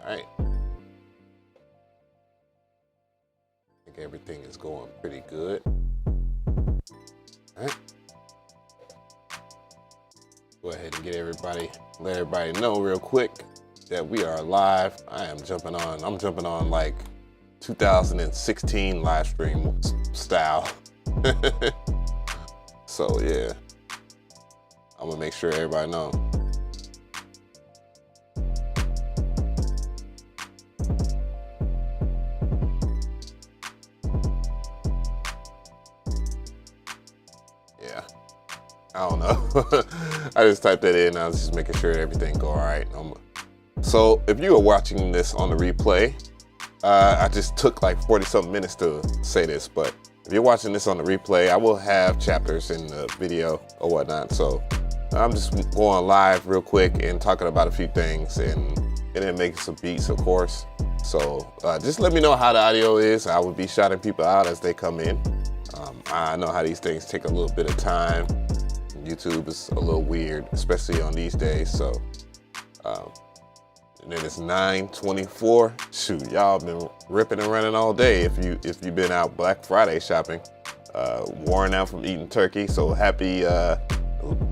Alright. I think everything is going pretty good. Alright. Go ahead and let everybody know real quick that we are live. I'm jumping on like 2016 live stream style. So yeah, I'm gonna make sure everybody knows. Yeah, I don't know. I just typed that in. I was just making sure everything go all right. So if you are watching this on the replay, I just took like 40-something minutes to say this, but if you're watching this on the replay, I will have chapters in the video or whatnot. So I'm just going live real quick and talking about a few things and then making some beats, of course. So just let me know how the audio is. I will be shouting people out as they come in. I know how these things take a little bit of time. YouTube is a little weird, especially on these days. So, and then it's 9:24. Shoot, y'all been ripping and running all day if you've been out Black Friday shopping, worn out from eating turkey. So happy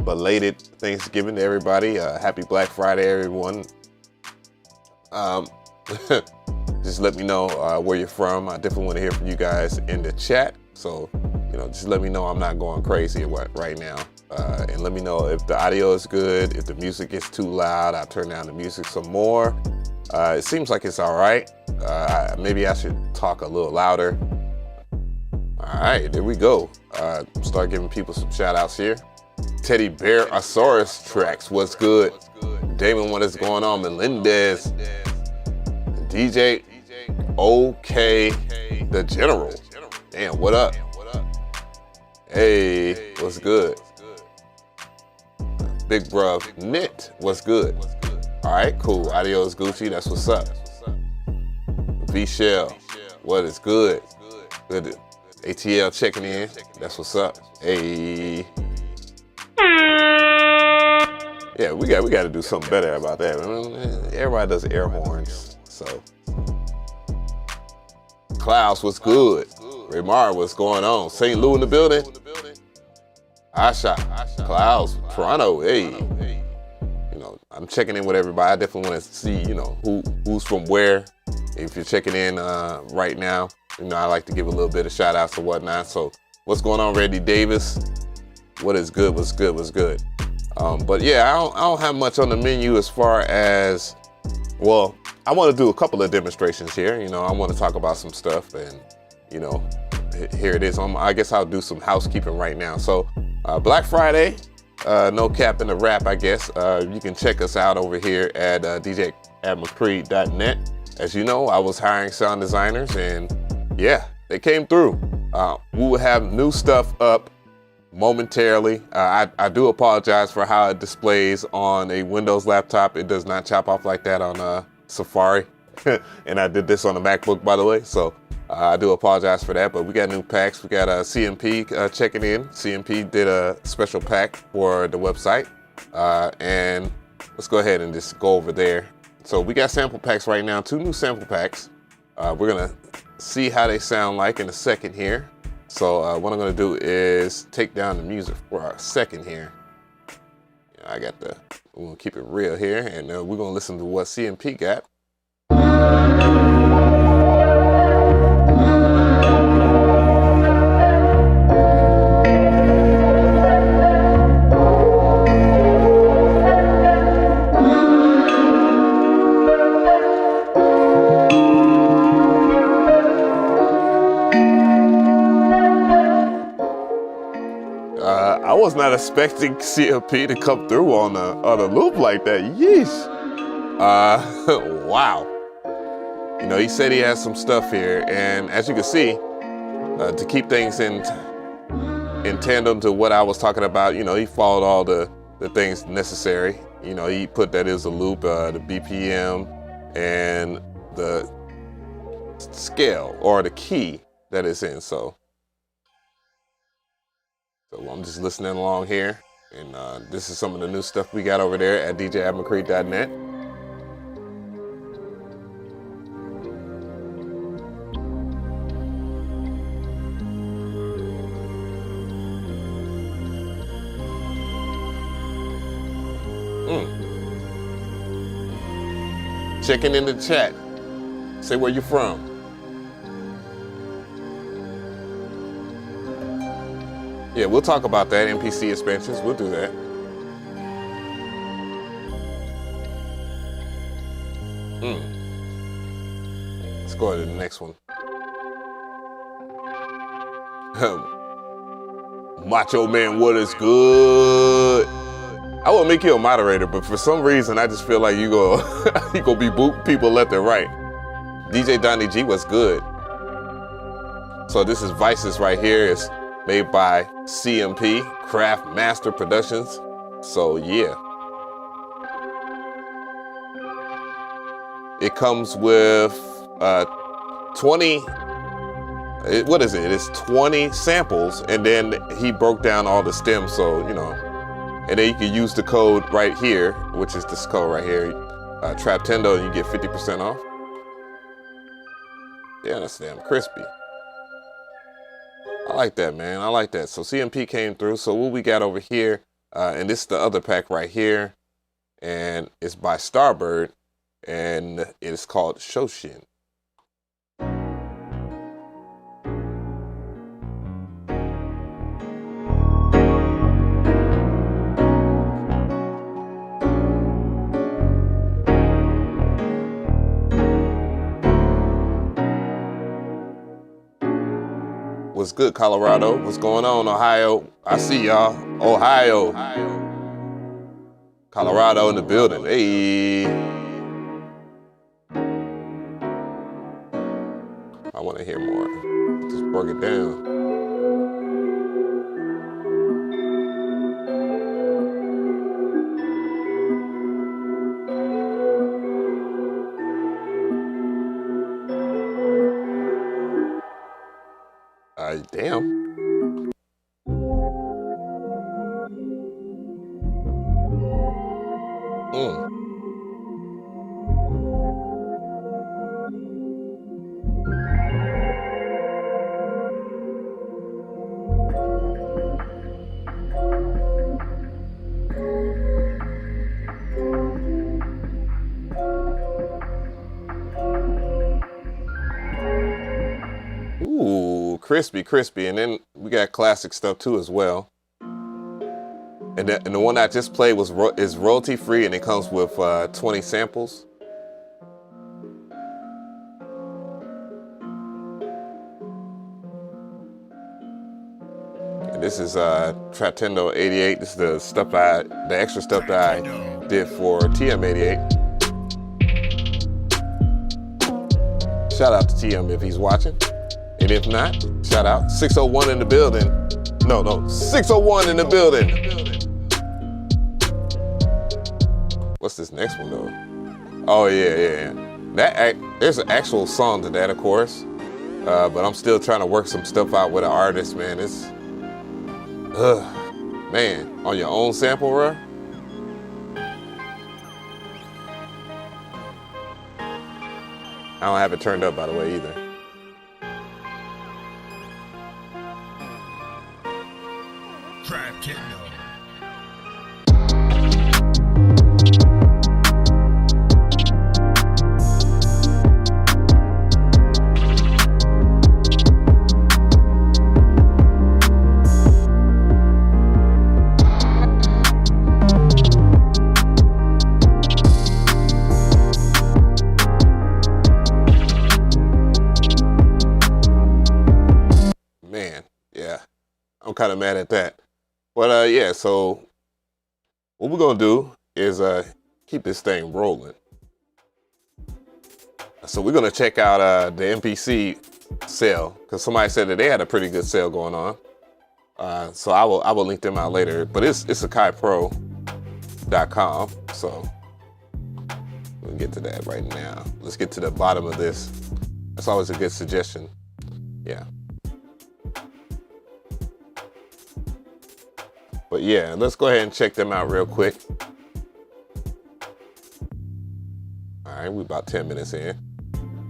belated Thanksgiving to everybody. Happy Black Friday, everyone. Just let me know where you're from. I definitely want to hear from you guys in the chat. So, just let me know I'm not going crazy right now. And let me know if the audio is good, if the music is too loud, I'll turn down the music some more. It seems like it's all right. Maybe I should talk a little louder. All right, there we go. Start giving people some shout outs here. Teddy Bear Asaurus Tracks, what's good? Damon, what is going on? Melendez. DJ OK the General. Damn, what up? Hey, what's good? Big bruv Knit, what's good? All right, cool. Audio is Gucci, that's what's up. V-Shell, what is good? Good. ATL checking in, that's what's up. Hey. Yeah, we got to do something better about that. Everybody does air horns, so. Klaus, what's good? Raymar, what's going on? St. Louis in the building. Asha, Klaus, Toronto, hey. I'm checking in with everybody. I definitely want to see, who's from where. If you're checking in right now, I like to give a little bit of shout outs and whatnot. So what's going on, Randy Davis? What is good, what's good, what's good? But yeah, I don't have much on the menu as far as, well, I want to do a couple of demonstrations here. I want to talk about some stuff and, here it is. I guess I'll do some housekeeping right now. So Black Friday, no cap in the rap, I guess. You can check us out over here at DJAveMcRee.net. As you know, I was hiring sound designers and yeah, they came through. We will have new stuff up momentarily. I do apologize for how it displays on a Windows laptop. It does not chop off like that on Safari. And I did this on a MacBook, by the way. So I do apologize for that, but we got new packs. We got CMP checking in. CMP did a special pack for the website. And let's go ahead and just go over there. So we got sample packs right now, 2 new sample packs. We're gonna see how they sound like in a second here. So what I'm gonna do is take down the music for a second here. We're gonna keep it real here, and we're gonna listen to what CMP got. I was not expecting CMP to come through on a loop like that. Yeesh. Wow. He said he has some stuff here, and as you can see, to keep things in tandem to what I was talking about, he followed all the things necessary. He put that as a loop, the BPM, and the scale or the key that it's in. So I'm just listening along here, and this is some of the new stuff we got over there at DJAveMcRee.net. Checking in the chat. Say where you're from. Yeah, we'll talk about that, MPC expansions. We'll do that. Let's go to the next one. Macho Man, what is good? I will make you a moderator, but for some reason, I just feel like you go be booting people left and right. DJ Donnie G, what's good? So this is Vices right here. It's made by CMP, Craft Master Productions. So yeah. It comes with 20, what is it? It's 20 samples, and then he broke down all the stems, so, you know, and then you can use the code right here, which is this code right here, Traptendo, and you get 50% off. Yeah, that's damn crispy. I like that, man. I like that. So CMP came through. So what we got over here, and this is the other pack right here, and it's by Starbird, and it's called Shoshin. What's good, Colorado? What's going on, Ohio? I see y'all. Ohio. Colorado in the building. Hey. I want to hear more. Just broke it down. Damn. Crispy, crispy, and then we got classic stuff too as well. And the one I just played is royalty free, and it comes with 20 samples. And this is Traptendo 88. This is the extra stuff that I did for TM88. Shout out to TM if he's watching. And if not, shout out. 601 in the building. No, 601 in the building. What's this next one though? Oh yeah. There's an actual song to that, of course. But I'm still trying to work some stuff out with an artist, man. It's, man, on your own sample, bro. I don't have it turned up, by the way, either. Kind of mad at that, but yeah, so what we're gonna do is keep this thing rolling. So we're gonna check out the MPC sale, because somebody said that they had a pretty good sale going on. So I will link them out later, but it's akaipro.com. So we'll get to that right now. Let's get to the bottom of this. That's always a good suggestion. Yeah. But yeah, let's go ahead and check them out real quick. All right, we're about 10 minutes in.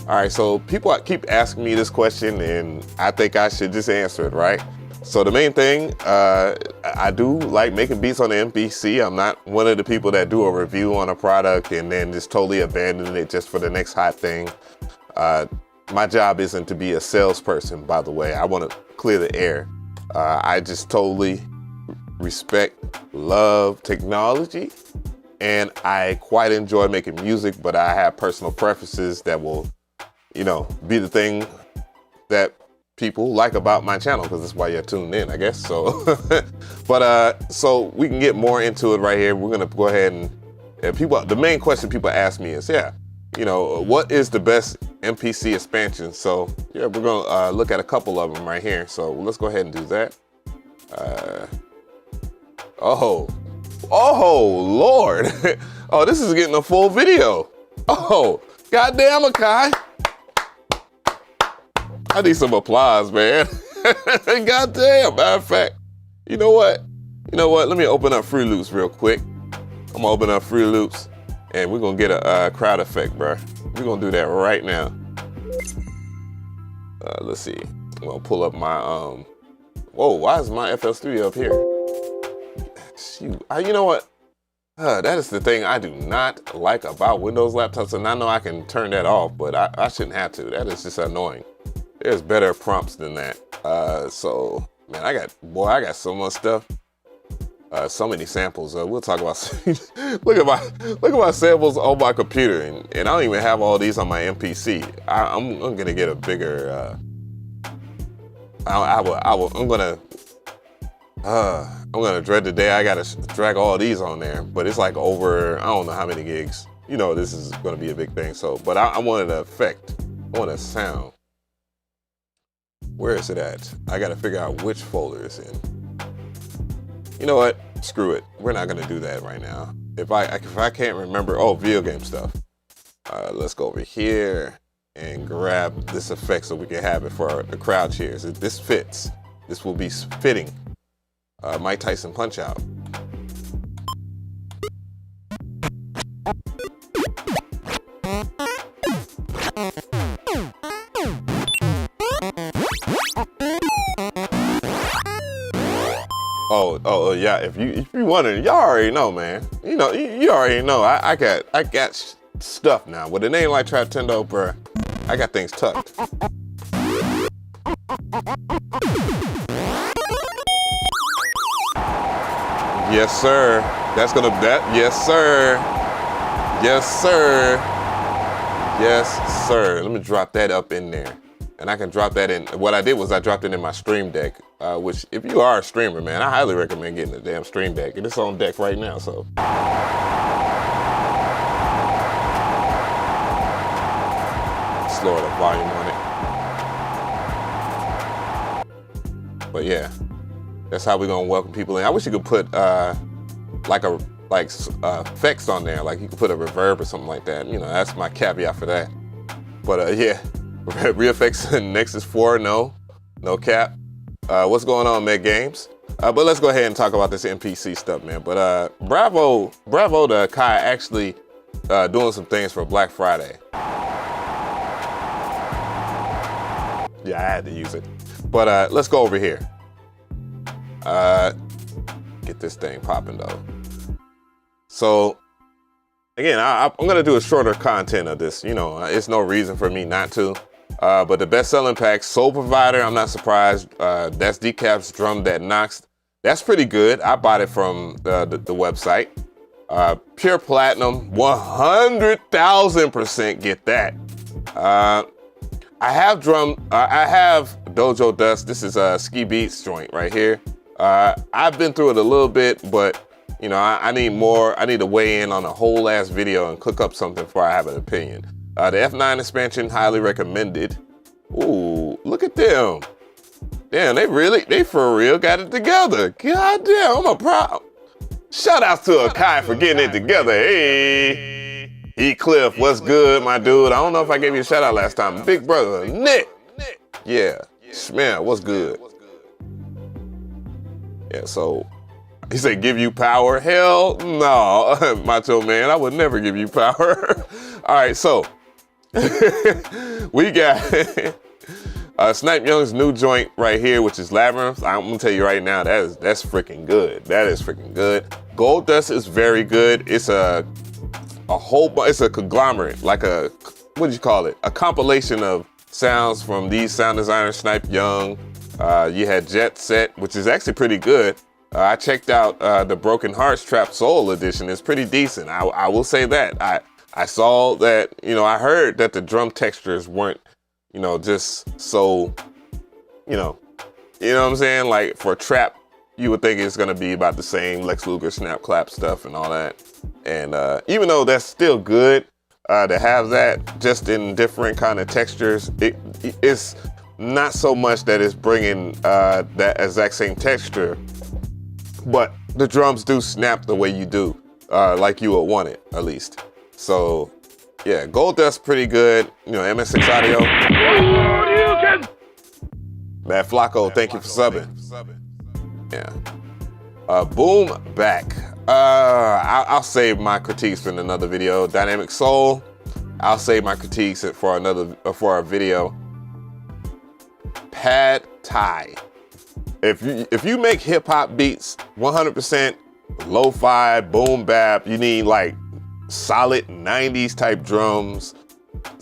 All right, so people keep asking me this question, and I think I should just answer it, right? So the main thing, I I do like making beats on the MPC. I'm not one of the people that do a review on a product and then just totally abandon it just for the next hot thing. My job isn't to be a salesperson, by the way. I want to clear the air. I just totally respect, love technology, and I quite enjoy making music, but I have personal preferences that will, you know, be the thing that people like about my channel, because that's why you're tuned in, I guess. So, but so we can get more into it right here. We're gonna go ahead and people. The main question people ask me is, yeah, you know, what is the best MPC expansion? So yeah, we're gonna look at a couple of them right here. So let's go ahead and do that. Oh Lord! Oh, this is getting a full video. Oh, goddamn, AKAI! I need some applause, man. Goddamn. Matter of fact, you know what? Let me open up Fruity Loops real quick. I'm gonna open up Fruity Loops, and we're gonna get a crowd effect, bro. We're gonna do that right now. Let's see. I'm gonna pull up my Whoa, why is my FL Studio up here? Shoot, you know what? That is the thing I do not like about Windows laptops, and I know I can turn that off, but I shouldn't have to. That is just annoying. There's better prompts than that. So, man, I got so much stuff. So many samples. We'll talk about. look at my samples on my computer, and I don't even have all these on my MPC. I'm gonna get a bigger. I'm gonna dread the day I gotta drag all these on there, but it's like over, I don't know how many gigs. You know, this is gonna be a big thing. So, but I wanted an effect. I want a sound. Where is it at? I gotta figure out which folder it's in. You know what? Screw it. We're not gonna do that right now. If I can't remember, oh, video game stuff. Let's go over here and grab this effect so we can have it for the crowd cheers. If this fits, this will be fitting. Mike Tyson Punch Out. Oh yeah. If you wondering, y'all already know, man. You know, you already know. I got stuff now. With a name like Traptendo, bruh, I got things tucked. Yes, sir. Yes, sir. Yes, sir. Yes, sir. Let me drop that up in there. And I can drop that in. What I did was I dropped it in my Stream Deck, which if you are a streamer, man, I highly recommend getting the damn Stream Deck. It's on deck right now, so. Let's lower the volume on it. But yeah, that's how we're gonna welcome people in. I wish you could put effects on there, like you could put a reverb or something like that. You know, that's my caveat for that. But yeah. ReFX Nexus 4, no cap. What's going on, Meg Games? But let's go ahead and talk about this MPC stuff, man. But bravo to AKAI actually doing some things for Black Friday. Yeah, I had to use it. But let's go over here. Get this thing popping though. So again, I'm gonna do a shorter content of this. You know, it's no reason for me not to. But the best-selling pack, Soul Provider, I'm not surprised. That's Decap's Drum That Knocks. That's pretty good. I bought it from the website. Pure Platinum, 100,000% get that. I have Dojo Dust. This is a Ski Beats joint right here. I've been through it a little bit, but you know, I need more. I need to weigh in on a whole ass video and cook up something before I have an opinion. The F9 expansion, highly recommended. Ooh, look at them. Damn, they for real got it together. God damn, I'm proud. Shout out to AKAI for getting it together. Hey, E-Cliff, what's good, my dude? I don't know if I gave you a shout out last time. Big brother, Nick. Yeah, man, what's good? Yeah, so he said, give you power? Hell no, Macho Man, I would never give you power. All right, so we got, Snipe Young's new joint right here, which is Labyrinth. I'm gonna tell you right now, that's freaking good. That is freaking good. Gold Dust is very good. It's a it's a conglomerate, like a, what do you call it? A compilation of sounds from these sound designers, Snipe Young. You had Jet Set, which is actually pretty good. I checked out the Broken Hearts Trap Soul edition. It's pretty decent. I will say that. I saw that, you know, I heard that the drum textures weren't, you know, just so, you know what I'm saying? Like for trap, you would think it's gonna be about the same Lex Luger snap clap stuff and all that. And even though that's still good to have that just in different kind of textures, it's not so much that it's bringing that exact same texture, but the drums do snap the way you do, like you would want it, at least. So yeah, Gold Dust pretty good. You know, MSX Audio. Bad Flacco, thank you for subbing. Yeah. Boom Back. I'll save my critiques for another video. Dynamic Soul. I'll save my critiques for a video. Pad Thai. If you make hip hop beats 100% lo-fi, boom bap, you need like solid 90s type drums.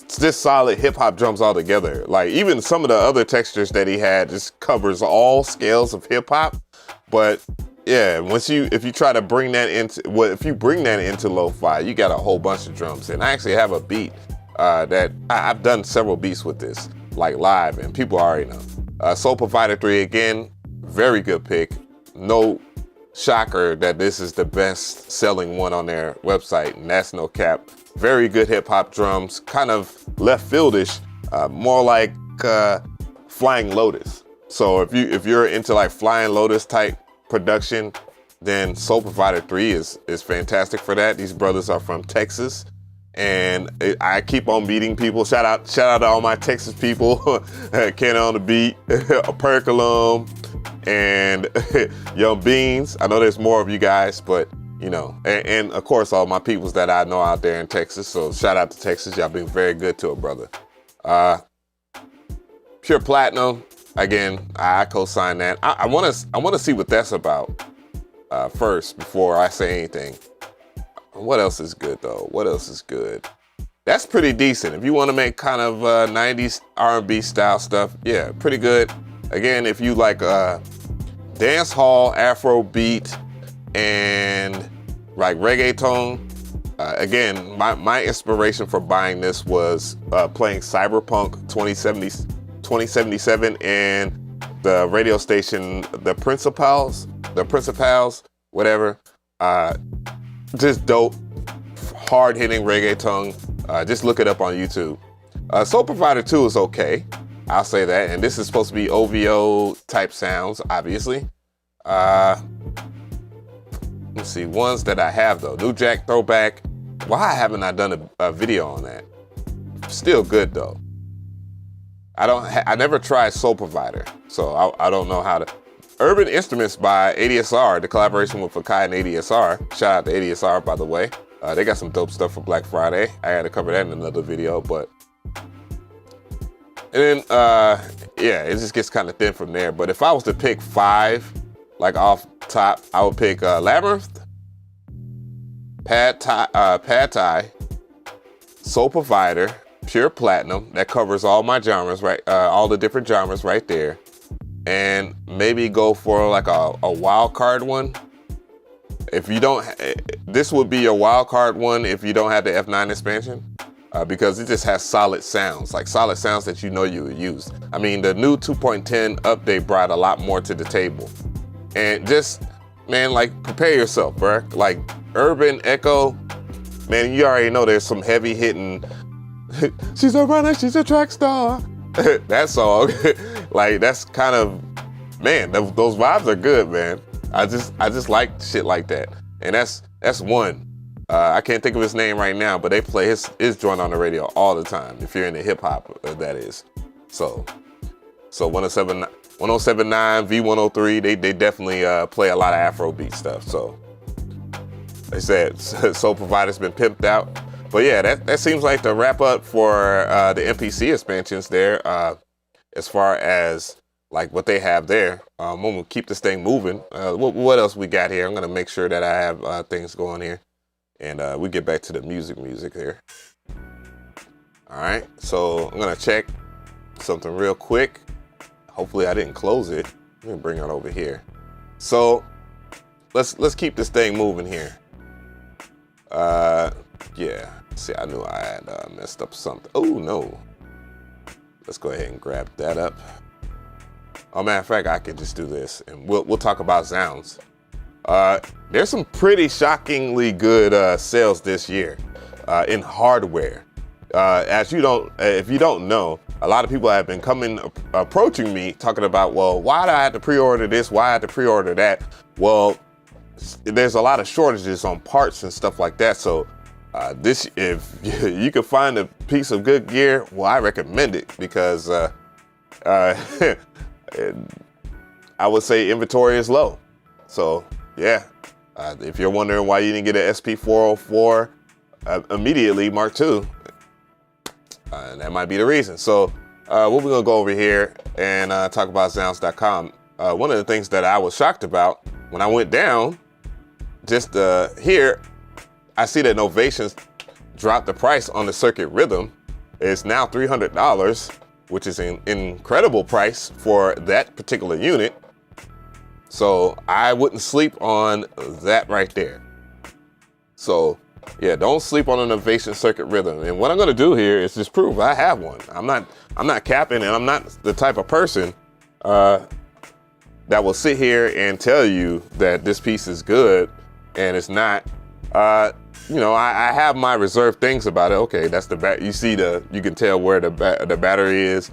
It's just solid hip hop drums altogether. Like even some of the other textures that he had just covers all scales of hip hop. But yeah, if you try to bring that into, well, if you bring that into lo-fi, you got a whole bunch of drums. And I actually have a beat that I've done several beats with this, like live, and people already know. Soul Provider 3 again, very good pick. No shocker that this is the best selling one on their website, and that's no cap. Very good hip hop drums, kind of left fieldish, more like Flying Lotus. So if you're into like Flying Lotus type production, then Soul Provider 3 is fantastic for that. These brothers are from Texas, and I keep on meeting people. Shout out to all my Texas people. Ken on the beat, Percolum, and Young Beans. I know there's more of you guys, but you know, and of course all my peoples that I know out there in Texas. So shout out to Texas. Y'all been very good to a brother. Pure Platinum. Again, I co-sign that. I want to see what that's about first before I say anything. What else is good though? What else is good? That's pretty decent. If you want to make kind of 90s R&B style stuff, yeah, pretty good. Again, if you like dance hall, Afro beat, and like reggaeton, again, my inspiration for buying this was playing Cyberpunk 2077 and the radio station, the Principals, whatever. Just dope, hard-hitting reggaeton. Just look it up on YouTube. Soul Provider 2 is okay. I'll say that. And this is supposed to be OVO type sounds, obviously. Let's see, ones that I have though. New Jack Throwback. Why haven't I done a video on that? Still good though. I never tried Soul Provider, so I don't know how to. Urban Instruments by ADSR, the collaboration with AKAI and ADSR. Shout out to ADSR, by the way. They got some dope stuff for Black Friday. I had to cover that in another video, but. And then, yeah, it just gets kind of thin from there. But if I was to pick 5, like off top, I would pick Labyrinth, Pad Thai, Soul Provider, Pure Platinum. That covers all my genres, right? All the different genres right there. And maybe go for like a wild card one. If you don't, this would be a wild card one if you don't have the F9 expansion, because it just has solid sounds, like solid sounds that you know you would use. I mean, the new 2.10 update brought a lot more to the table. And just, man, like prepare yourself, bro. Like Urban Echo, man, you already know there's some heavy hitting, she's a runner, she's a track star. That song, like that's kind of, man, those vibes are good, man. I just like shit like that, and that's one. I can't think of his name right now, but they play his joint on the radio all the time. If you're into hip hop, that is. So 1079, V103, they definitely play a lot of Afrobeat stuff. So they said Soul Provider's been pimped out. But yeah, that seems like the wrap up for the MPC expansions there. as far as like what they have there. I'm gonna keep this thing moving. What else we got here? I'm gonna make sure that I have things going here, and we get back to the music here. All right, so I'm gonna check something real quick. Hopefully I didn't close it. Let me bring it over here. So let's keep this thing moving here. Yeah. See, I knew I had messed up something. Oh no. Let's go ahead and grab that up. Oh, matter of fact, I could just do this, and we'll talk about zZounds. There's some pretty shockingly good sales this year in hardware. If you don't know, a lot of people have been approaching me talking about, well, why do I have to pre-order this? Why I have to pre-order that? Well, there's a lot of shortages on parts and stuff like that. So if you can find a piece of good gear, well, I recommend it because I would say inventory is low. So yeah, if you're wondering why you didn't get an SP404 immediately Mark II, that might be the reason. So we're gonna go over here and talk about zZounds.com. One of the things that I was shocked about when I went down, just here, I see that Novation dropped the price on the Circuit Rhythm. It's now $300, which is an incredible price for that particular unit. So I wouldn't sleep on that right there. So yeah, don't sleep on a Novation Circuit Rhythm. And what I'm gonna do here is just prove I have one. I'm not capping, and I'm not the type of person that will sit here and tell you that this piece is good and it's not. You know, I have my reserved things about it. Okay, that's the you see you can tell where the battery is.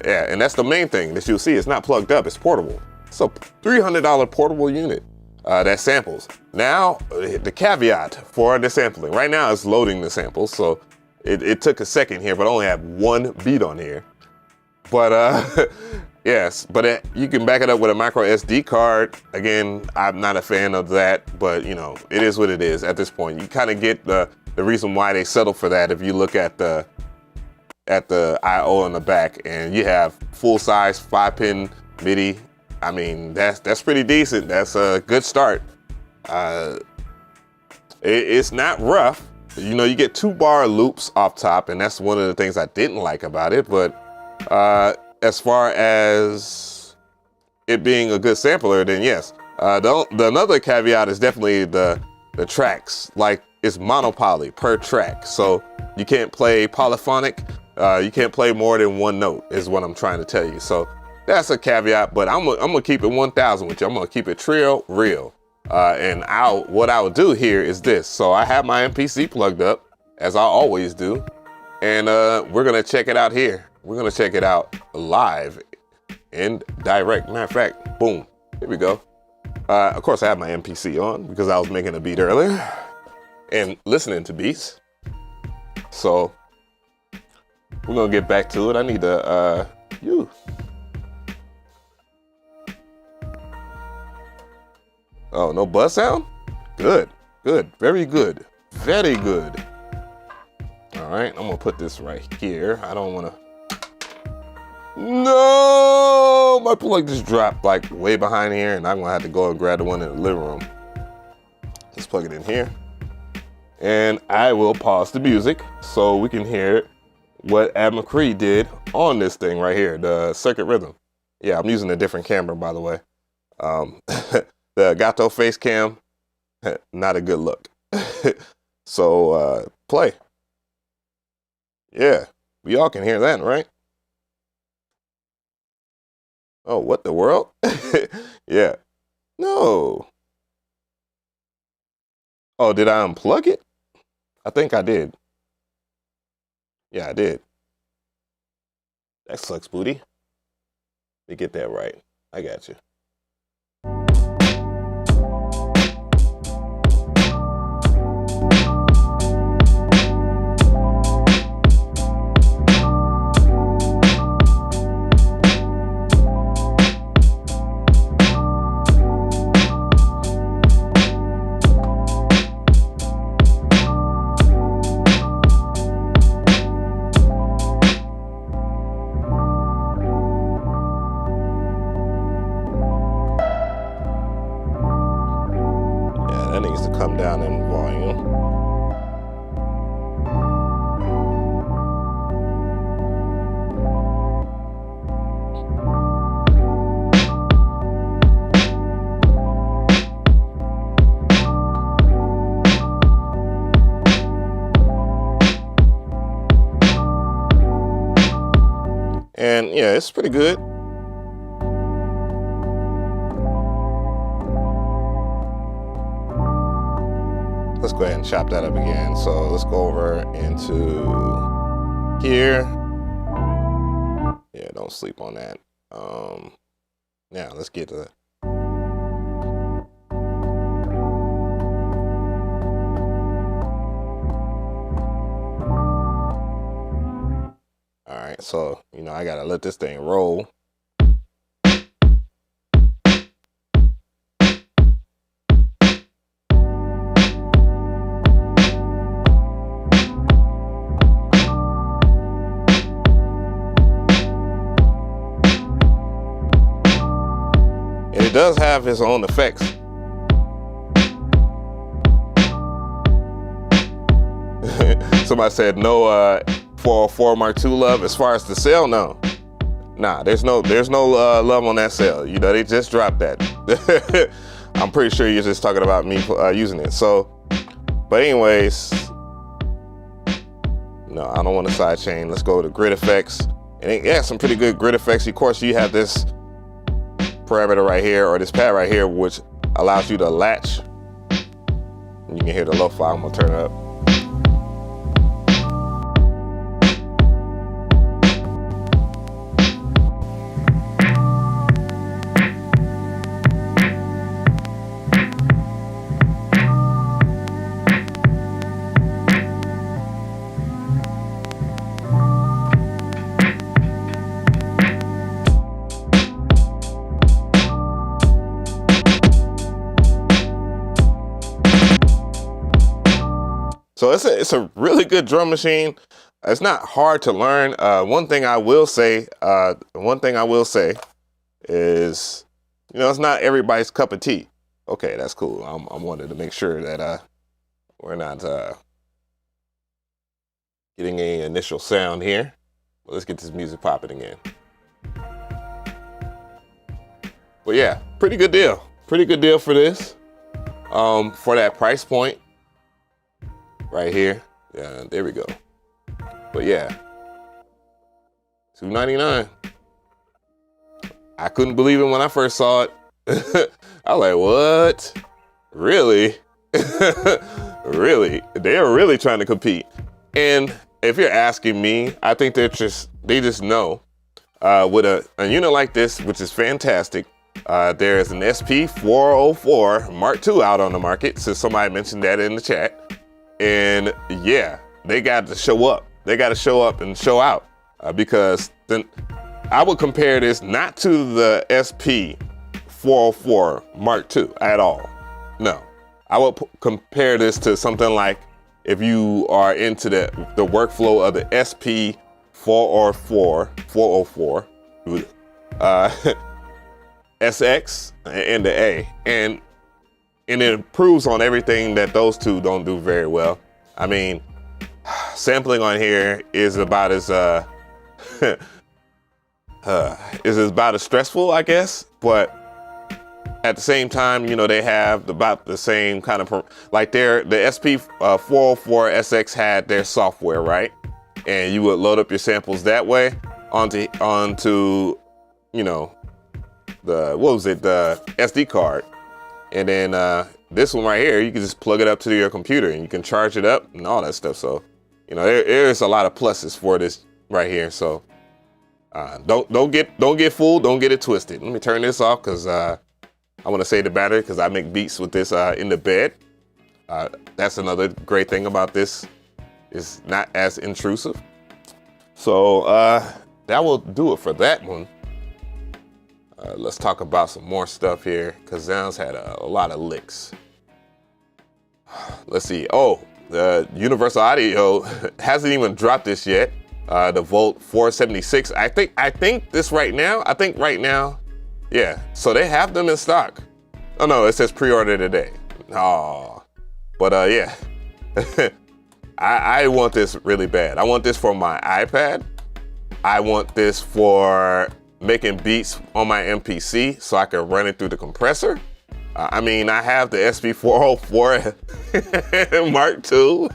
Yeah, and that's the main thing that you'll see. It's not plugged up, it's portable. It's a $300 portable unit that samples. Now, the caveat for the sampling. Right now it's loading the samples, so it took a second here, but I only have one beat on here. But yes, but you can back it up with a micro SD card. Again, I'm not a fan of that, but you know, it is what it is at this point. You kind of get the reason why they settled for that if you look at the I/O on the back, and you have full size 5-pin MIDI. I mean, that's pretty decent. That's a good start. It's not rough. You know, you get 2-bar loops off top, and that's one of the things I didn't like about it. But as far as it being a good sampler, then yes. Another caveat is definitely the tracks. Like, it's monopoly per track, so you can't play polyphonic. You can't play more than one note, is what I'm trying to tell you. So that's a caveat, but I'm gonna keep it 1000 with you. I'm gonna keep it real. And what I would do here is this. So I have my MPC plugged up, as I always do, and we're gonna check it out here. We're gonna check it out live and direct. Matter of fact, boom, here we go. Of course, I have my MPC on because I was making a beat earlier and listening to beats. So we're gonna get back to it. I need to Oh, no buzz sound? Good, very good, very good. All right, I'm gonna put this right here. I don't wanna, no, my plug just dropped like way behind here, and I'm gonna have to go and grab the one in the living room. Let's plug it in here. And I will pause the music so we can hear what McRee did on this thing right here, the Circuit Rhythm. Yeah, I'm using a different camera, by the way. The Gato face cam, not a good look. So play. Yeah, we all can hear that, right? Oh, what the world? Yeah. No. Oh, did I unplug it? I think I did. Yeah, I did. That sucks, booty. Let me get that right. I got you. And yeah, it's pretty good. Let's go ahead and chop that up again. So let's go over into here. Yeah, don't sleep on that. Now let's get to all right, so you know I gotta let this thing roll. It does have its own effects. Somebody said no 404 Mark II love. As far as the sale, no. Nah, there's no love on that sale. You know, they just dropped that. I'm pretty sure you're just talking about me using it. So, but anyways, no, I don't want a side chain. Let's go to grid effects. And it has some pretty good grid effects. Of course, you have this parameter right here, or this pad right here, which allows you to latch. You can hear the lo-fi. I'm gonna turn it up. So it's a really good drum machine. It's not hard to learn. One thing I will say is, you know, it's not everybody's cup of tea. Okay, that's cool. I wanted to make sure that we're not getting any initial sound here. Well, let's get this music popping again. But yeah, pretty good deal. Pretty good deal for this. For that price point. Right here, yeah, there we go. But yeah, $299. I couldn't believe it when I first saw it. I was like, what? Really? Really? They're really trying to compete. And if you're asking me, I think they just know with a unit like this, which is fantastic. There's an SP404 Mark II out on the market, so somebody mentioned that in the chat. And yeah, they got to show up. They got to show up and show out because then I would compare this not to the SP404 Mark II at all. No, I would compare this to something like if you are into the workflow of the SP404 SX and the A. And it improves on everything that those two don't do very well. I mean, sampling on here is about as stressful, I guess. But at the same time, you know, they have about the same kind of like the SP404 SX had their software, right? And you would load up your samples that way onto you know the SD card. And then this one right here, you can just plug it up to your computer and you can charge it up and all that stuff. So, you know, there's a lot of pluses for this right here. So don't get fooled, don't get it twisted. Let me turn this off because I want to save the battery because I make beats with this in the bed. That's another great thing about this. It's not as intrusive. So that will do it for that one. Let's talk about some more stuff here because zZounds had a lot of licks. Let's see. Oh, the Universal Audio hasn't even dropped this yet. The Volt 476. I think right now, yeah. So they have them in stock. Oh no, it says pre-order today. Oh, but yeah. I want this really bad. I want this for my iPad. I want this for making beats on my MPC so I can run it through the compressor. I mean, I have the SP404 Mark II,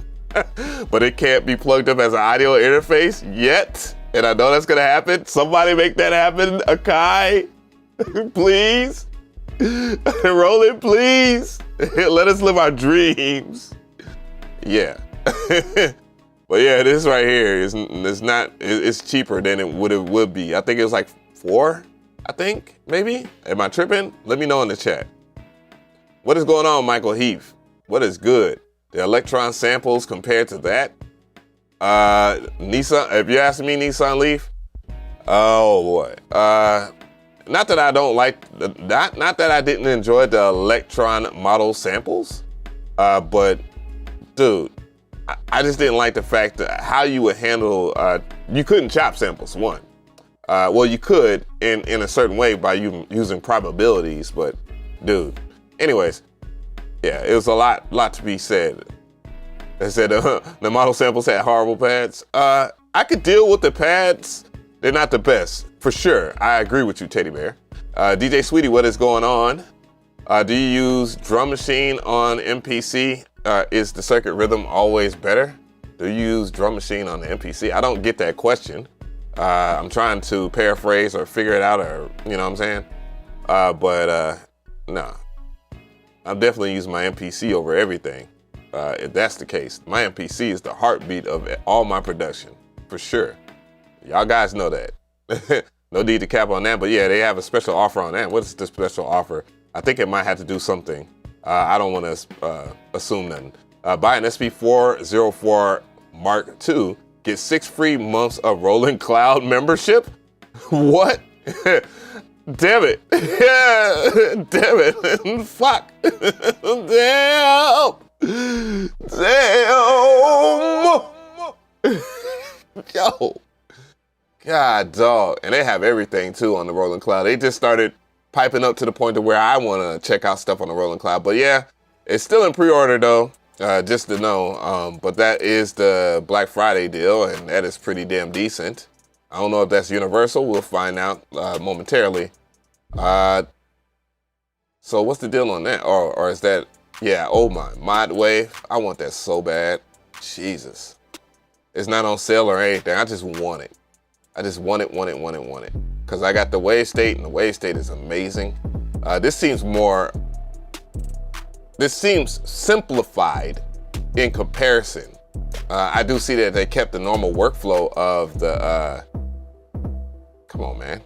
but it can't be plugged up as an audio interface yet. And I know that's gonna happen. Somebody make that happen, AKAI. Please. Roll it, please. Let us live our dreams. Yeah. But yeah, this right here is not, it's cheaper than it would be. I think it was like 4, I think, maybe? Am I tripping? Let me know in the chat. What is going on, Michael Heath? What is good? The Electron samples compared to that? Nissan, if you're asking me, Nissan Leaf, oh boy. Not that I don't like, not that I didn't enjoy the Electron model samples, but dude, I just didn't like the fact that how you would handle, you couldn't chop samples, one. Well, you could in a certain way by using probabilities, but dude. Anyways, yeah, it was a lot to be said. They said the model samples had horrible pads. I could deal with the pads. They're not the best, for sure. I agree with you, Teddy Bear. DJ Sweetie, what is going on? Do you use drum machine on MPC? Is the circuit rhythm always better? Do you use drum machine on the MPC? I don't get that question. I'm trying to paraphrase or figure it out, or you know what I'm saying? No. I'm definitely using my MPC over everything. If that's the case, my MPC is the heartbeat of all my production, for sure. Y'all guys know that. No need to cap on that, but yeah, they have a special offer on that. What is the special offer? I think it might have to do something. I don't want to assume nothing. Buy an SP404 Mark II, get 6 free months of Rolling Cloud membership. What? Damn it. Yeah, damn it. Fuck. Damn. Yo. God, dog. And they have everything too on the Rolling Cloud. They just started piping up to the point to where I want to check out stuff on the Rolling Cloud. But yeah, it's still in pre-order though, just to know. But that is the Black Friday deal, and that is pretty damn decent. I don't know if that's universal. We'll find out momentarily. So what's the deal on that? Or is that, yeah, oh my, Mod Wave. I want that so bad. Jesus. It's not on sale or anything. I just want it. I just want it. Because I got the Wave State, and the Wave State is amazing. This seems simplified in comparison. I do see that they kept the normal workflow of the, come on, man.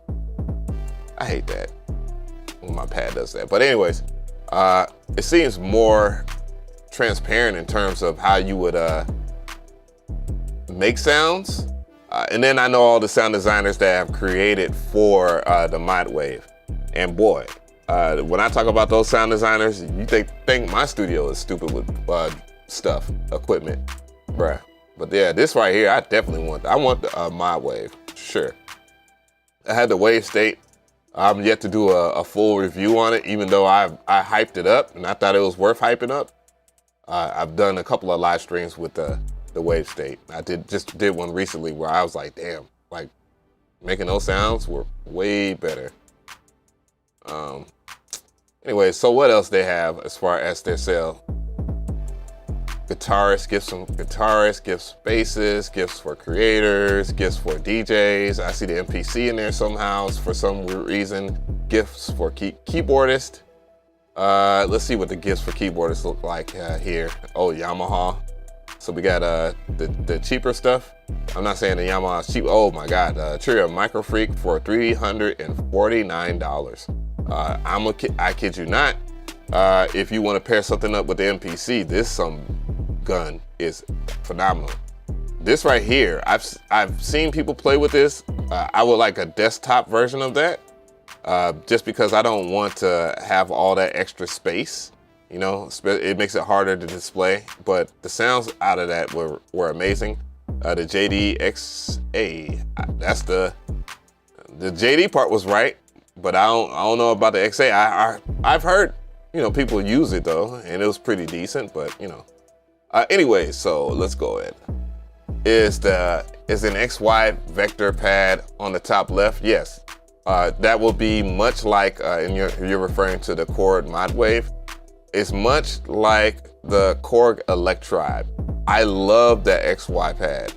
I hate that when my pad does that. But anyways, it seems more transparent in terms of how you would make sounds. And then I know all the sound designers that have created for the Mod Wave. And boy, when I talk about those sound designers, you think my studio is stupid with equipment, bruh. But yeah, this right here, I definitely want. I want the Mod Wave, sure. I had the Wave State. I'm yet to do a full review on it, even though I hyped it up and I thought it was worth hyping up. I've done a couple of live streams with the Wave State. I just did one recently where I was like, damn, like making those sounds were way better. Anyway, so what else they have as far as their sale? Guitarists, gift spaces, gifts for creators, gifts for DJs. I see the MPC in there somehow for some weird reason. Gifts for keyboardists. Let's see what the gifts for keyboardists look like here. Oh, Yamaha. So we got the cheaper stuff. I'm not saying the Yamaha's cheap. Oh my God, Trio Micro Freak for $349. I kid you not. If you want to pair something up with the MPC, this gun is phenomenal. This right here, I've seen people play with this. I would like a desktop version of that, just because I don't want to have all that extra space. You know, it makes it harder to display, but the sounds out of that were amazing. The JD-XA, that's the JD part was right, but I don't know about the XA. I've heard, you know, people use it though, and it was pretty decent, but you know. Anyway, so let's go ahead. Is an XY vector pad on the top left? Yes. That will be much like, and you're referring to the Korg Mod Wave. It's much like the Korg Electribe. I love that XY pad.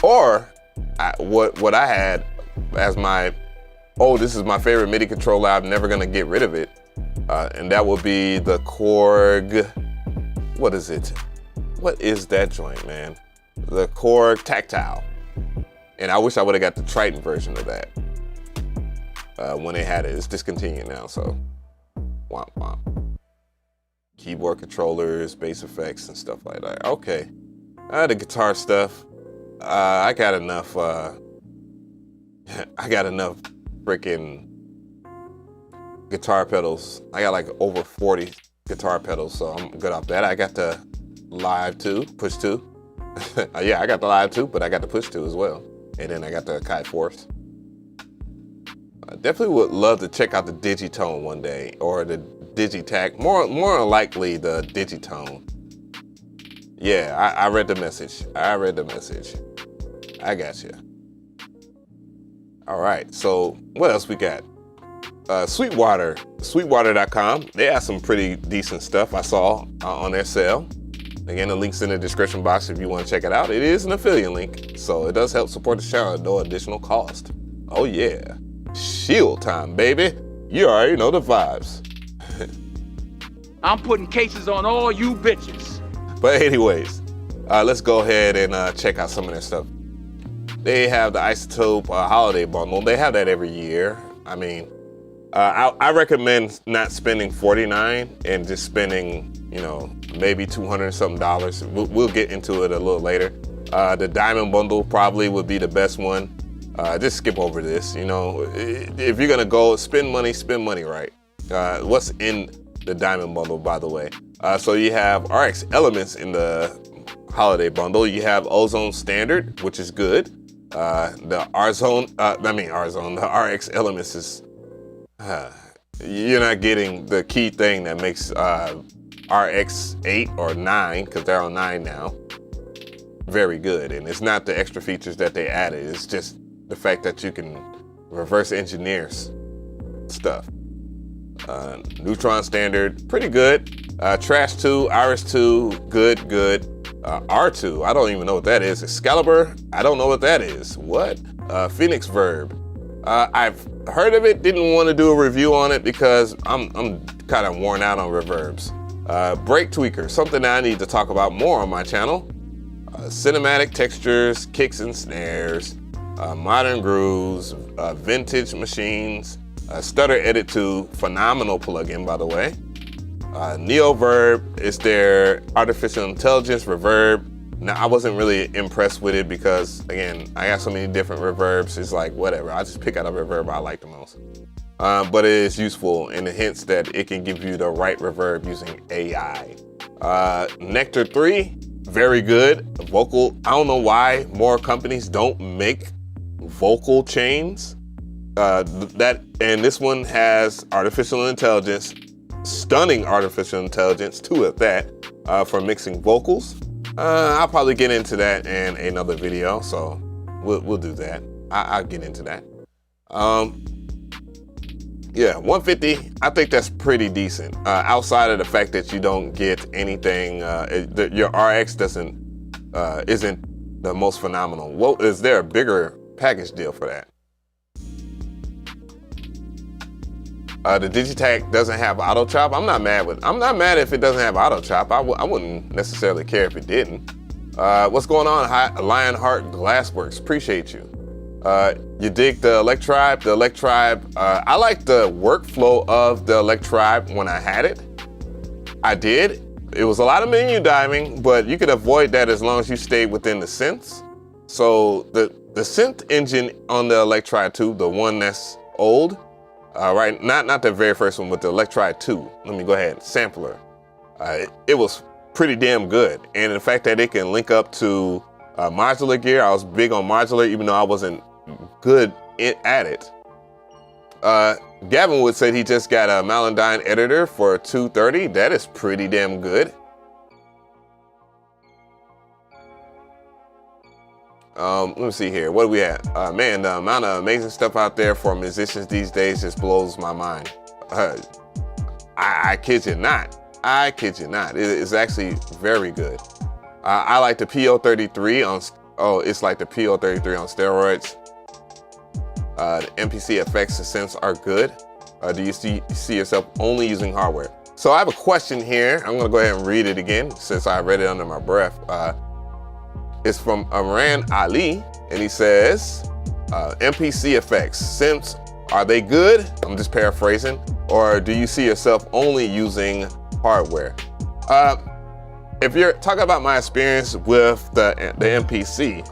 Or what I had as my, this is my favorite MIDI controller, I'm never gonna get rid of it. And that would be the Korg, what is it? What is that joint, man? The Korg Tactile. And I wish I would've got the Triton version of that when they had it. It's discontinued now, so womp womp. Keyboard controllers, bass effects, and stuff like that. Okay, the guitar stuff. I got enough. I got enough freaking guitar pedals. I got like over 40 guitar pedals, so I'm good off that. I got the Live 2, Push 2. Yeah, I got the Live 2, but I got the Push 2 as well. And then I got the AKAI Force. I definitely would love to check out the Digitone one day, or the Digitac. More likely the Digitone. Yeah, I read the message. I read the message. I got you. All right, so what else we got? Sweetwater, Sweetwater.com. They have some pretty decent stuff I saw on their sale. Again, the link's in the description box if you want to check it out. It is an affiliate link, so it does help support the channel at no additional cost. Oh yeah, shield time, baby. You already know the vibes. I'm putting cases on all you bitches. But anyways, let's go ahead and check out some of their stuff. They have the Isotope holiday bundle. They have that every year. I mean, I recommend not spending $49 and just spending, you know, maybe $200 something. We'll get into it a little later. The Diamond bundle probably would be the best one. Just skip over this. You know, if you're gonna go spend money right. What's in the Diamond bundle, by the way? So you have RX Elements in the holiday bundle. You have Ozone Standard, which is good. The the RX Elements is, you're not getting the key thing that makes RX 8 or 9, because they're on 9 now, very good. And it's not the extra features that they added, it's just the fact that you can reverse engineer stuff. Neutron Standard, pretty good. Trash 2, Iris 2, good. R2, I don't even know what that is. Excalibur, I don't know what that is. What? Phoenix Verb. I've heard of it, didn't want to do a review on it because I'm kind of worn out on reverbs. Break Tweaker, something that I need to talk about more on my channel. Cinematic textures, kicks and snares, modern grooves, vintage machines, Stutter Edit 2, phenomenal plugin, by the way. Neo Verb is their artificial intelligence reverb. Now, I wasn't really impressed with it because, again, I got so many different reverbs. It's like, whatever, I just pick out a reverb I like the most. But it is useful in the hints that it can give you the right reverb using AI. Nectar 3, very good. Vocal, I don't know why more companies don't make vocal chains. And this one has artificial intelligence, stunning artificial intelligence too at that, for mixing vocals. I'll probably get into that in another video, so we'll do that. I'll get into that. Yeah, 150, I think that's pretty decent. Outside of the fact that you don't get anything, your RX isn't the most phenomenal. Well, is there a bigger package deal for that? The Digitac doesn't have auto chop. I'm not mad if it doesn't have auto chop. I wouldn't necessarily care if it didn't. What's going on, Lionheart Glassworks? Appreciate you. You dig the Electribe? The Electribe, I like the workflow of the Electribe when I had it. I did. It was a lot of menu diving, but you could avoid that as long as you stayed within the synths. So the synth engine on the Electribe 2, the one that's old, right, not the very first one, but the Electribe 2. Let me go ahead, sampler. It was pretty damn good. And the fact that it can link up to modular gear, I was big on modular, even though I wasn't good at it. Gavin Wood said he just got a Malandine editor for $230. That is pretty damn good. Let me see here. What do we have? Man, the amount of amazing stuff out there for musicians these days just blows my mind. I kid you not. I kid you not. It is actually very good. I like the PO33 Oh, it's like the PO33 on steroids. The MPC effects and synths are good. Do you see yourself only using hardware? So I have a question here. I'm gonna go ahead and read it again since I read it under my breath. It's from Aran Ali, and he says, MPC effects, synths, are they good? I'm just paraphrasing. Or do you see yourself only using hardware? If you're talking about my experience with the MPC,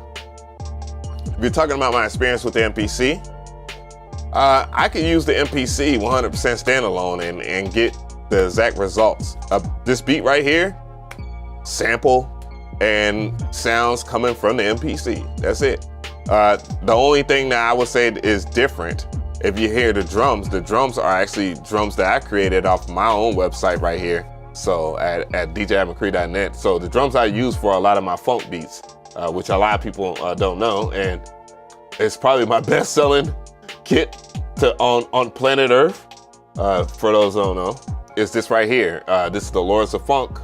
if you're talking about my experience with the MPC, I can use the MPC 100% standalone and get the exact results. This beat right here, sample and sounds coming from the MPC. That's it. The only thing that I would say is different, if you hear the drums are actually drums that I created off my own website right here. So at DJAveMcRee.net. So the drums I use for a lot of my funk beats, which a lot of people don't know, and it's probably my best-selling kit on planet Earth. For those who don't know, is this right here. This is the Lords of Funk.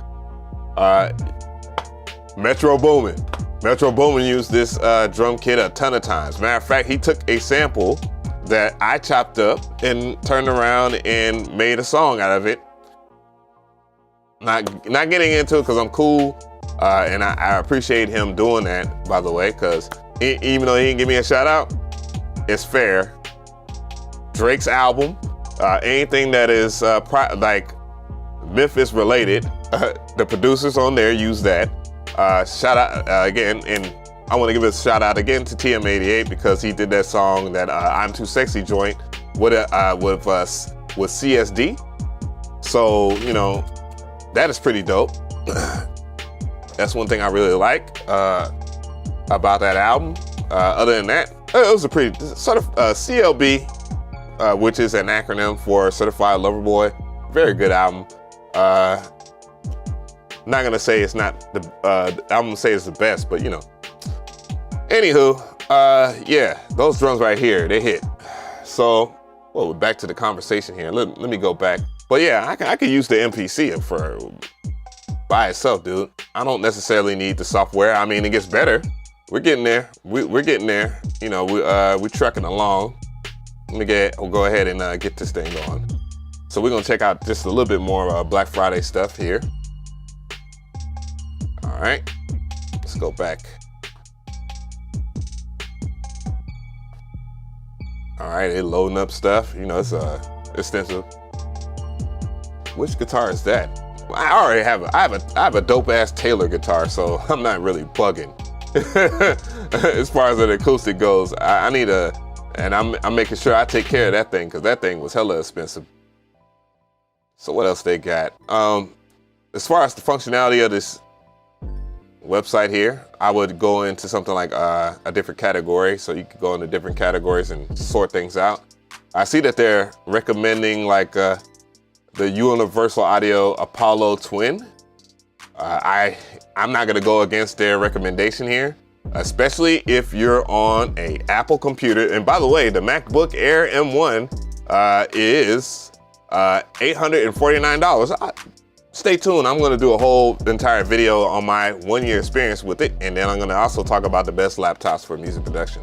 Metro Boomin. Metro Boomin used this drum kit a ton of times. Matter of fact, he took a sample that I chopped up and turned around and made a song out of it. Not getting into it because I'm cool, and I appreciate him doing that, by the way, because even though he didn't give me a shout out, it's fair. Drake's album, anything that is like Memphis related, the producers on there use that. Shout out again, and I want to give a shout out again to TM88 because he did that song, that I'm Too Sexy joint with CSD. So, you know, that is pretty dope. That's one thing I really like about that album. Other than that, it was a pretty sort of CLB, which is an acronym for Certified Lover Boy. Very good album. Not gonna say it's not the I'm gonna say it's the best, but you know. Anywho, yeah, those drums right here, they hit. So, well, back to the conversation here. Let me go back. But yeah, I could use the MPC for by itself, dude. I don't necessarily need the software. I mean, it gets better. We're getting there. We're getting there. You know, we're trucking along. We'll go ahead and get this thing going. So we're gonna check out just a little bit more Black Friday stuff here. All right, let's go back. All right, they loading up stuff. You know, it's extensive. Which guitar is that? I already have I have a dope ass Taylor guitar, so I'm not really bugging. As far as the acoustic goes, I need and I'm making sure I take care of that thing because that thing was hella expensive. So what else they got? As far as the functionality of this website here, I would go into something like a different category, so you can go into different categories and sort things out. I see that they're recommending like the Universal Audio Apollo Twin. I'm not gonna go against their recommendation here, especially if you're on a Apple computer. And by the way, the MacBook Air M1 is $849. Stay tuned, I'm gonna do a whole entire video on my 1-year experience with it, and then I'm gonna also talk about the best laptops for music production.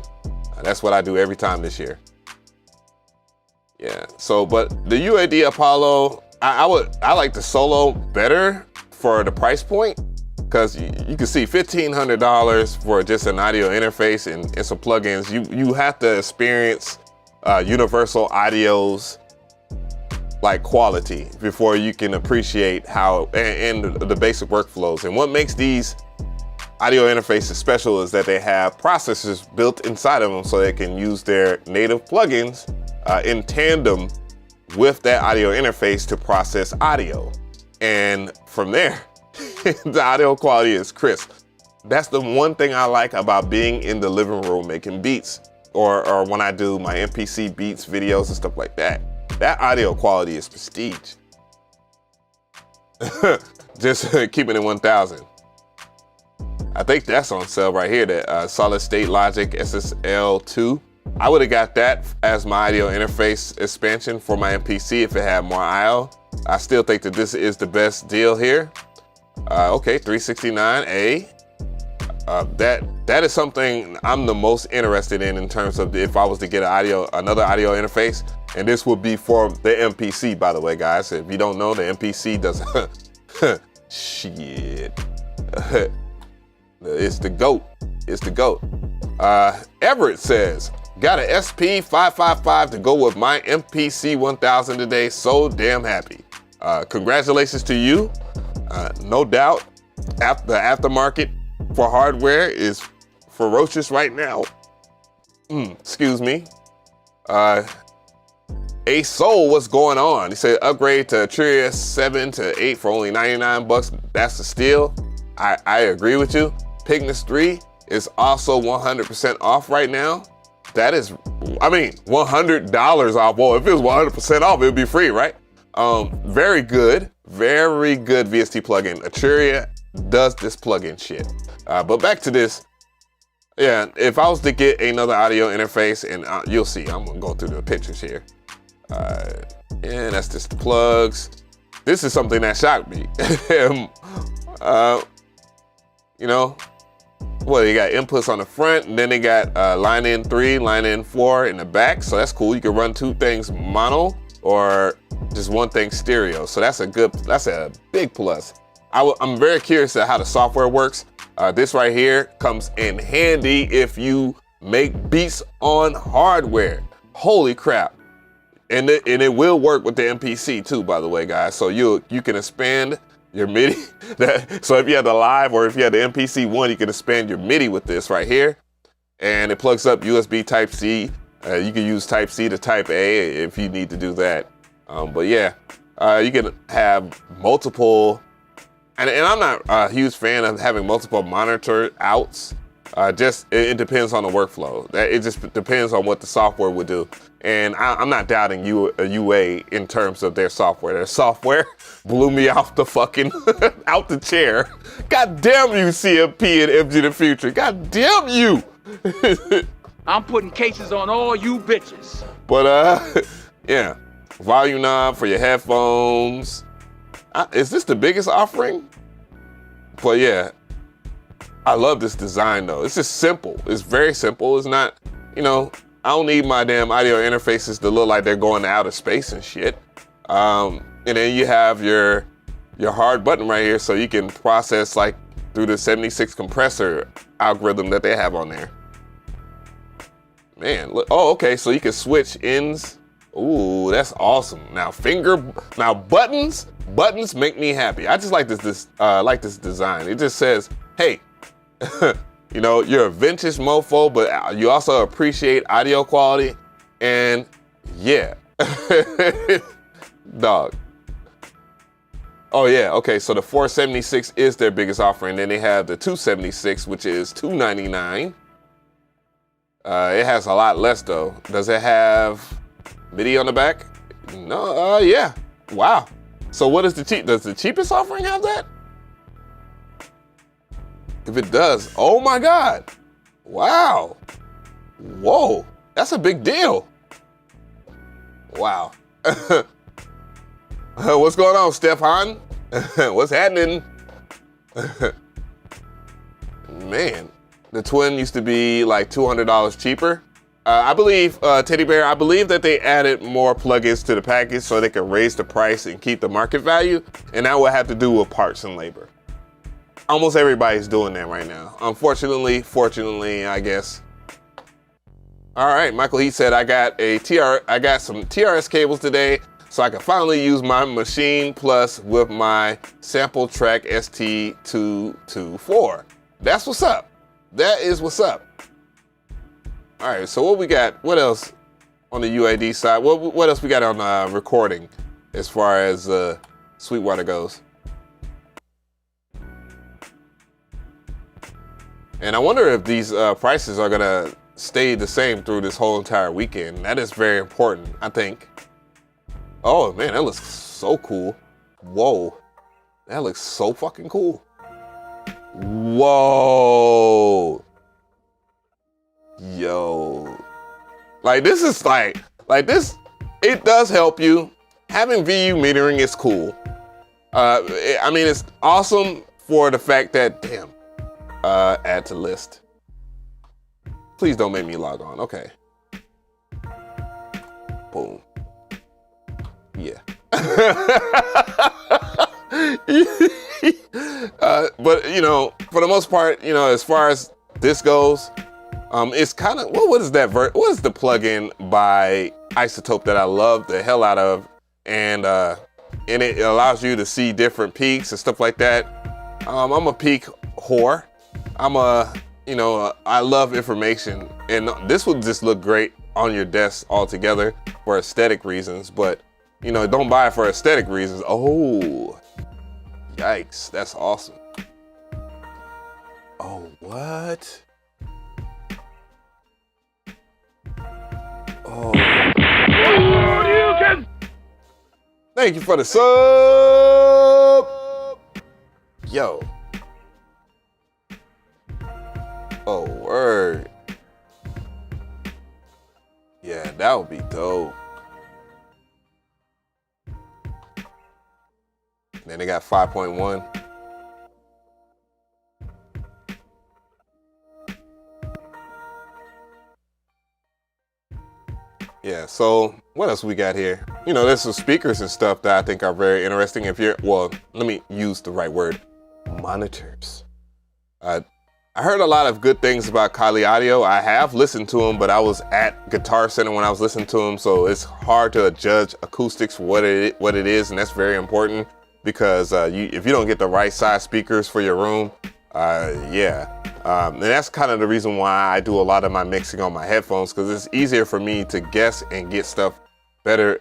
That's what I do every time this year. Yeah, so, but the UAD Apollo, I like the Solo better for the price point, because you can see $1,500 for just an audio interface and some plugins. You have to experience Universal Audio's like quality before you can appreciate how and the basic workflows. And what makes these audio interfaces special is that they have processors built inside of them so they can use their native plugins in tandem with that audio interface to process audio. And from there, the audio quality is crisp. That's the one thing I like about being in the living room making beats, or when I do my MPC beats, videos, and stuff like that. That audio quality is prestige. Just keeping it 1,000. I think that's on sale right here, that Solid State Logic SSL2. I would have got that as my audio interface expansion for my MPC if it had more I/O. I still think that this is the best deal here. Okay, $369A. That is something I'm the most interested in terms of if I was to get another audio interface. And this would be for the MPC, by the way, guys. If you don't know, the MPC does shit. It's the GOAT. It's the GOAT. Everett says, got an SP555 to go with my MPC 1000 today. So damn happy. Congratulations to you. No doubt, the aftermarket for hardware is ferocious right now. Excuse me. A Soul, what's going on? He said upgrade to Tria 7 to 8 for only 99 bucks. That's a steal. I agree with you. Pignus 3 is also 100% off right now. That is, I mean, $100 off. Well, if it was 100% off, it would be free, right? Very good VST plugin. Atria does this plugin shit. But back to this. Yeah, if I was to get another audio interface, and you'll see, I'm gonna go through the pictures here. And that's just the plugs. This is something that shocked me. You know, well, you got inputs on the front, and then they got line in 3, line in 4 in the back. So that's cool. You can run 2 things mono or just 1 thing stereo. So that's a big plus. I'm very curious at how the software works. This right here comes in handy if you make beats on hardware. Holy crap. And it will work with the MPC too, by the way, guys. So you can expand your MIDI. So if you have the Live or if you have the MPC ONE, you can expand your MIDI with this right here. And it plugs up USB Type-C. You can use Type-C to Type-A if you need to do that. But yeah, you can have multiple, and I'm not a huge fan of having multiple monitor outs. It depends on the workflow. It just depends on what the software would do. And I'm not doubting UA in terms of their software. Their software blew me off the fucking, out the chair. God damn you, CMP and MG the Future. God damn you. I'm putting cases on all you bitches. But yeah, volume knob for your headphones. Is this the biggest offering? But yeah, I love this design though. It's just simple. It's very simple. It's not, you know, I don't need my damn audio interfaces to look like they're going to outer space and shit. And then you have your hard button right here so you can process like through the 76 compressor algorithm that they have on there. Man, look, oh, okay, so you can switch ends. Ooh, that's awesome. Now buttons make me happy. I just like this design. It just says, hey, you know, you're a vintage mofo, but you also appreciate audio quality. And yeah, dog. Oh yeah, okay, so the 476 is their biggest offering. Then they have the 276, which is $299. It has a lot less though. Does it have MIDI on the back? No, yeah, wow. So what is does the cheapest offering have that? If it does, oh my God. Wow. Whoa, that's a big deal. Wow. What's going on, Stefan? What's happening? Man, the Twin used to be like $200 cheaper. I believe, Teddy Bear, I believe that they added more plugins to the package so they could raise the price and keep the market value. And that would have to do with parts and labor. Almost everybody's doing that right now. Unfortunately, fortunately, I guess. All right, Michael, he said, I got some TRS cables today so I can finally use my Machine Plus with my Sample Track ST224. That's what's up. That is what's up. All right, so what we got? What else on the UAD side? What else we got on recording as far as Sweetwater goes? And I wonder if these prices are gonna stay the same through this whole entire weekend. That is very important, I think. Oh man, that looks so cool. Whoa, that looks so fucking cool. Whoa. Yo, like this is like this, it does help you. Having VU metering is cool. I mean, it's awesome for the fact that, damn, Add to list. Please don't make me log on. Okay. Boom. Yeah. But you know, for the most part, you know, as far as this goes, it's kind of, what is that? What is the plugin by Isotope that I love the hell out of, and it allows you to see different peaks and stuff like that. I'm a peak whore. I love information, and this would just look great on your desk altogether for aesthetic reasons. But you know, don't buy it for aesthetic reasons. Oh, yikes! That's awesome. Oh, what? Oh. Thank you for the sub. Yo. Oh, word. Yeah, that would be dope. Then they got 5.1. Yeah, so what else we got here? You know, there's some speakers and stuff that I think are very interesting. If you're, well, let me use the right word, monitors. I heard a lot of good things about Kylie Audio. I have listened to them, but I was at Guitar Center when I was listening to them, so it's hard to judge acoustics for what it is, and that's very important because if you don't get the right size speakers for your room, and that's kind of the reason why I do a lot of my mixing on my headphones, because it's easier for me to guess and get stuff better,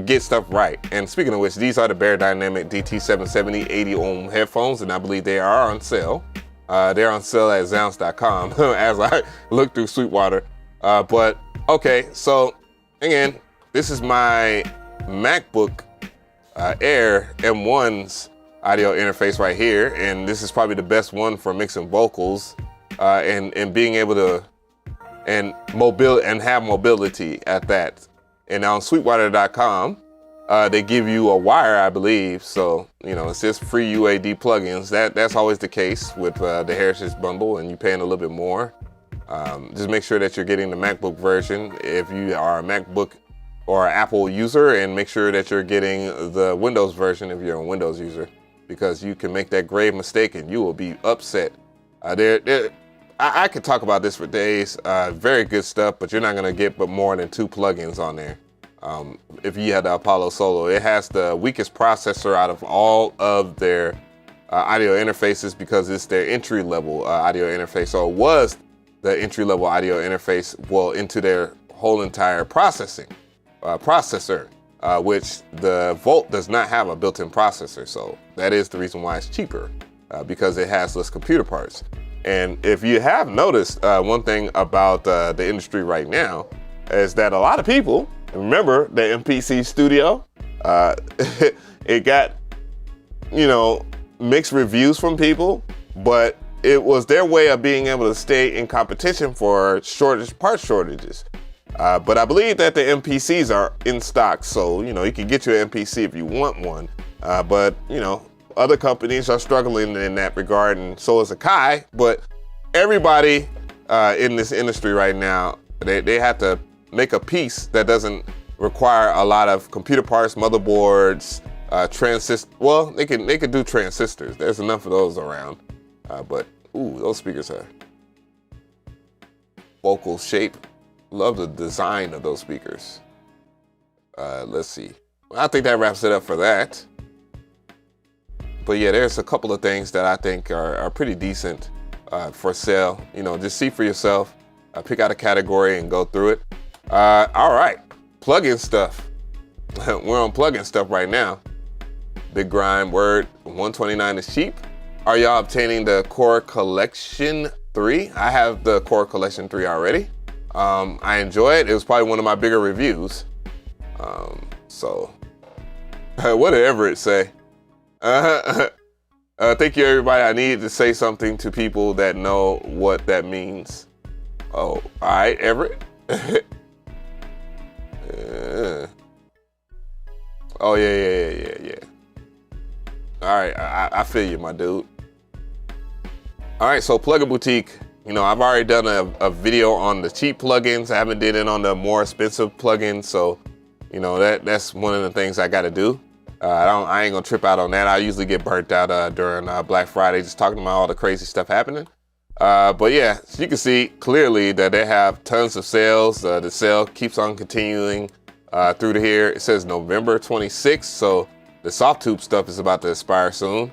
get stuff right. And speaking of which, these are the Bear Dynamic DT770 80 ohm headphones, and I believe they are on sale. They're on sale at zZounds.com as I look through Sweetwater. But okay, so again, this is my MacBook Air M1's audio interface right here, and this is probably the best one for mixing vocals and being able to and have mobility at that. And on Sweetwater.com, they give you a wire, I believe. So you know, it's just free UAD plugins. That's always the case with the Heritage bundle, and you're paying a little bit more. Just make sure that you're getting the MacBook version if you are a MacBook or Apple user, and make sure that you're getting the Windows version if you're a Windows user, because you can make that grave mistake and you will be upset. I could talk about this for days. Very good stuff, but you're not gonna get but more than 2 plugins on there. If you have the Apollo Solo, it has the weakest processor out of all of their audio interfaces because it's their entry-level audio interface. So it was the entry-level audio interface, well, into their whole entire processor, which the Volt does not have a built-in processor. So that is the reason why it's cheaper, because it has less computer parts. And if you have noticed, one thing about the industry right now is that a lot of people, remember the MPC Studio, it got, you know, mixed reviews from people, but it was their way of being able to stay in competition for part shortages. But I believe that the MPCs are in stock, so you know, you can get your MPC if you want one. But you know, other companies are struggling in that regard, and so is AKAI. But everybody in this industry right now, they have to make a piece that doesn't require a lot of computer parts, motherboards, transistors. Well, they can do transistors. There's enough of those around. But ooh, those speakers are vocal shape. Love the design of those speakers. Let's see. I think that wraps it up for that. But yeah, there's a couple of things that I think are pretty decent for sale. You know, just see for yourself. Pick out a category and go through it. All right, plugin stuff. We're on plugin stuff right now. Big grind, word, 129 is cheap. Are y'all obtaining the Core Collection 3? I have the Core Collection 3 already. I enjoy it. It was probably one of my bigger reviews. So, what did Everett say? Thank you, everybody. I needed to say something to people that know what that means. Oh, all right, Everett. Oh, yeah. All right, I feel you, my dude. All right, so Plugin Boutique, you know, I've already done a video on the cheap plugins. I haven't did it on the more expensive plugins. So, you know, that's one of the things I got to do. I ain't gonna trip out on that. I usually get burnt out during Black Friday, just talking about all the crazy stuff happening. But yeah, so you can see clearly that they have tons of sales. The sale keeps on continuing through to here. It says November 26th, so the soft tube stuff is about to expire soon.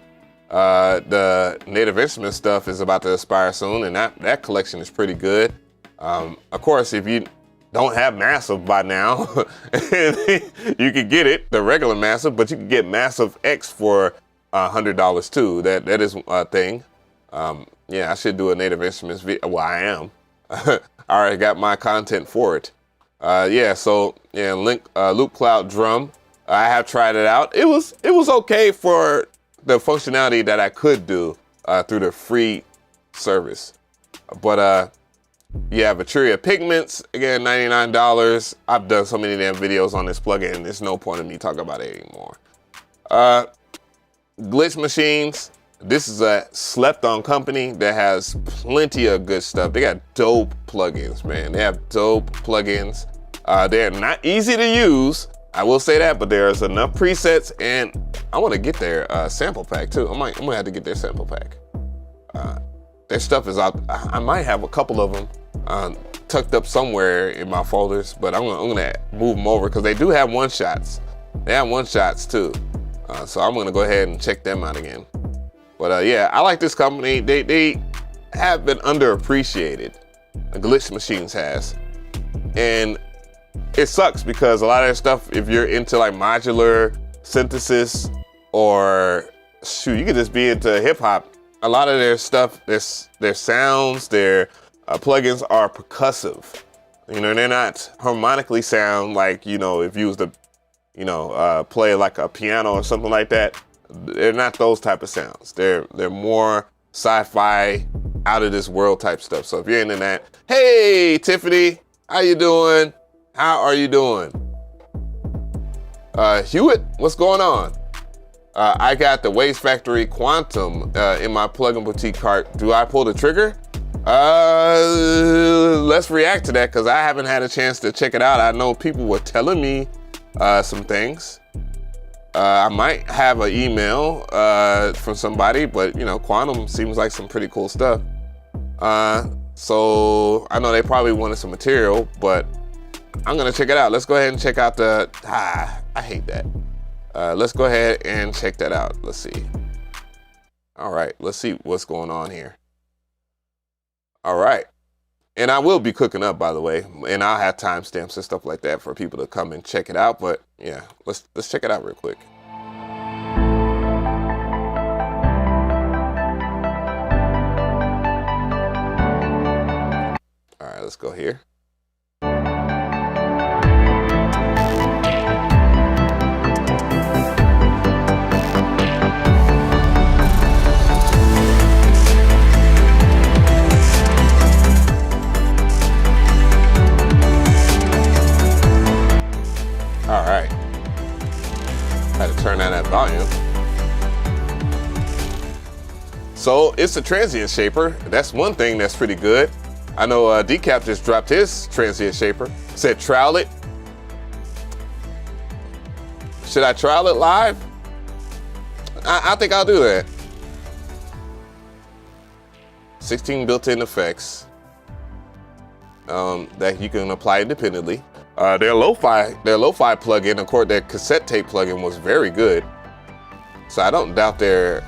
The Native Instruments stuff is about to expire soon, and that collection is pretty good. Of course, if you don't have Massive by now, you could get it, the regular Massive, but you can get Massive X for $100 too. That is a thing. Yeah, I should do a Native Instruments video. Well, I am. I already got my content for it. Yeah, so yeah, Loop Cloud Drum. I have tried it out. It was okay for the functionality that I could do through the free service. But yeah, Vitreria Pigments, again, $99. I've done so many damn videos on this plugin, there's no point in me talking about it anymore. Glitch Machines, this is a slept-on company that has plenty of good stuff. They got dope plugins, man. They have dope plugins. They're not easy to use, I will say that, but there's enough presets, and I want to get their sample pack too. I'm gonna have to get their sample pack. Their stuff is out. I might have a couple of them tucked up somewhere in my folders, but I'm gonna move them over because they do have one-shots. They have one-shots too. So I'm gonna go ahead and check them out again. But yeah, I like this company. They have been underappreciated. The Glitch Machines has. And it sucks because a lot of their stuff, if you're into like modular synthesis or shoot, you could just be into hip hop. A lot of their stuff, their sounds, their plugins are percussive. You know, they're not harmonically sound like, you know, if you was to, you know, play like a piano or something like that. They're not those type of sounds. They're more sci-fi, out of this world type stuff. So if you're into that, hey Tiffany, how you doing? How are you doing? Hewitt, what's going on? I got the Waves Factory Quantum in my Plugin Boutique cart. Do I pull the trigger? Let's react to that because I haven't had a chance to check it out. I know people were telling me some things. I might have an email from somebody, but you know, Quantum seems like some pretty cool stuff. So I know they probably wanted some material, but I'm gonna check it out. Let's go ahead and check out the, I hate that. Let's go ahead and check that out. Let's see. All right, let's see what's going on here. All right. And I will be cooking up, by the way, and I'll have timestamps and stuff like that for people to come and check it out. But yeah, let's check it out real quick. All right, let's go here. All right, had to turn down that volume. So it's a transient shaper. That's one thing that's pretty good. I know Decap just dropped his transient shaper. Said trial it. Should I trial it live? I think I'll do that. 16 built-in effects that you can apply independently. Their lo-fi plugin, of course, their cassette tape plugin was very good. So I don't doubt their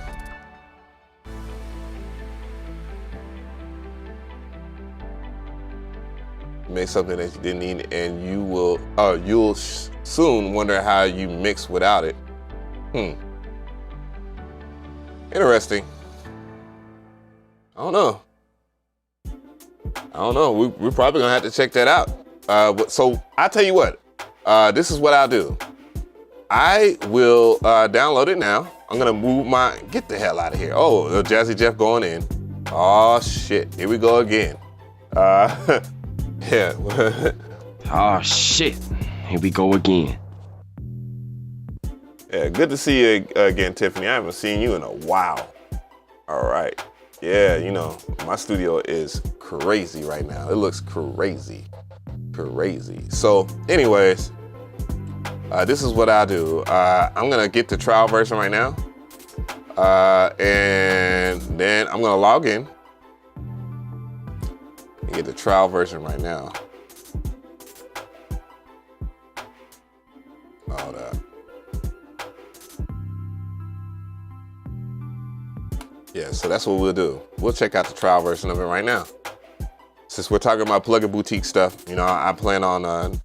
make something that you didn't need, and you'll soon wonder how you mix without it. Interesting. I don't know. We're probably gonna have to check that out. So I'll tell you what, this is what I'll do. I will download it now. I'm gonna move get the hell out of here. Oh, Jazzy Jeff going in. Oh shit, here we go again. Yeah. Oh shit, here we go again. Yeah, good to see you again, Tiffany. I haven't seen you in a while. All right. Yeah, you know, my studio is crazy right now. It looks crazy, crazy. So anyways, this is what I do. I'm gonna get the trial version right now. And then I'm gonna log in and get the trial version right now. Hold up. Yeah, so that's what we'll do. We'll check out the trial version of it right now. Since we're talking about plugin boutique stuff, you know, I plan on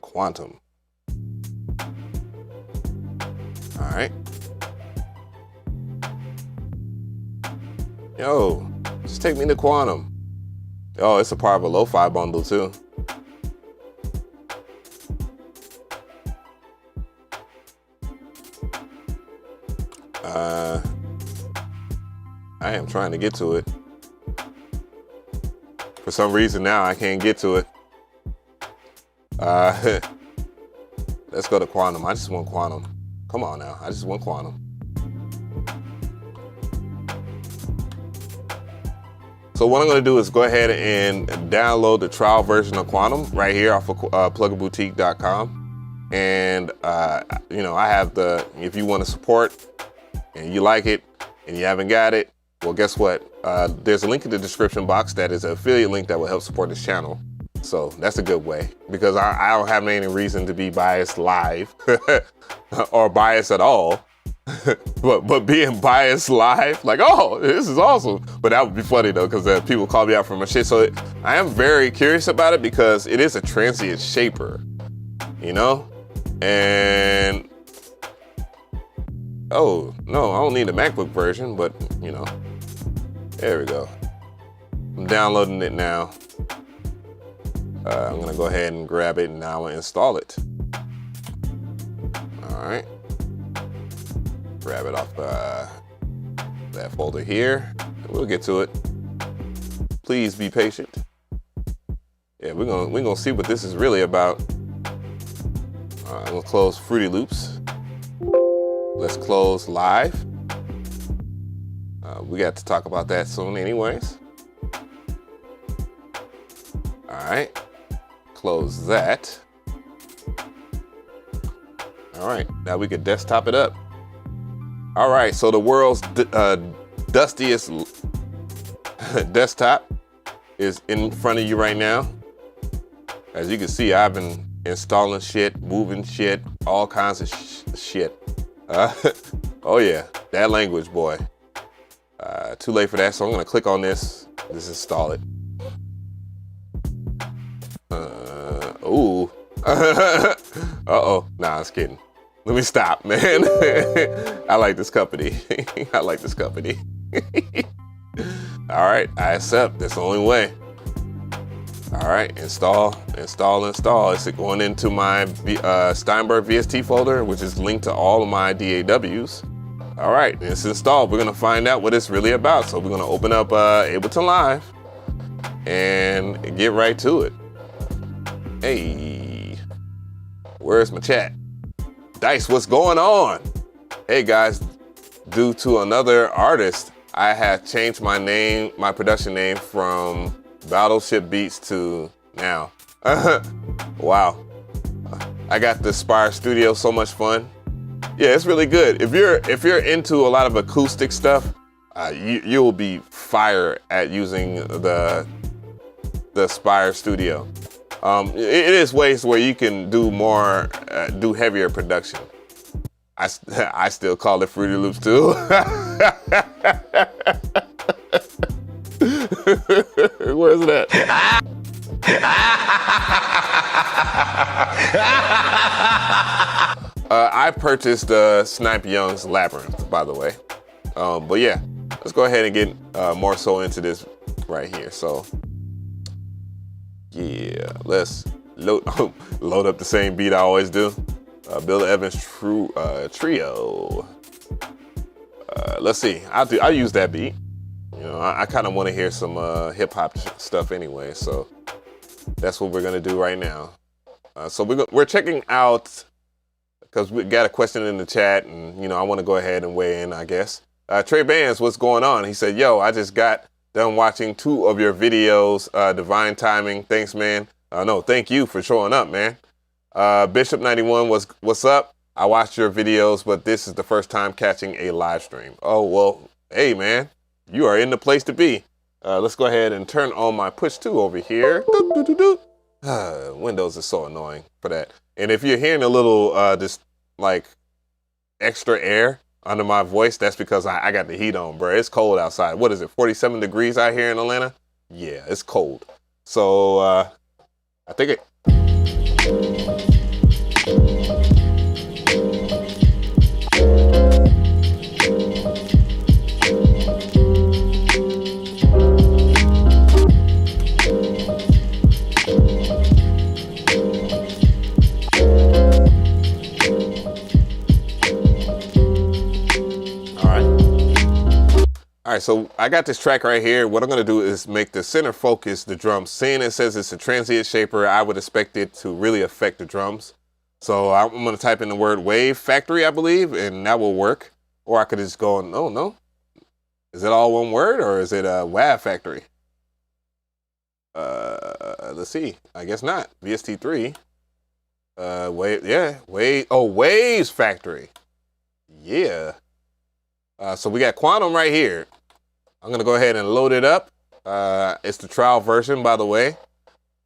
Quantum. All right. Yo, just take me to Quantum. Oh, it's a part of a lo-fi bundle too. I am trying to get to it. For some reason now I can't get to it. Let's go to Quantum. I just want Quantum. Come on now, I just want Quantum. So what I'm gonna do is go ahead and download the trial version of Quantum right here off of pluginboutique.com. And you know, I have the, if you want to support and you like it and you haven't got it, well, guess what? There's a link in the description box that is an affiliate link that will help support this channel. So that's a good way, because I don't have any reason to be biased live or biased at all. but being biased live, like, oh, this is awesome. But that would be funny though, because people call me out for my shit. So I am very curious about it because it is a transient shaper, you know? And oh, no, I don't need a MacBook version, but you know, there we go. I'm downloading it now. I'm gonna go ahead and grab it and now I'm gonna install it. All right. Grab it off that folder here. We'll get to it. Please be patient. Yeah, we're gonna see what this is really about. I'm gonna close Fruity Loops. Let's close live. We got to talk about that soon anyways. All right, close that. All right, now we can desktop it up. All right, so the world's dustiest desktop is in front of you right now. As you can see, I've been installing shit, moving shit, all kinds of shit. Oh yeah, that language, boy. Too late for that, so I'm gonna click on this. Just install it. Ooh. Uh-oh, nah, I was kidding. Let me stop, man. I like this company. I like this company. All right, I accept. That's the only way. All right, install. It's going into my Steinberg VST folder, which is linked to all of my DAWs. All right, it's installed. We're gonna find out what it's really about. So we're gonna open up Ableton Live and get right to it. Hey, where's my chat? Dice, what's going on? Hey guys, due to another artist, I have changed my name, my production name from Battleship Beats to now. Wow. I got the Spire Studio, so much fun. Yeah, it's really good. If you're into a lot of acoustic stuff, you'll be fire at using the Spire Studio. It is ways where you can do more, do heavier production. I still call it Fruity Loops too. Where's that? I purchased Snipe Young's Labyrinth, by the way. But yeah, let's go ahead and get more so into this right here. So yeah, let's load up the same beat I always do. Bill Evans Trio. Let's see. I'll use that beat. You know, I kind of want to hear some hip hop stuff anyway, so that's what we're gonna do right now. So we're checking out, because we got a question in the chat, and you know, I want to go ahead and weigh in, I guess. Trey Bands, what's going on? He said, yo, I just got done watching 2 of your videos. Divine timing. Thanks, man. No, thank you for showing up, man. Bishop91, what's up? I watched your videos, but this is the first time catching a live stream. Oh, well, hey, man, you are in the place to be. Let's go ahead and turn on my push 2 over here. Windows is so annoying for that. And if you're hearing a little, just like extra air under my voice, that's because I got the heat on, bro. It's cold outside. What is it, 47 degrees out here in Atlanta? Yeah, it's cold. So I think it... All right, so I got this track right here. What I'm gonna do is make the center focus the drums. Seeing it says it's a transient shaper, I would expect it to really affect the drums. So I'm gonna type in the word Wave Factory, I believe, and that will work. Or I could just go, no. Is it all one word or is it a WAV Factory? Let's see, I guess not. VST3, Wave, yeah, Wave, oh, Waves Factory. Yeah. So we got Quantum right here. I'm gonna go ahead and load it up. It's the trial version, by the way.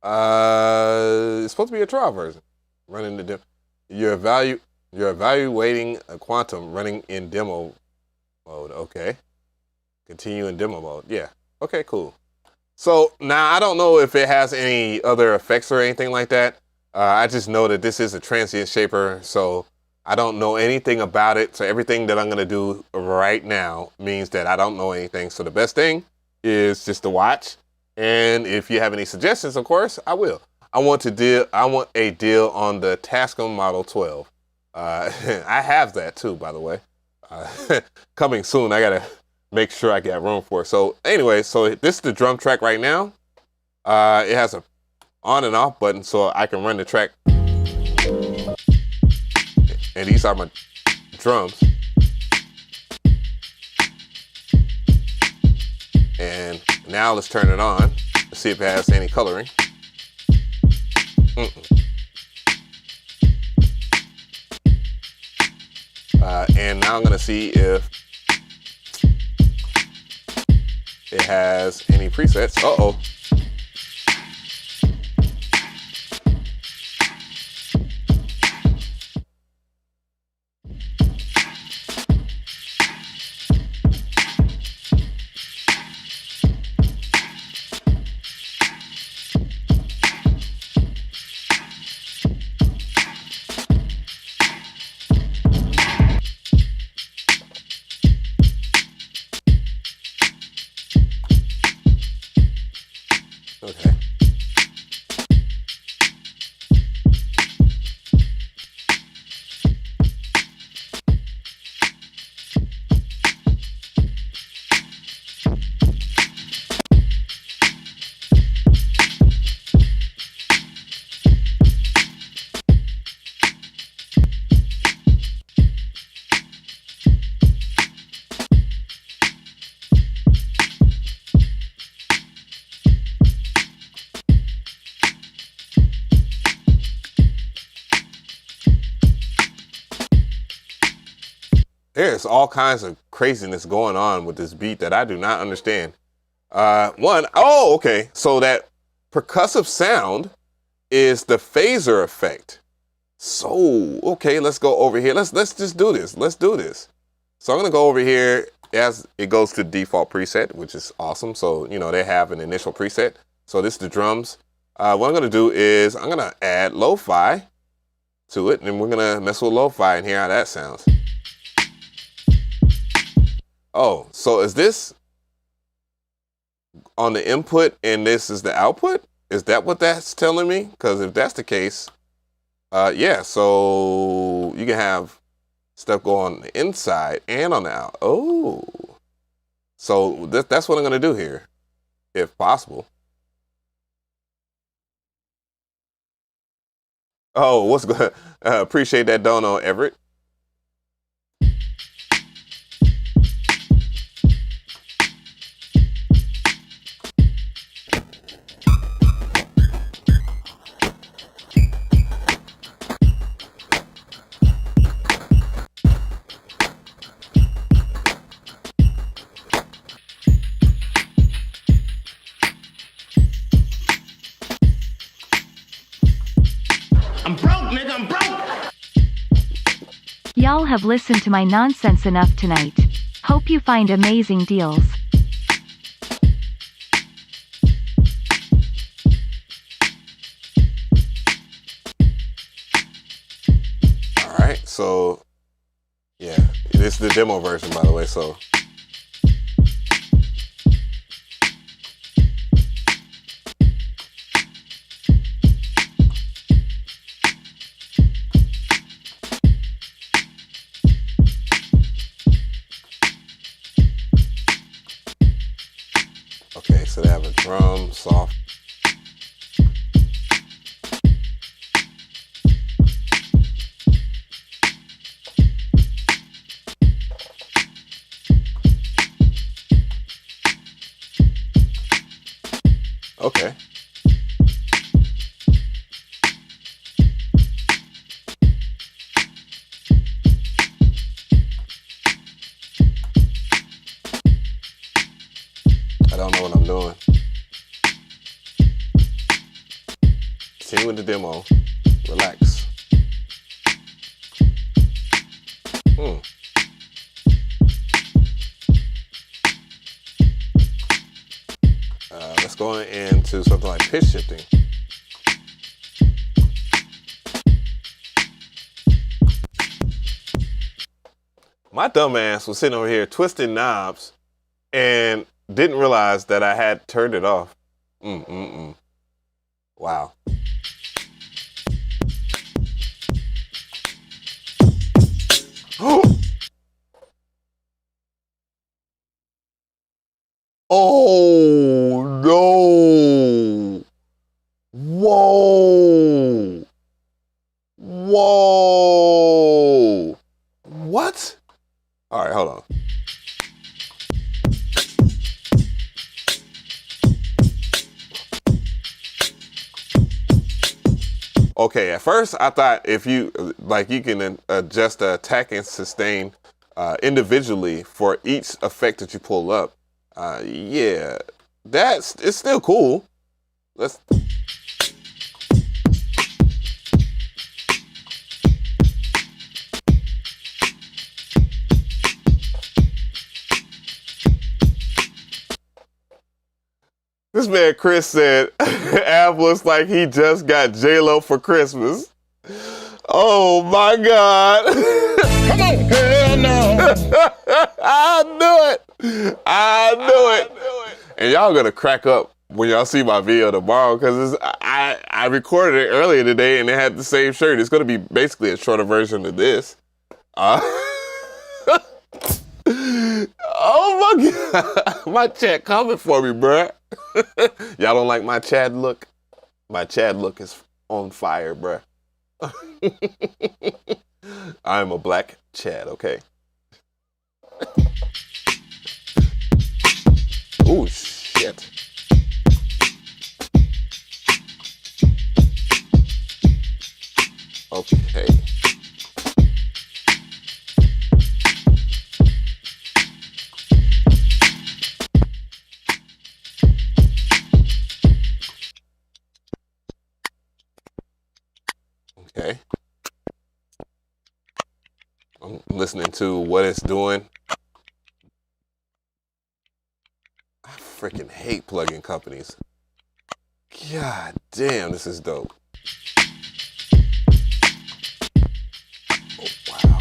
It's supposed to be a trial version. Running the demo. You're evaluating a Quantum running in demo mode. Okay. Continue in demo mode. Yeah. Okay, cool. So now I don't know if it has any other effects or anything like that. I just know that this is a transient shaper, so I don't know anything about it. So everything that I'm gonna do right now means that I don't know anything. So the best thing is just to watch. And if you have any suggestions, of course, I will. I want a deal on the Tascam Model 12. I have that too, by the way. Coming soon. I gotta make sure I got room for it. So anyway, so this is the drum track right now. It has a on and off button so I can run the track. And these are my drums. And now let's turn it on. Let's see if it has any coloring. And now I'm gonna see if it has any presets. Uh-oh. Okay. There's all kinds of craziness going on with this beat that I do not understand. Okay. So that percussive sound is the phaser effect. So, okay, let's go over here. Let's just do this. Let's do this. So I'm gonna go over here as it goes to the default preset, which is awesome. So, you know, they have an initial preset. So this is the drums. What I'm gonna do is I'm gonna add lo-fi to it, and we're gonna mess with lo-fi and hear how that sounds. Oh, so is this on the input and this is the output? Is that what that's telling me? Because if that's the case, yeah, so you can have stuff go on the inside and on the out. Oh, so that's what I'm gonna do here, if possible. Oh, what's good? Appreciate that dono, Everett. I'm broke, nigga, I'm broke. Y'all have listened to my nonsense enough tonight. Hope you find amazing deals. All right, so yeah, this is the demo version, by the way, so. Okay, so they have a drum, soft. Okay. I don't know what I'm doing. Continue with the demo. Relax. Let's go into something like pitch shifting. My dumb ass was sitting over here twisting knobs and didn't realize that I had turned it off. Wow. Oh no. Whoa. Whoa. What? All right, hold on. Okay, at first I thought if you, like, you can adjust the attack and sustain individually for each effect that you pull up. Yeah, it's still cool. Let's. This man Chris said, Av looks like he just got J-Lo for Christmas. Oh my God. Come on, hell no. I knew it. I knew it. And y'all gonna crack up when y'all see my video tomorrow, because I recorded it earlier today and it had the same shirt. It's gonna be basically a shorter version of this. Oh my God. My chat coming for me, bruh. Y'all don't like my Chad look? My Chad look is on fire, bruh. I'm a black Chad, okay? Ooh, shit. Okay. Okay. I'm listening to what it's doing. I freaking hate plugin companies. God damn, this is dope. Oh, wow.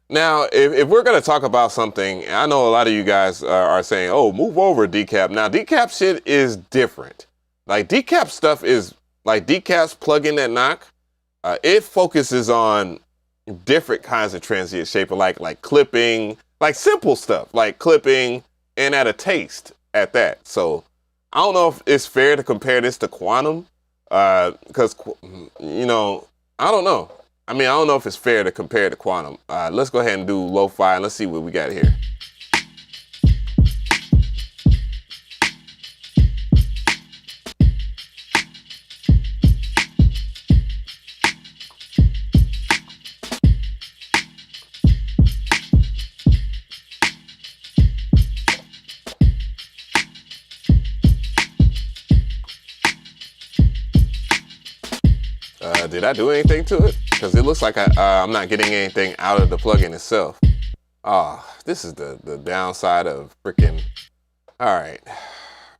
Now, if we're going to talk about something, I know a lot of you guys are saying, oh, move over decap. Now, decap shit is different. Like, decap stuff is, like, decap's plugin that knock. It focuses on different kinds of transient shaper, like clipping, like simple stuff, like clipping, and at a taste at that. So I don't know if it's fair to compare this to Quantum, because, you know, I don't know. I mean, I don't know if it's fair to compare it to Quantum. Let's go ahead and do lo-fi and let's see what we got here. Did I do anything to it? Because it looks like I'm not getting anything out of the plugin itself. Oh, this is the downside of freaking. All right,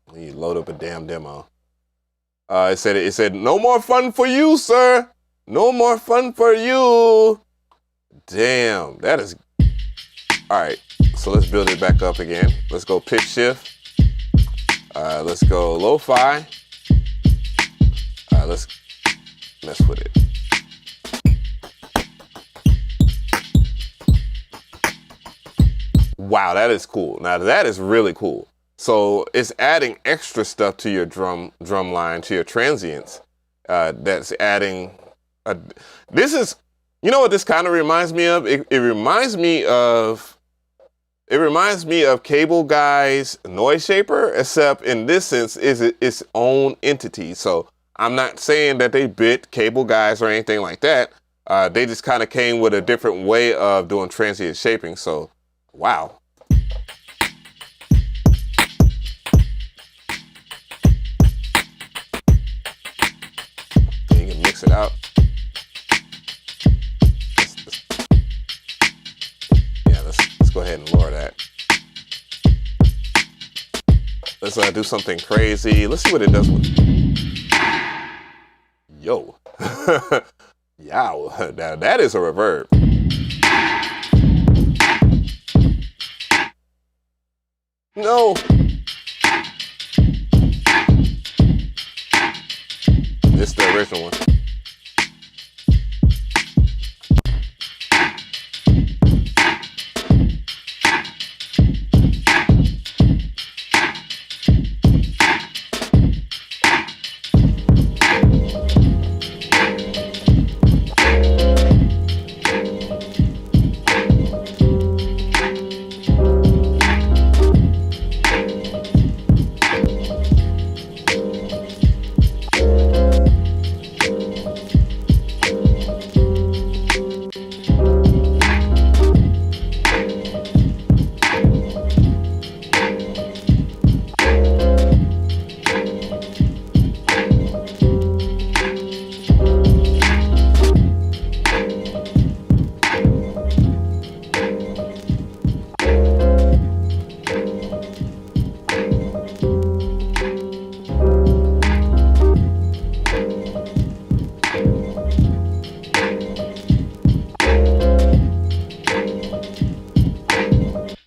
let me load up a damn demo. It said no more fun for you, sir. No more fun for you. Damn, that is. All right, so let's build it back up again. Let's go pitch shift. Let's go lo-fi. Let's mess with it. Wow, that is cool. Now that is really cool. So it's adding extra stuff to your drum line, to your transients. That's adding. This is, you know what this kind of reminds me of? It reminds me of Cable Guy's Noise Shaper, except in this sense is its own entity. So I'm not saying that they bit Cable Guys or anything like that. They just kind of came with a different way of doing transient shaping. So, wow. You can mix it out. Let's go ahead and lower that. Let's do something crazy. Let's see what it does with. Yo. Yow. Now that is a reverb. No. This is the original one.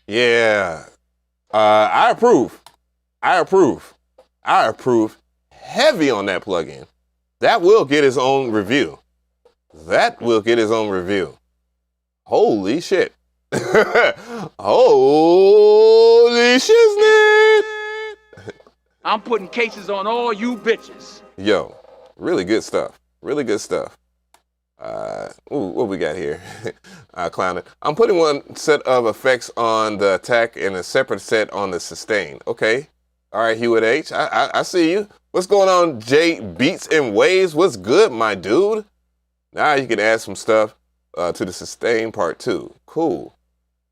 Yeah, I approve. I approve heavy on that plugin. That will get its own review. Holy shit. Holy shiznit. I'm putting cases on all you bitches. Yo, really good stuff. What we got here? Clowning. I'm putting one set of effects on the attack and a separate set on the sustain. Okay. All right, Hewitt H. I see you. What's going on, Jay Beats and Waves? What's good, my dude? Now you can add some stuff to the sustain part too. Cool.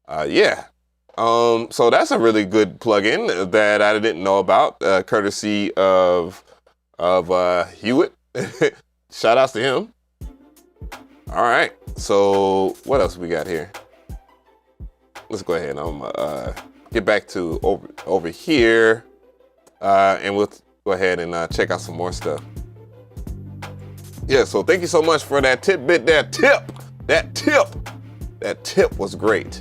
Yeah. So that's a really good plugin that I didn't know about, courtesy of Hewitt. Shout outs to him. All right, so what else we got here? Let's go ahead and get back to over here, and we'll go ahead and check out some more stuff. Yeah, so thank you so much for that tidbit. That tip was great.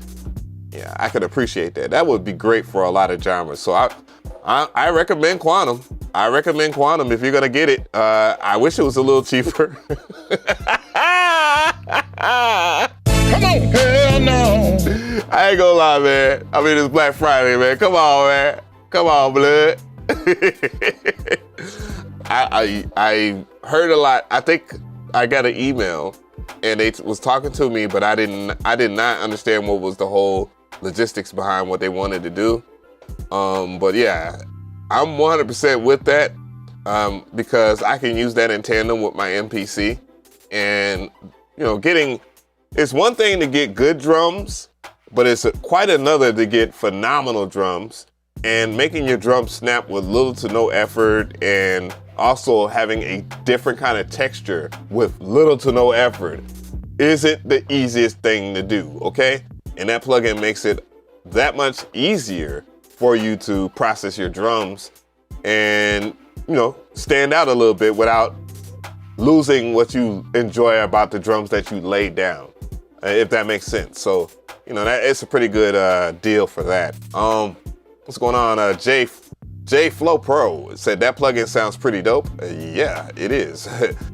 Yeah, I could appreciate that. That would be great for a lot of genres. So I recommend Quantum. I recommend Quantum if you're gonna get it. I wish it was a little cheaper. Come on, hell no. I ain't gonna lie, man. I mean, it's Black Friday, man. Come on, man. Come on, blood. I heard a lot. I think I got an email and they was talking to me, but I did not understand what was the whole logistics behind what they wanted to do. But yeah, I'm 100% with that, because I can use that in tandem with my MPC. And you know, it's one thing to get good drums, but it's quite another to get phenomenal drums and making your drums snap with little to no effort and Also, having a different kind of texture with little to no effort isn't the easiest thing to do, okay? And that plugin makes it that much easier for you to process your drums and, you know, stand out a little bit without losing what you enjoy about the drums that you laid down, if that makes sense. So, you know, that it's a pretty good deal for that. What's going on? J Flow Pro said that plugin sounds pretty dope. Yeah, it is.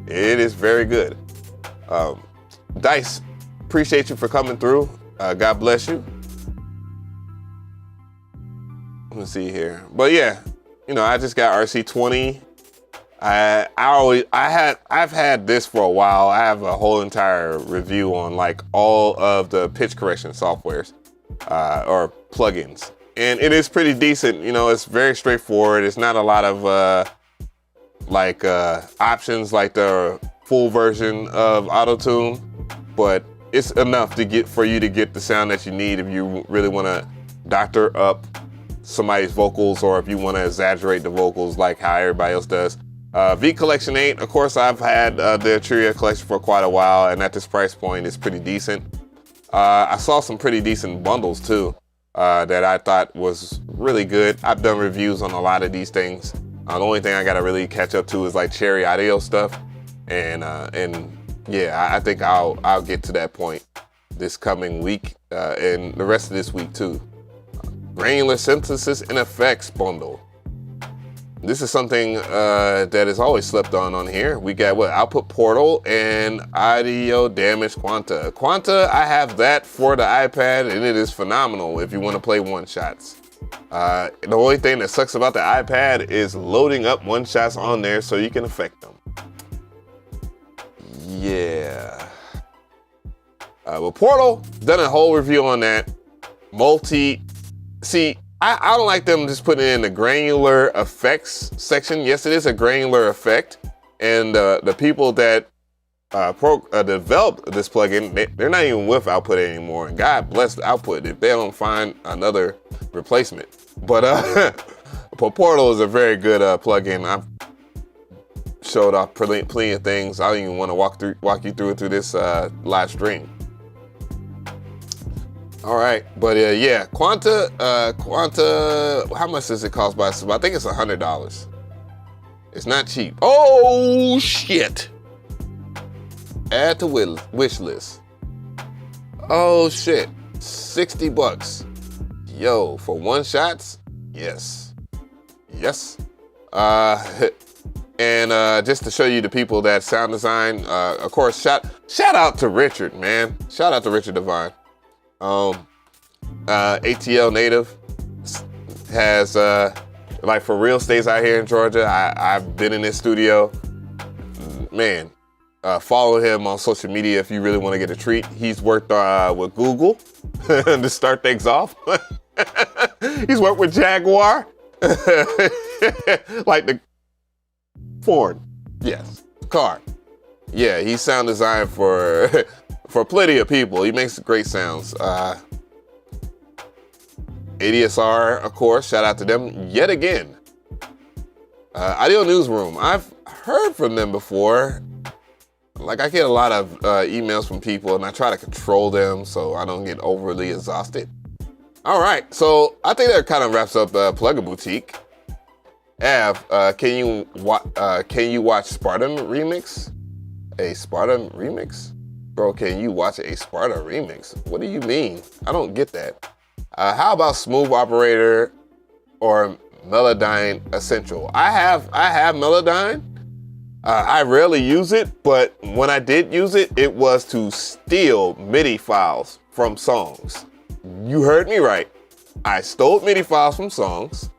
It is very good. Dice, appreciate you for coming through. God bless you. Let's see here. But yeah, you know, I just got RC20. I've had this for a while. I have a whole entire review on like all of the pitch correction softwares or plugins. And it is pretty decent. You know, it's very straightforward. It's not a lot of options like the full version of Auto-Tune, but it's enough for you to get the sound that you need if you really want to doctor up somebody's vocals, or if you want to exaggerate the vocals like how everybody else does. V Collection 8, of course, I've had the Atria collection for quite a while, and at this price point, it's pretty decent. I saw some pretty decent bundles too. That I thought was really good. I've done reviews on a lot of these things. The only thing I gotta really catch up to is like Cherry Audio stuff, and yeah, I think I'll get to that point this coming week and the rest of this week too. Granular Synthesis and Effects bundle. This is something that is always slept on here. We got what? Output Portal and Audio Damage Quanta. Quanta, I have that for the iPad, and it is phenomenal if you want to play one-shots. The only thing that sucks about the iPad is loading up one-shots on there so you can affect them. Yeah. But Portal, done a whole review on that. I don't like them just putting it in the granular effects section. Yes, it is a granular effect. And the people that developed this plugin, they're not even with Output anymore. And God bless the Output if they don't find another replacement. But Portal is a very good plugin. I've showed off plenty of things. I don't even want to walk you through it through this live stream. All right, but yeah, Quanta, how much does it cost by itself? I think it's $100. It's not cheap. Oh, shit. Add to wish list. Oh, shit. 60 bucks. Yo, for one-shots? Yes. Yes. And just to show you the people that sound design, of course, shout out to Richard, man. Shout out to Richard Devine. ATL Native has like for real stays out here in Georgia. I've been in his studio. Man, follow him on social media if you really want to get a treat. He's worked with Google to start things off. He's worked with Jaguar. Like the Ford. Yes, car. Yeah, he's sound designed for plenty of people. He makes great sounds. ADSR, of course, shout out to them yet again. Audio Newsroom, I've heard from them before. Like, I get a lot of emails from people, and I try to control them so I don't get overly exhausted. All right, so I think that kind of wraps up Plugin Boutique. Av, can you watch Sparta Remix? A Sparta Remix? Bro, can you watch a Sparta remix? What do you mean? I don't get that. How about Smooth Operator or Melodyne Essential? I have Melodyne. I rarely use it, but when I did use it, it was to steal MIDI files from songs. You heard me right. I stole MIDI files from songs,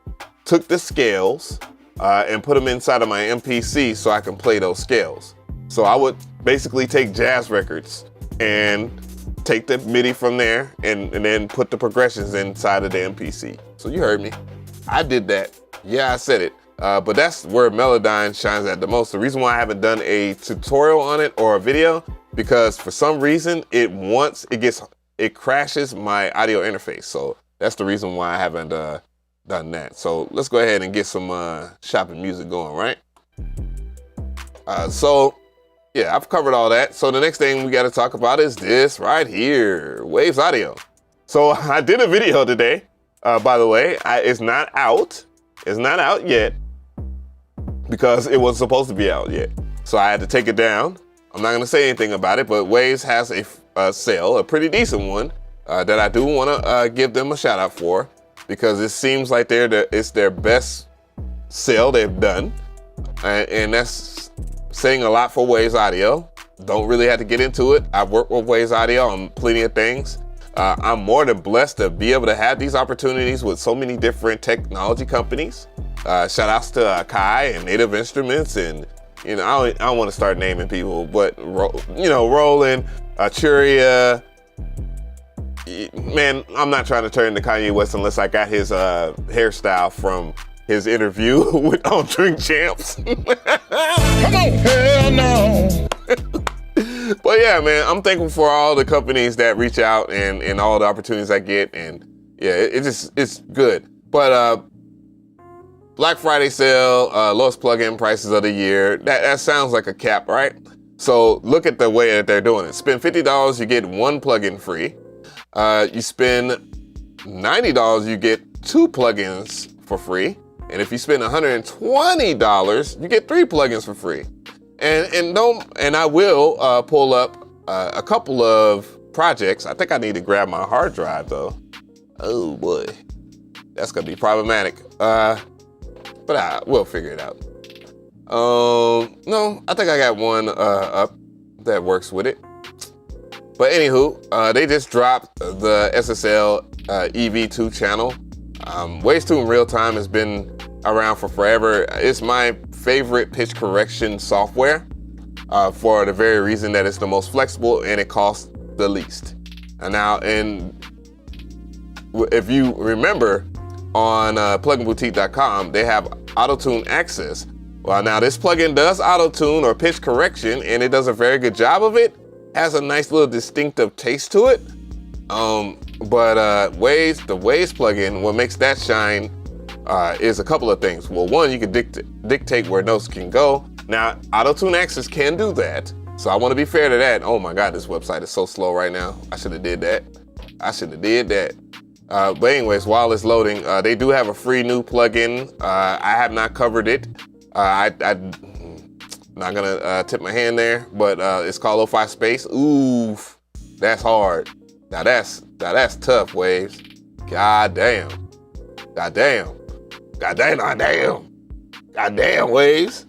took the scales, and put them inside of my MPC so I can play those scales. So I would basically take jazz records and take the MIDI from there and then put the progressions inside of the MPC. So you heard me. I did that. Yeah, I said it. But that's where Melodyne shines at the most. The reason why I haven't done a tutorial on it or a video, because for some reason it crashes my audio interface. So that's the reason why I haven't done that. So let's go ahead and get some shopping music going, right? So yeah, I've covered all that. So the next thing we got to talk about is this right here, Waves Audio. So I did a video today, by the way. It's not out. It's not out yet because it wasn't supposed to be out yet. So I had to take it down. I'm not going to say anything about it, but Waves has a sale, a pretty decent one, that I do want to give them a shout out for, because it seems like it's their best sale they've done. And that's saying a lot for Waves Audio. Don't really have to get into it. I've worked with Waves Audio on plenty of things. I'm more than blessed to be able to have these opportunities with so many different technology companies. Shout outs to AKAI and Native Instruments, and I don't want to start naming people, but Roland, Churia. Man, I'm not trying to turn to Kanye West unless I got his hairstyle from his interview on Drink Champs. Come on, hell no. But yeah, man, I'm thankful for all the companies that reach out and all the opportunities I get, and yeah, it's good. But Black Friday sale, lowest plugin prices of the year. That sounds like a cap, right? So look at the way that they're doing it. Spend $50, you get one plugin free. You spend $90, you get 2 plugins for free. And if you spend $120, you get 3 plugins for free. And I will pull up a couple of projects. I think I need to grab my hard drive though. Oh boy, that's gonna be problematic. But we'll figure it out. No, I think I got one up that works with it. But anywho, they just dropped the SSL EV2 channel. Waves 2 in real time has been around for forever. It's my favorite pitch correction software for the very reason that it's the most flexible and it costs the least. And if you remember, on pluginboutique.com, they have auto-tune access. Well, now this plugin does auto-tune or pitch correction, and it does a very good job of it. Has a nice little distinctive taste to it. But the Waves plugin, what makes that shine is a couple of things. Well, one, you can dictate where notes can go. Now, auto-tune access can do that. So I want to be fair to that. Oh my God, this website is so slow right now. I should have did that. But anyways, while it's loading, they do have a free new plugin. I have not covered it. I'm not gonna tip my hand there, but it's called Lo-Fi Space. Oof, that's hard. Now that's tough, Waves. God damn, Waves.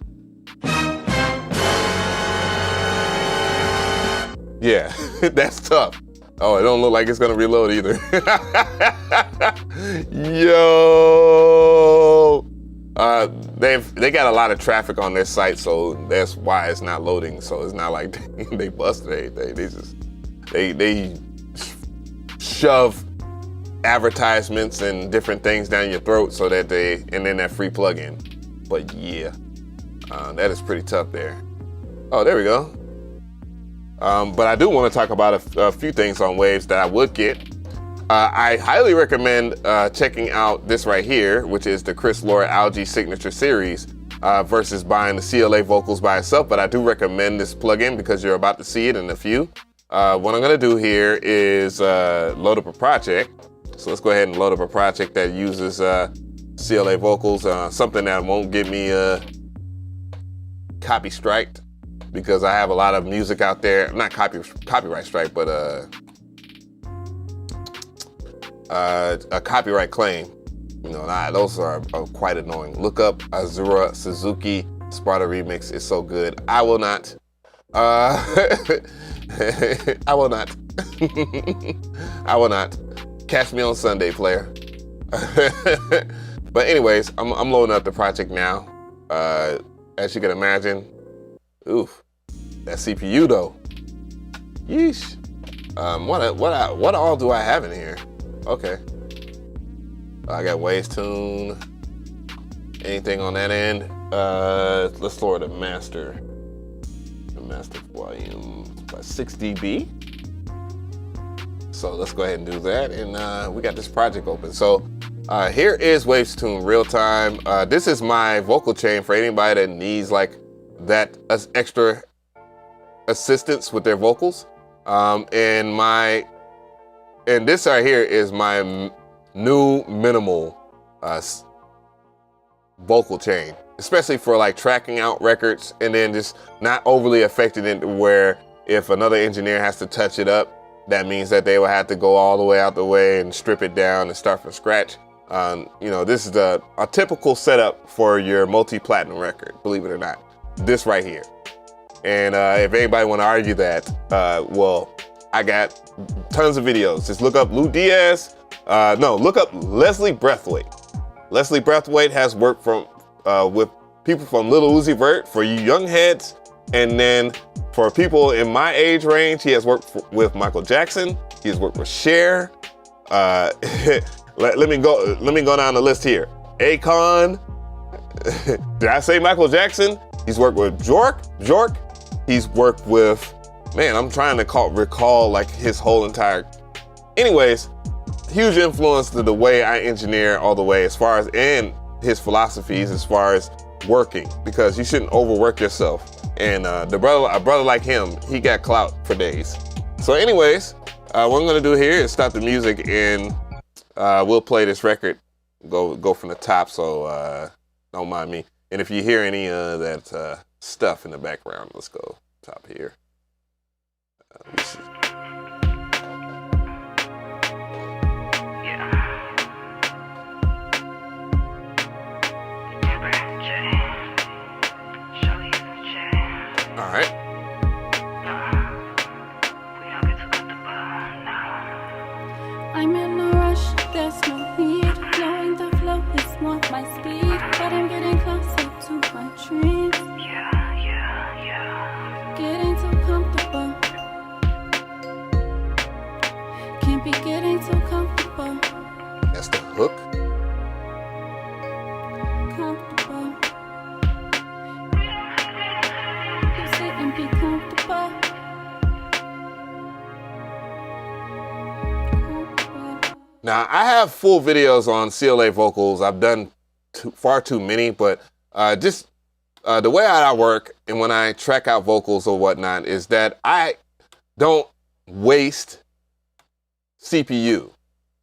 Yeah, that's tough. Oh, it don't look like it's gonna reload either. Yo, they got a lot of traffic on their site, so that's why it's not loading. So it's not like they busted anything. They shove advertisements and different things down your throat so that and then that free plugin. But yeah, that is pretty tough there. Oh, there we go. But I do want to talk about a few things on Waves that I would get. I highly recommend checking out this right here, which is the Chris Lord Algae Signature Series, versus buying the CLA vocals by itself. But I do recommend this plugin because you're about to see it in a few. What I'm gonna do here is load up a project. So let's go ahead and load up a project that uses CLA vocals, something that won't get me copy striked, because I have a lot of music out there, not copyright strike, but a copyright claim. Those are quite annoying. Look up Azura Suzuki Sparta remix. It's so good. I will not. I will not. I will not. Catch me on Sunday, player. But anyways, I'm loading up the project now. As you can imagine, oof, that CPU though. Yeesh. What all do I have in here? Okay. I got Waves Tune. Anything on that end? Let's lower the master. The master volume by 6 dB. So let's go ahead and do that. And we got this project open. So Here is Waves Tune real time. This is my vocal chain for anybody that needs like that extra assistance with their vocals. And this right here is my new minimal vocal chain, especially for like tracking out records and then just not overly affecting it where if another engineer has to touch it up, that means that they will have to go all the way out the way and strip it down and start from scratch. You know, this is a typical setup for your multi-platinum record, believe it or not, this right here. And if anybody want to argue that, well, I got tons of videos. Just look up Lou Diaz. No, look up Leslie Braithwaite. Leslie Braithwaite has worked from with people from Lil Uzi Vert for you young heads, and then for people in my age range, he has worked with Michael Jackson. He has worked with Cher. Let me go down the list here. Akon. Did I say Michael Jackson? He's worked with Bjork. He's worked with, man, I'm trying to recall like his whole entire. Anyways, huge influence to the way I engineer all the way as far as, and his philosophies as far as working, because you shouldn't overwork yourself. And a brother like him, he got clout for days. So anyways, what I'm gonna do here is stop the music and we'll play this record, go from the top, so don't mind me. And if you hear any of that stuff in the background, let's go top here. Let me see. All right. I'm in no rush, there's no need. Knowing the flow is not my speed, but I'm getting closer to my dreams. Getting too comfortable. Can't be getting too comfortable. That's the hook. Comfortable. You sit and be comfortable. Now, I have full videos on CLA vocals. I've done far too many, but just the way I work and when I track out vocals or whatnot is that I don't waste CPU.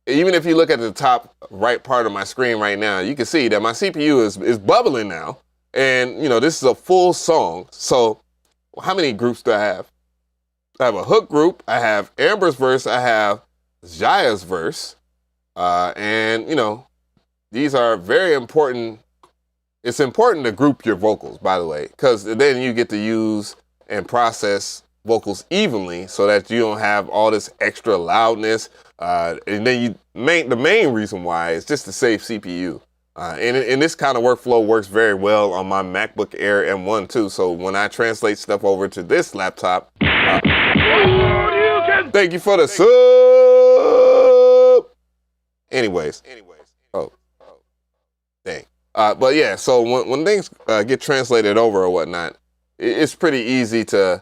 Even if you look at the top right part of my screen right now, you can see that my CPU is bubbling now. And, you know, this is a full song. So how many groups do I have? I have a hook group. I have Amber's verse. I have Jaya's verse. And, you know, these are very important. It's important to group your vocals, by the way, because then you get to use and process vocals evenly so that you don't have all this extra loudness. And then the main reason why is just to save CPU. And this kind of workflow works very well on my MacBook Air M1 too. So when I translate stuff over to this laptop, thank you for the sub. Anyways. Oh, dang. But yeah, so when things get translated over or whatnot, it's pretty easy to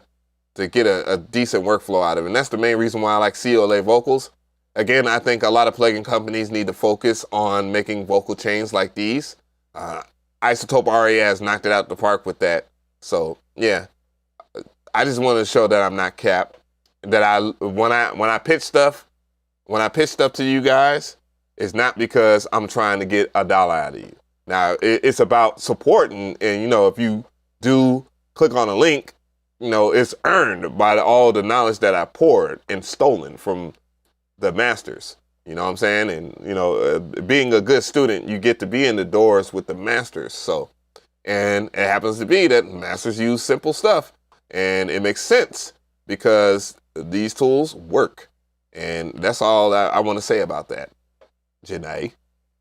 get a decent workflow out of it. And that's the main reason why I like CLA vocals. Again, I think a lot of plugin companies need to focus on making vocal chains like these. Isotope RA has knocked it out the park with that. So yeah, I just want to show that I'm not capped. That when I pitch stuff to you guys, it's not because I'm trying to get $1 out of you. Now it's about supporting, and you know, if you do click on a link, you know, it's earned by all the knowledge that I poured and stolen from the masters. You know what I'm saying? And you know, being a good student, you get to be in the doors with the masters. So, and it happens to be that masters use simple stuff, and it makes sense because these tools work. And that's all I want to say about that, Janae.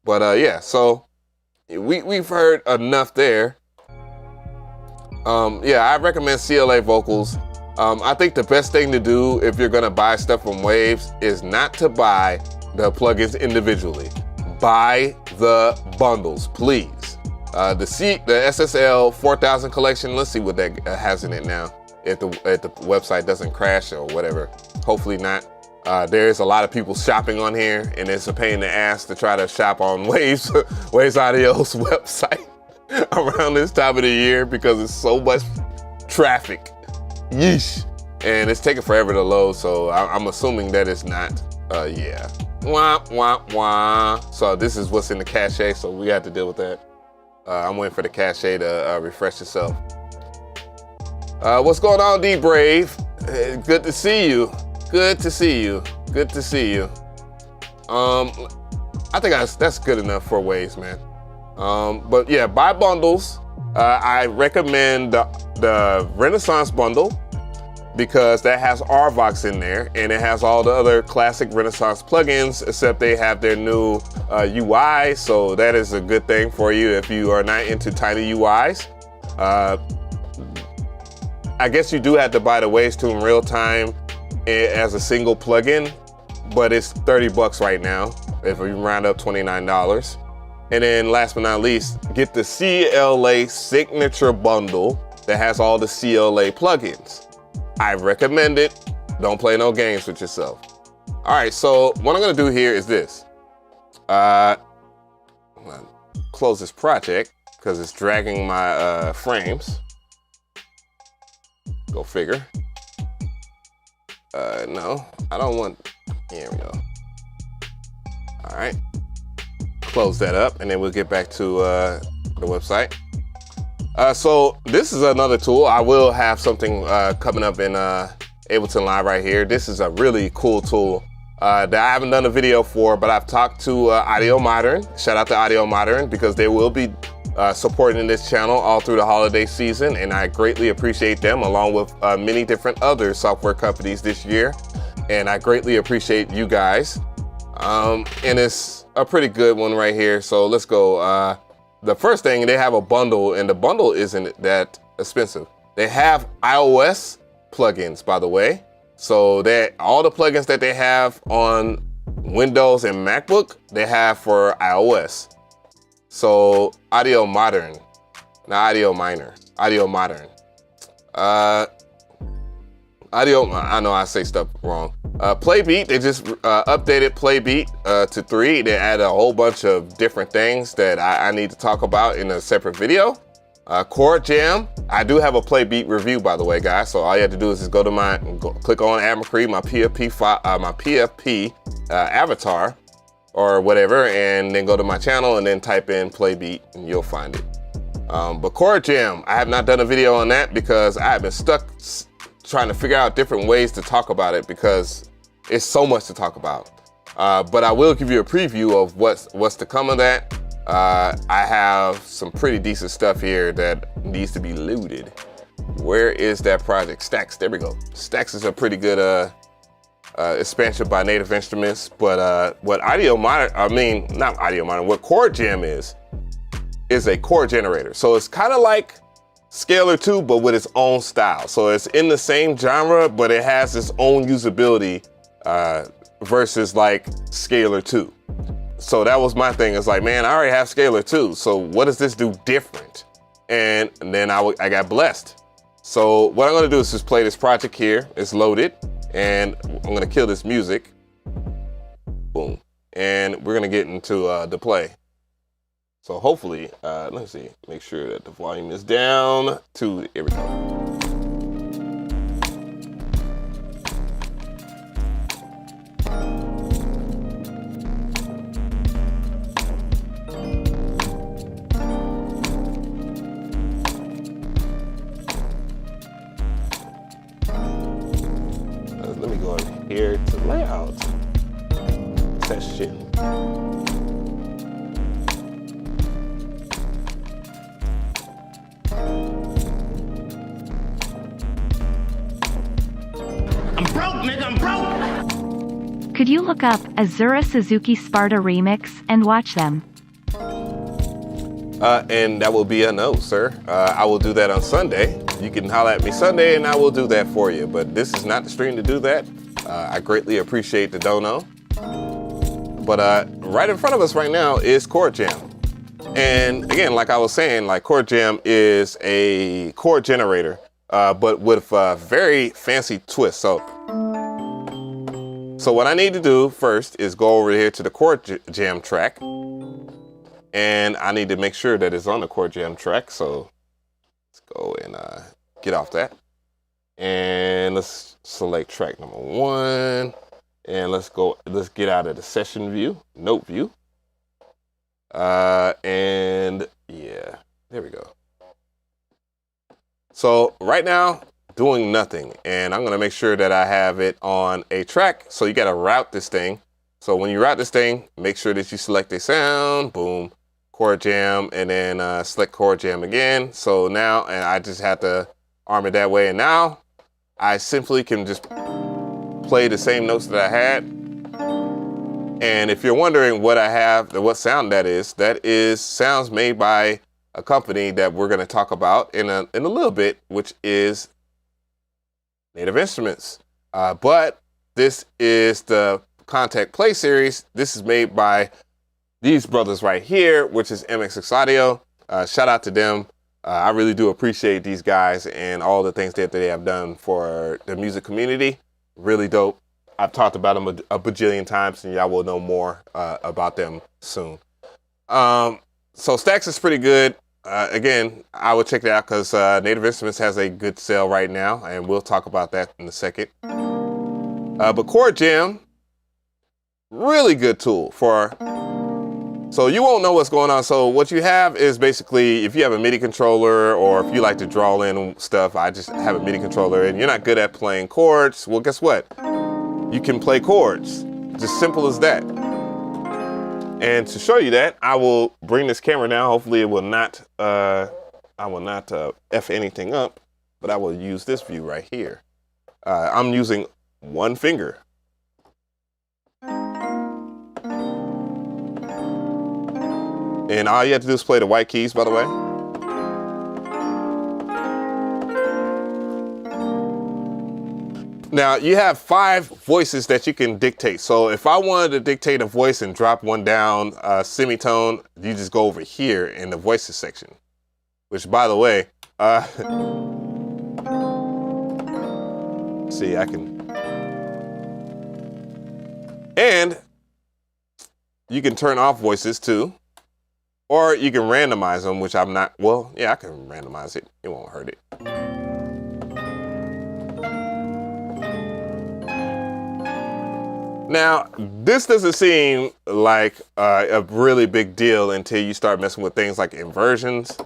But yeah, so we've heard enough there. Yeah, I recommend CLA vocals. I think the best thing to do if you're gonna buy stuff from Waves is not to buy the plugins individually. Buy the bundles, please. The SSL 4000 collection, let's see what that has in it now. If the website doesn't crash or whatever. Hopefully not. There's a lot of people shopping on here, and it's a pain in the ass to try to shop on Waves Audio's website around this time of the year because it's so much traffic. Yeesh. And it's taking forever to load, so I'm assuming that it's not, yeah. Wah, wah, wah. So this is what's in the cache, so we have to deal with that. I'm waiting for the cache to refresh itself. What's going on, D-Brave? Good to see you. Good to see you. Good to see you. I think that's good enough for Waves, man. But yeah, buy bundles. I recommend the Renaissance bundle because that has RVox in there and it has all the other classic Renaissance plugins, except they have their new UI. So that is a good thing for you if you are not into tiny UIs. I guess you do have to buy the Waves Tune Real Time as a single plugin, but it's 30 bucks right now if we round up $29. And then last but not least, get the CLA Signature Bundle that has all the CLA plugins. I recommend it. Don't play no games with yourself. All right, so what I'm gonna do here is this. I'm gonna close this project because it's dragging my frames. Go figure. No, I don't want, here we go. All right, close that up and then we'll get back to the website. So this is another tool. I will have something coming up in Ableton Live right here. This is a really cool tool that I haven't done a video for, but I've talked to Audio Modern. Shout out to Audio Modern because they will be supporting this channel all through the holiday season, and I greatly appreciate them along with many different other software companies this year. And I greatly appreciate you guys. And it's a pretty good one right here. So let's go. The first thing, they have a bundle, and the bundle isn't that expensive. They have iOS plugins, by the way. So that all the plugins that they have on Windows and MacBook, they have for iOS. So Audio Modern, not Audio Minor, Audio Modern. I know I say stuff wrong. Playbeat, they just updated Playbeat to 3. They added a whole bunch of different things that I need to talk about in a separate video. Chordjam, I do have a Playbeat review, by the way, guys. So all you have to do is just go to click on McRee, my PFP avatar or whatever, and then go to my channel and then type in Playbeat and you'll find it. But Chordjam, I have not done a video on that because I have been stuck trying to figure out different ways to talk about it because it's so much to talk about. But I will give you a preview of what's to come of that. I have some pretty decent stuff here that needs to be looted. Where is that project? Stacks, there we go. Stacks is a pretty good expansion by Native Instruments, but what what Chordjam is a chord generator. So it's kind of like Scalar 2, but with its own style. So it's in the same genre, but it has its own usability versus like Scalar 2. So that was my thing. It's like, man, I already have Scalar 2. So what does this do different? And then I got blessed. So what I'm gonna do is just play this project here. It's loaded, and I'm gonna kill this music. Boom. And we're gonna get into the play. So hopefully, let's see, make sure that the volume is down to, here we go. Let me go in here to layout. Test shit. Could you look up Azura Suzuki Sparta Remix and watch them? And that will be a no, sir. I will do that on Sunday. You can holler at me Sunday and I will do that for you. But this is not the stream to do that. I greatly appreciate the dono. But right in front of us right now is Chordjam. And again, like I was saying, like Chordjam is a chord generator, but with a very fancy twist. So So what I need to do first is go over here to the Chordjam track, and I need to make sure that it's on the Chordjam track. So let's go and get off that, and let's select track number 1, and let's get out of the session view, note view, and yeah, there we go. So right now, doing nothing, and I'm gonna make sure that I have it on a track. So you gotta route this thing. So when you route this thing, make sure that you select a sound, boom, Chordjam, and then select Chordjam again. So now, and I just have to arm it that way, and now I simply can just play the same notes that I had. And if you're wondering what I have, what sound that is sounds made by a company that we're going to talk about in a little bit, which is Native Instruments. But this is the Contact Play series. This is made by these brothers right here, which is MSX Audio. Shout out to them. I really do appreciate these guys and all the things that they have done for the music community. Really dope. I've talked about them a bajillion times, and y'all will know more about them soon. So Stax is pretty good. Again, I would check that out because Native Instruments has a good sale right now, and we'll talk about that in a second. But Chordjam, really good tool for, so you won't know what's going on. So what you have is basically, if you have a MIDI controller, or if you like to draw in stuff, I just have a MIDI controller, and you're not good at playing chords, well, guess what? You can play chords, just simple as that. And to show you that, I will bring this camera down. Hopefully it will not, I will not F anything up, but I will use this view right here. I'm using one finger. And all you have to do is play the white keys, by the way. Now, you have 5 voices that you can dictate. So if I wanted to dictate a voice and drop one down semitone, you just go over here in the voices section, which, by the way, see, I can, and you can turn off voices too, or you can randomize them, which I'm not, well, yeah, I can randomize it. It won't hurt it. Now, this doesn't seem like a really big deal until you start messing with things like inversions.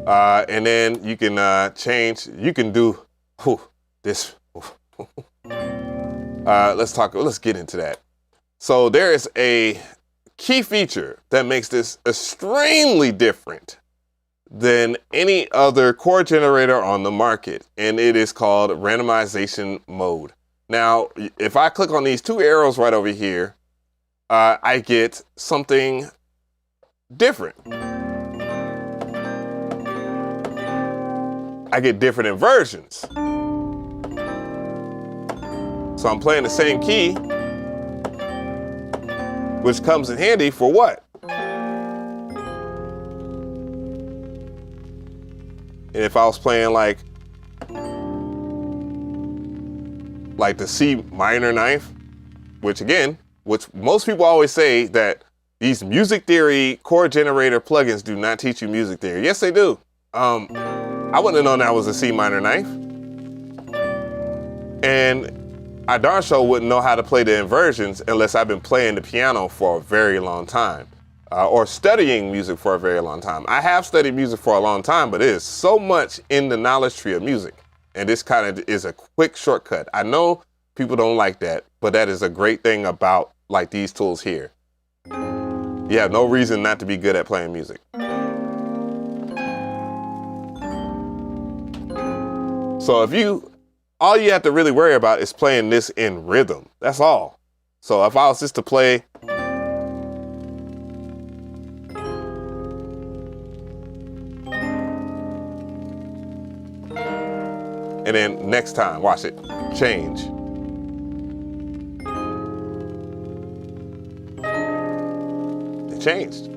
And then you can change, you can do this. Let's get into that. So there is a key feature that makes this extremely different than any other chord generator on the market, and it is called randomization mode. Now, if I click on these 2 arrows right over here, I get something different. I get different inversions. So I'm playing the same key, which comes in handy for what? And if I was playing like the C minor ninth, which most people always say that these music theory chord generator plugins do not teach you music theory. Yes, they do. I wouldn't have known that was a C minor ninth. And I darn sure wouldn't know how to play the inversions unless I've been playing the piano for a very long time. Or studying music for a very long time. I have studied music for a long time, but it is so much in the knowledge tree of music. And this kind of is a quick shortcut. I know people don't like that, but that is a great thing about like these tools here. You have no reason not to be good at playing music. So all you have to really worry about is playing this in rhythm. That's all. So if I was just to play, and then next time, watch it, change. It changed.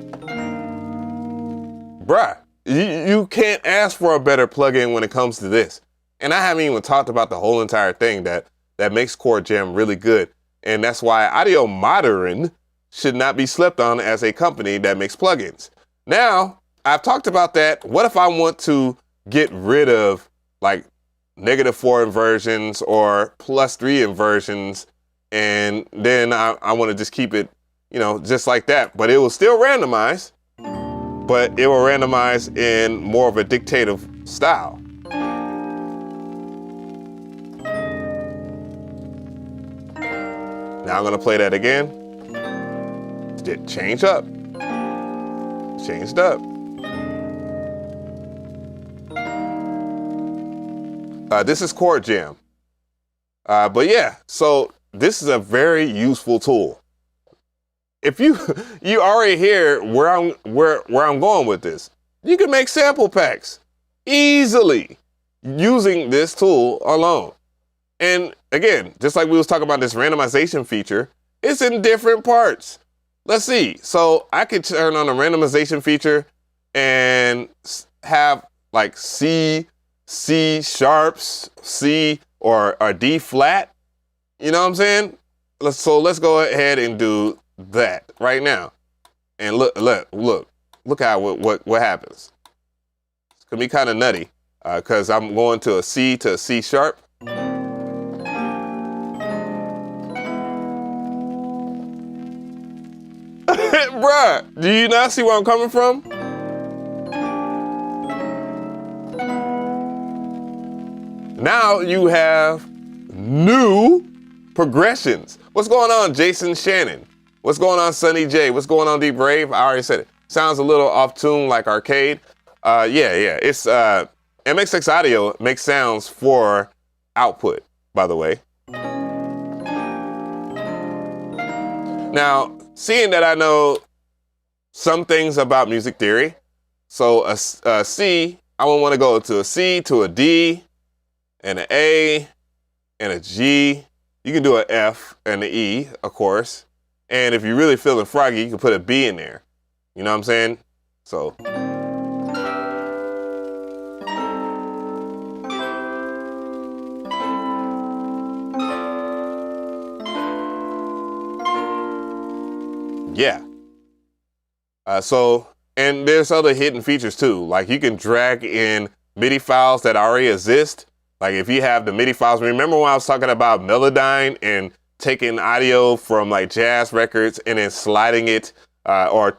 Bruh, you can't ask for a better plugin when it comes to this. And I haven't even talked about the whole entire thing that makes Chordjam really good. And that's why Audio Modern should not be slept on as a company that makes plugins. Now, I've talked about that. What if I want to get rid of like -4 inversions or +3 inversions, and then I want to just keep it, you know, just like that, but it will still randomize, but it will randomize in more of a dictative style. Now I'm gonna play that again. Change up. Changed up. This is Chordjam. But yeah, so this is a very useful tool. If you already hear where I'm going with this, you can make sample packs easily using this tool alone. And again, just like we was talking about this randomization feature, it's in different parts. Let's see. So I could turn on the randomization feature and have like C sharps, C or D flat. You know what I'm saying? Let's go ahead and do that right now. And look how what happens. It's gonna be kind of nutty because I'm going to a C to a C sharp. Bruh, do you not see where I'm coming from? Now you have new progressions. What's going on, Jason Shannon? What's going on, Sunny J? What's going on, Deep Brave? I already said it. Sounds a little off tune like arcade. Yeah. It's MSX Audio makes sounds for output, by the way. Now, seeing that I know some things about music theory, so a C, I would want to go to a C, to a D, and an A, and a G. You can do an F and an E, of course. And if you're really feeling froggy, you can put a B in there. You know what I'm saying? So. Yeah. And there's other hidden features too. Like you can drag in MIDI files that already exist. Like if you have the MIDI files, remember when I was talking about Melodyne and taking audio from like jazz records and then sliding it, or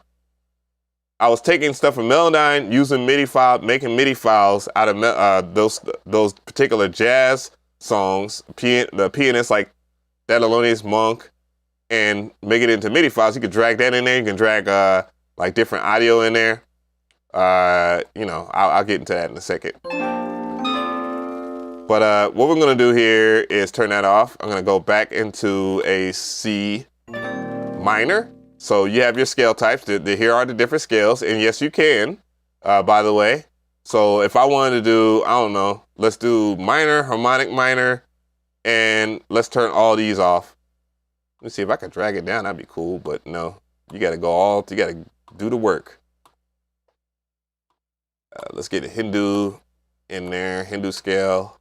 I was taking stuff from Melodyne, using MIDI file, making MIDI files out of those particular jazz songs, the pianist like Thelonious Monk, and make it into MIDI files. You can drag that in there. You can drag like different audio in there. You know, I'll get into that in a second. But what we're gonna do here is turn that off. I'm gonna go back into a C minor. So you have your scale types. Here are the different scales, and yes, you can, by the way. So if I wanted to do, I don't know, let's do minor, harmonic minor, and let's turn all these off. Let me see if I can drag it down. That'd be cool, but no, you gotta you gotta do the work. Let's get a Hindu in there, Hindu scale.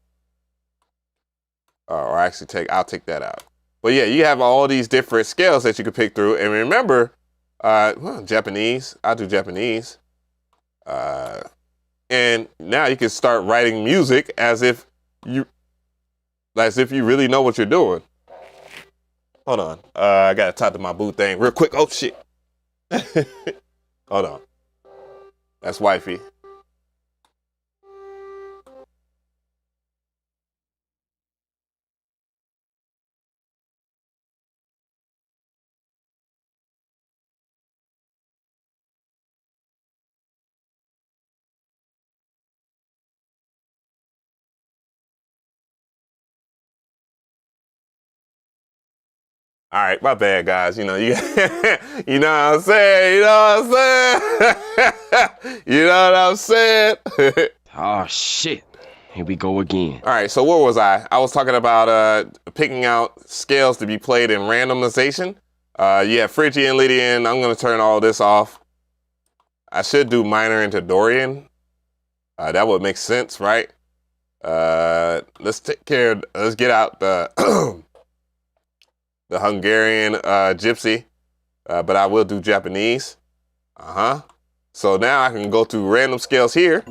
Or actually I'll take that out. But yeah, you have all these different scales that you can pick through. And remember, well, Japanese, I'll do Japanese. And now you can start writing music as if you really know what you're doing. Hold on, I gotta talk to my boo thing real quick. Oh shit. Hold on, that's wifey. All right, my bad, guys. You know, you know what I'm saying? You know what I'm saying? You know what I'm saying? Oh, shit. Here we go again. All right, so where was I? I was talking about picking out scales to be played in randomization. Yeah, Phrygian, Lydian. I'm going to turn all this off. I should do minor into Dorian. That would make sense, right? Let's get out the the Hungarian gypsy, but I will do Japanese. So now I can go to random scales here.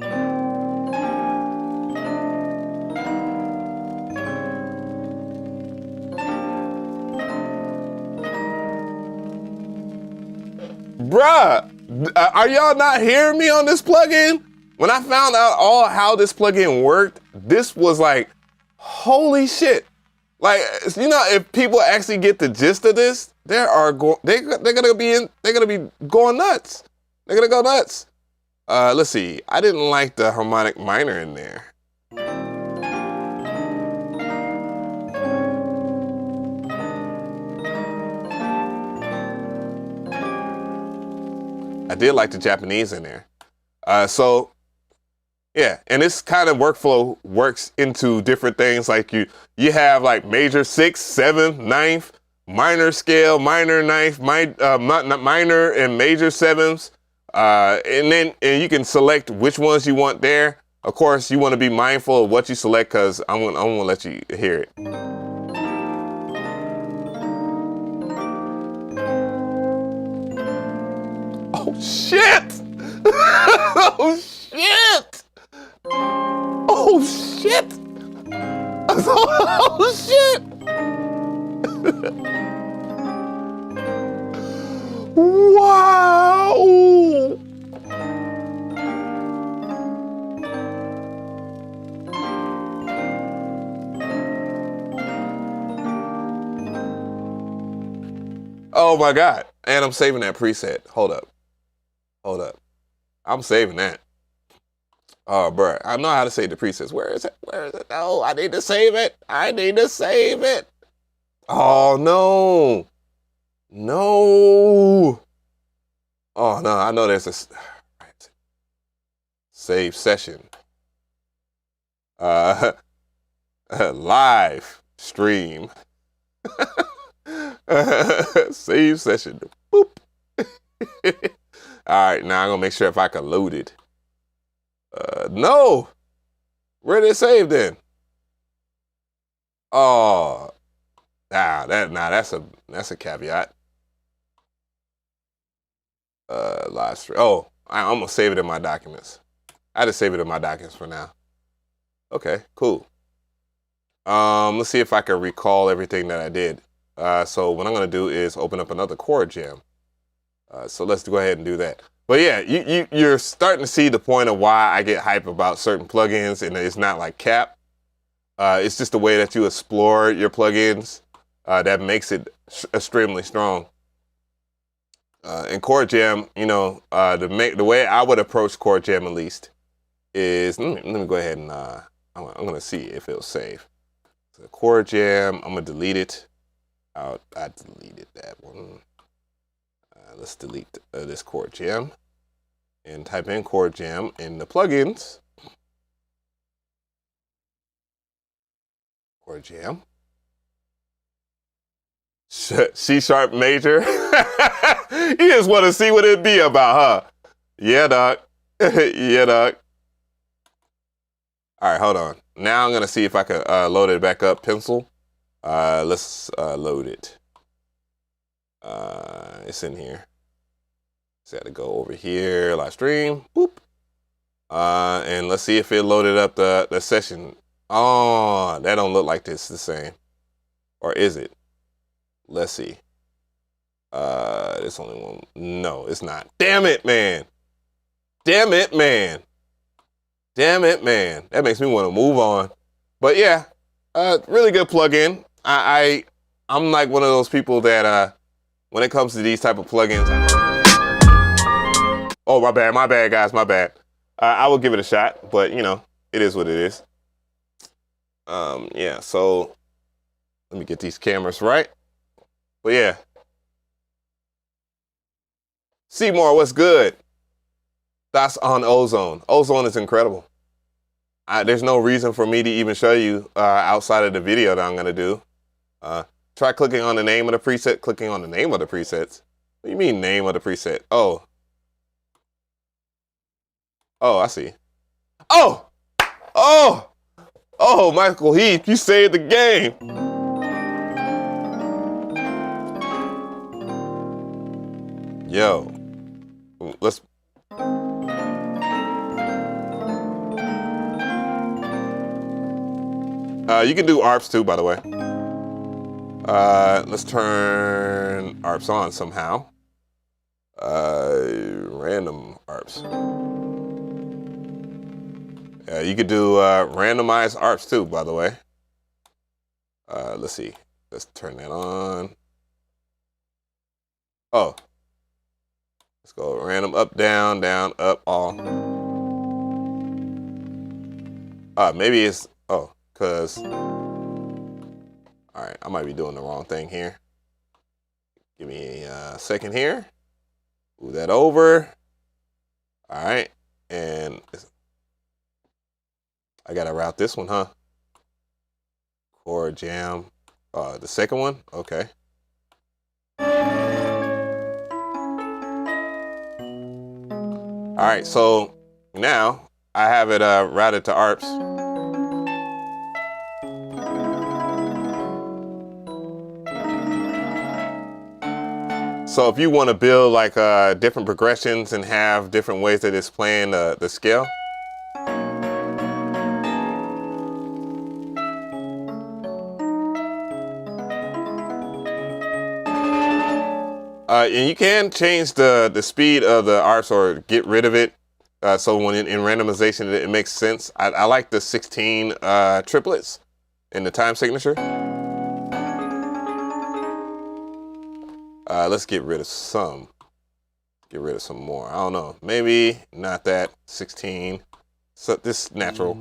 Bruh, are y'all not hearing me on this plugin? When I found out how this plugin worked, this was like, holy shit. Like, you know, if people actually get the gist of this, they're gonna be going nuts. They're gonna go nuts. Let's see. I didn't like the harmonic minor in there. I did like the Japanese in there. So yeah, and this kind of workflow works into different things. Like you have like major 6th, 7th, 9th, minor scale, minor 9th, minor and major 7ths. And you can select which ones you want there. Of course, you want to be mindful of what you select because I'm gonna let you hear it. Oh shit! Oh shit! Oh shit! Oh shit! Wow! Oh my God! And I'm saving that preset. Hold up. I'm saving that. Oh, bro, I know how to save the presets. Where is it? No, I need to save it. Oh, no. Oh, no, I know there's a save session. Live stream. Save session. Boop. All right, now I'm gonna make sure if I can load it. No, where did it save then? Oh, that's a caveat. Live stream. Oh, I'm gonna save it in my documents. I just save it in my documents for now. Okay, cool. Let's see if I can recall everything that I did. So what I'm gonna do is open up another Chordjam. So let's go ahead and do that. But yeah, you're starting to see the point of why I get hype about certain plugins, and it's not like cap. It's just the way that you explore your plugins that makes it extremely strong. And Chordjam, you know, the way I would approach Chordjam at least is let me go ahead and I'm gonna see if it'll save. So Chordjam, I'm gonna delete it. I deleted that one. Let's delete this Chordjam and type in Chordjam in the plugins. Chordjam. C sharp major. You just want to see what it'd be about, huh? Yeah, dog. Yeah, dog. All right, hold on. Now I'm gonna see if I can load it back up. Pencil. Let's load it. It's in here. So I had to go over here, live stream, boop. And let's see if it loaded up the session. Oh, that don't look like this the same. Or is it? Let's see. There's only one. No, it's not. Damn it, man. Damn it, man. That makes me want to move on. But yeah, really good plugin. I'm like one of those people that when it comes to these type of plugins. Oh, my bad, guys, my bad. I will give it a shot, but you know, it is what it is. Yeah, so let me get these cameras right. But yeah. Seymour, what's good? Thoughts on Ozone. Ozone is incredible. There's no reason for me to even show you outside of the video that I'm gonna do. Try clicking on the name of the preset, clicking on the name of the presets. What do you mean name of the preset? Oh, I see. Oh, Oh, Michael Heath, you saved the game. Yo, let's. You can do ARPs too, by the way. Let's turn ARPs on somehow. Random ARPs. You could do randomized ARPs too, by the way. Let's see. Let's turn that on. Oh. Let's go random up, down, up, all. Maybe it's, cause, all right, I might be doing the wrong thing here. Give me a second here. Move that over. All right, and I gotta route this one, huh? Chordjam, the second one, okay. All right, so now I have it routed to ARPs. So if you want to build like different progressions and have different ways that it's playing the scale. And you can change the speed of the ARPs or get rid of it. So when in randomization, it makes sense. I like the 16 triplets in the time signature. Let's get rid of some. Get rid of some more. I don't know. Maybe not that 16. So this natural.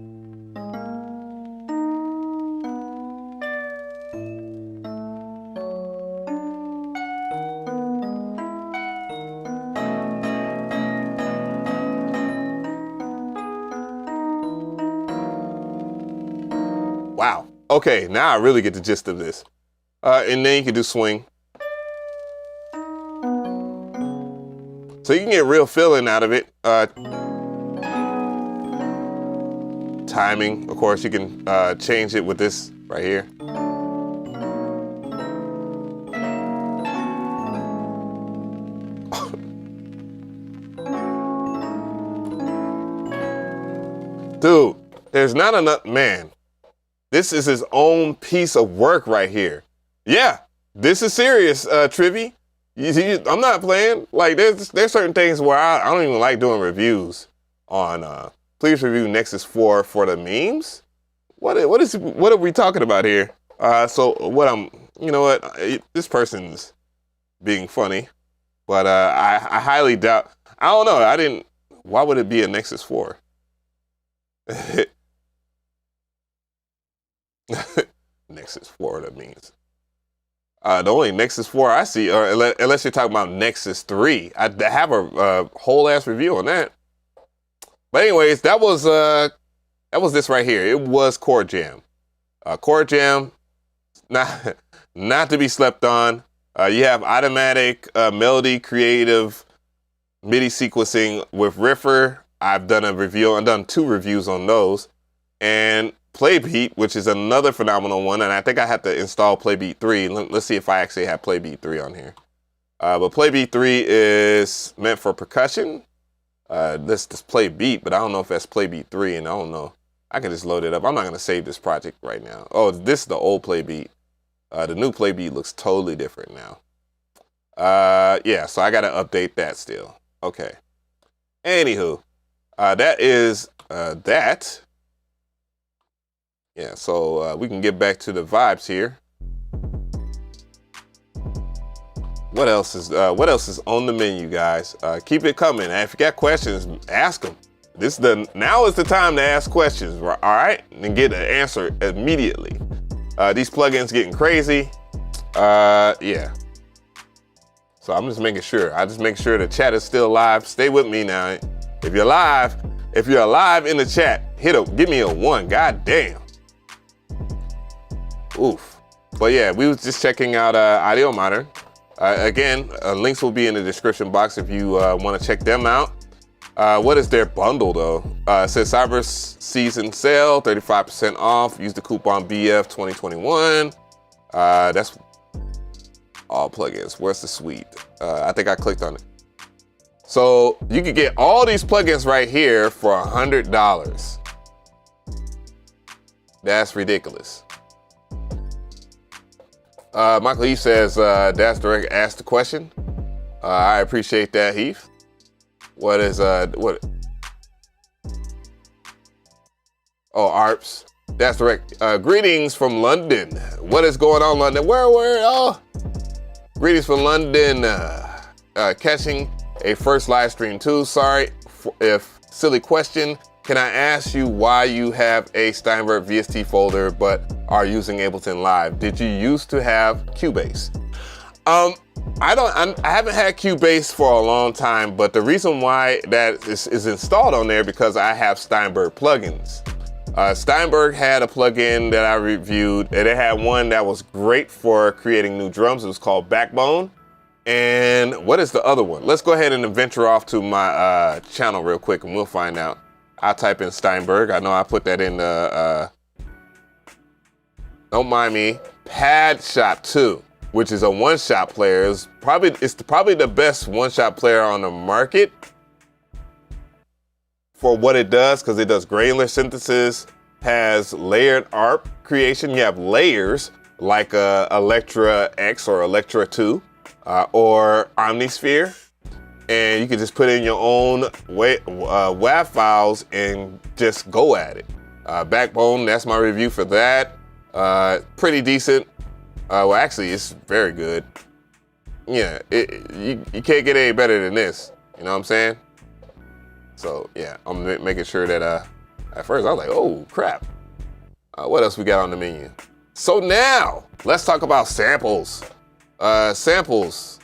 Wow. Okay, now I really get the gist of this. And then you can do swing. So you can get real feeling out of it. Timing, of course, you can change it with this right here. Dude, there's not enough, man. This is his own piece of work right here. Yeah, this is serious, Trivy. I'm not playing. Like there's certain things where I don't even like doing reviews on. Please review Nexus 4 for the memes. What are we talking about here? So what you know what? This person's being funny, but I highly doubt. I don't know. Why would it be a Nexus 4? Nexus 4, that means. The only Nexus 4 I see, or unless you're talking about Nexus 3, I have a whole ass review on that. But anyways, that was this right here. It was Chordjam. Chordjam, not to be slept on. You have automatic melody creative MIDI sequencing with Riffer. I've done I've done 2 reviews on those, and Playbeat, which is another phenomenal one, and I think I have to install Playbeat 3. Let's see if I actually have Playbeat 3 on here. But Playbeat 3 is meant for percussion. This Playbeat, but I don't know if that's Playbeat 3, and I don't know. I can just load it up. I'm not going to save this project right now. Oh, this is the old Playbeat. The new Playbeat looks totally different now. Yeah, so I got to update that still. Okay. Anywho, that is that. Yeah, so we can get back to the vibes here. What else is on the menu, guys? Keep it coming. And if you got questions, ask them. Now is the time to ask questions, all right? And get an answer immediately. These plugins getting crazy. Yeah. So I'm just making sure. I just make sure the chat is still live. Stay with me now. If you're alive in the chat, give me a 1. God damn. Oof. But yeah, we was just checking out Audio Modern. Again, links will be in the description box if you want to check them out. What is their bundle though? says cyber season sale, 35% off. Use the coupon BF 2021. That's all plugins. Where's the suite? I think I clicked on it. So you can get all these plugins right here for $100. That's ridiculous. Michael Heath says, Dash Direct asked the question. I appreciate that, Heath. What is, what? Oh, ARPS. Dash Direct. Greetings from London. What is going on, London? Where, oh. Greetings from London. Catching a first live stream too. Sorry if silly question. Can I ask you why you have a Steinberg VST folder but are using Ableton Live? Did you used to have Cubase? I haven't had Cubase for a long time, but the reason why that is installed on there because I have Steinberg plugins. Steinberg had a plugin that I reviewed, and it had one that was great for creating new drums. It was called Backbone. And what is the other one? Let's go ahead and venture off to my channel real quick and we'll find out. I'll type in Steinberg. I know I put that in the, don't mind me, Pad Shop 2, which is a one-shot player. It's probably the best one-shot player on the market for what it does, because it does granular synthesis, has layered ARP creation. You have layers like Electra X or Electra 2 or Omnisphere. And you can just put in your own WAV files and just go at it. Backbone, that's my review for that. Pretty decent. Well, actually, it's very good. Yeah, you can't get any better than this. You know what I'm saying? So yeah, I'm making sure that at first I was like, oh crap. What else we got on the menu? So now let's talk about samples. Samples.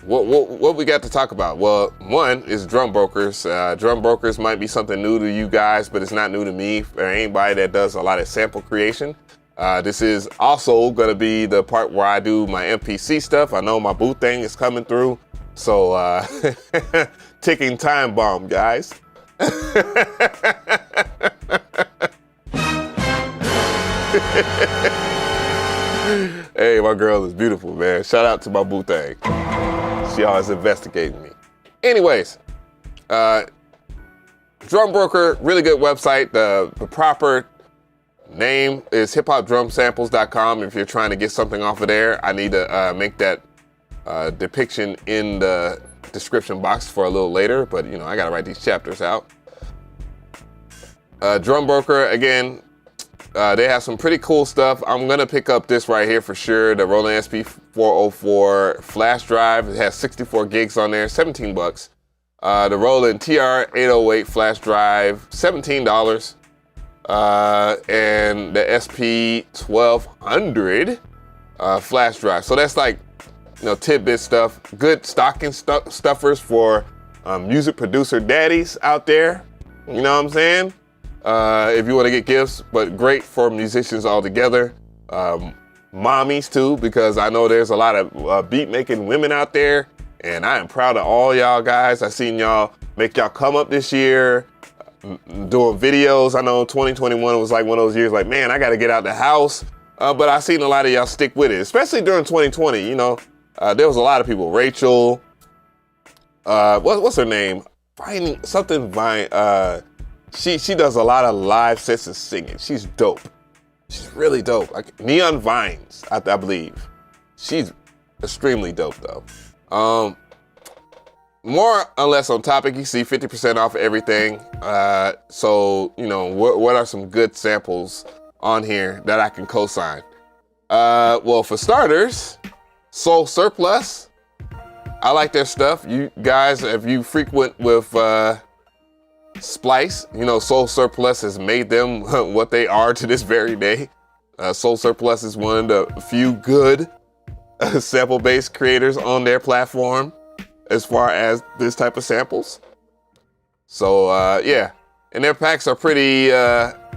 What we got to talk about? Well, one is drum brokers. Drum brokers might be something new to you guys, but it's not new to me or anybody that does a lot of sample creation. This is also gonna be the part where I do my MPC stuff. I know my boot thing is coming through. So ticking time bomb, guys. Hey, my girl is beautiful, man. Shout out to my boo thing. She always investigating me. Anyways, Drum Broker, really good website. The proper name is hiphopdrumsamples.com. If you're trying to get something off of there, I need to make that depiction in the description box for a little later, but you know, I gotta write these chapters out. Drum Broker, again, they have some pretty cool stuff. I'm gonna pick up this right here for sure, the Roland SP404 flash drive. It has 64 gigs on there, 17 bucks. The Roland TR808 flash drive, $17. And the SP1200 flash drive. So that's like, you know, tidbit stuff, good stocking stuffers for music producer daddies out there. You know what I'm saying? If you want to get gifts, but great for musicians altogether. Mommies too, because I know there's a lot of beat making women out there, and I am proud of all y'all guys. I seen y'all make y'all come up this year, doing videos. I know 2021 was like one of those years like, man, I got to get out the house. But I seen a lot of y'all stick with it, especially during 2020. You know, there was a lot of people. Rachel, what's her name? Vine, something Vine. She does a lot of live sets and singing. She's dope. She's really dope. Like Neon Vines, I believe. She's extremely dope though. More or less on topic, you see 50% off everything. So, you know, what are some good samples on here that I can co-sign? Well, for starters, SoulSurplus. I like their stuff. You guys, if you frequent with Splice, you know, SoulSurplus has made them what they are to this very day. SoulSurplus is one of the few good sample-based creators on their platform as far as this type of samples. So yeah, and their packs are pretty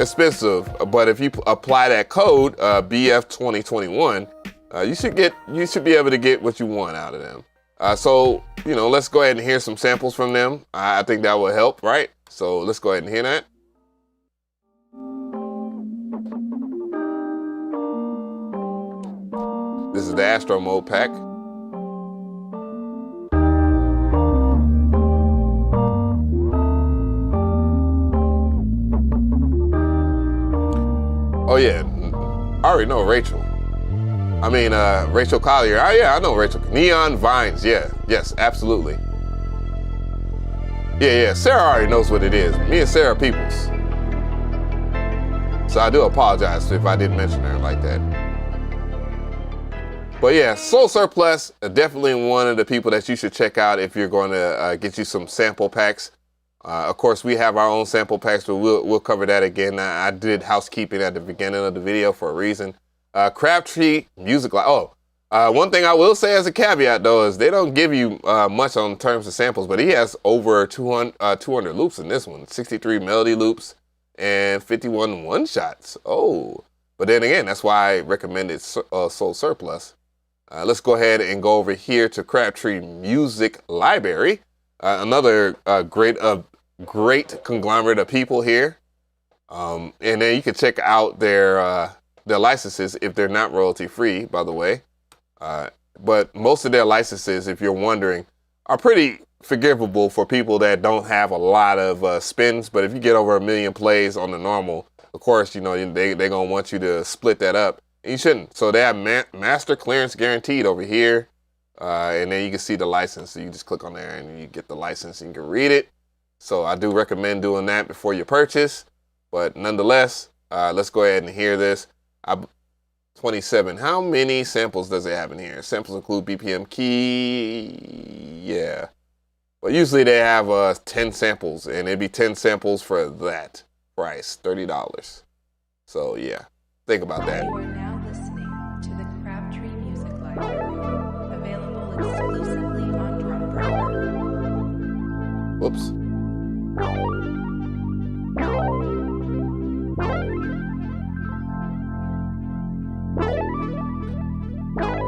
expensive, but if you apply that code BF 2021, you should be able to get what you want out of them. So, you know, let's go ahead and hear some samples from them. I think that will help, right? So let's go ahead and hear that. This is the Astro mode pack. Oh yeah, I already know Rachel. I mean, Rachel Collier. Oh yeah, I know Rachel. Neon Vines, yeah, yes, absolutely. Yeah, Sarah already knows what it is. Me and Sarah Peoples. So I do apologize if I didn't mention her like that. But yeah, SoulSurplus, definitely one of the people that you should check out if you're going to get you some sample packs. Of course, we have our own sample packs, but we'll cover that again. I did housekeeping at the beginning of the video for a reason. Crabtree Music Live. One thing I will say as a caveat though is they don't give you much on terms of samples, but he has over 200 loops in this one. 63 melody loops and 51 one-shots. Oh, but then again, that's why I recommended SoulSurplus. Let's go ahead and go over here to Crabtree Music Library. Another great conglomerate of people here. And then you can check out their licenses if they're not royalty free, by the way. But most of their licenses, if you're wondering, are pretty forgivable for people that don't have a lot of spins. But if you get over 1 million plays on the normal, of course, you know, they're going to want you to split that up. And you shouldn't. So they have master clearance guaranteed over here. And then you can see the license. So you just click on there and you get the license and you can read it. So I do recommend doing that before you purchase. But nonetheless, let's go ahead and hear this. 27. How many samples does it have in here? Samples include BPM key. Yeah. But usually they have 10 samples, and it'd be 10 samples for that price, $30. So yeah, think about that. You are now listening to the Crabtree Music Library, available exclusively on Drum Broker. Whoops.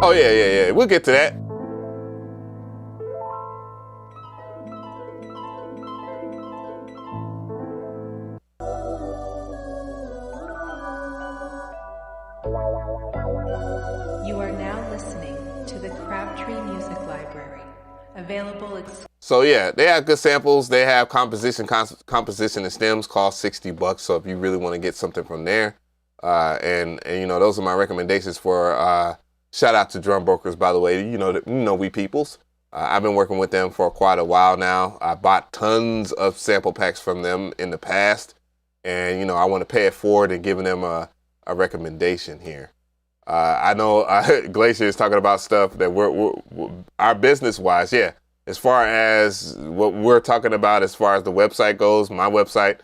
Oh yeah. We'll get to that. You are now listening to the Crabtree Music Library, available So yeah, they have good samples. They have composition and stems, cost $60. So if you really want to get something from there, and you know, those are my recommendations for. Shout out to Drum Brokers, by the way. You know we peoples. I've been working with them for quite a while now. I bought tons of sample packs from them in the past, and you know, I want to pay it forward and giving them a recommendation here. I know Glacier is talking about stuff that we're our business-wise, yeah. As far as what we're talking about, as far as the website goes, my website,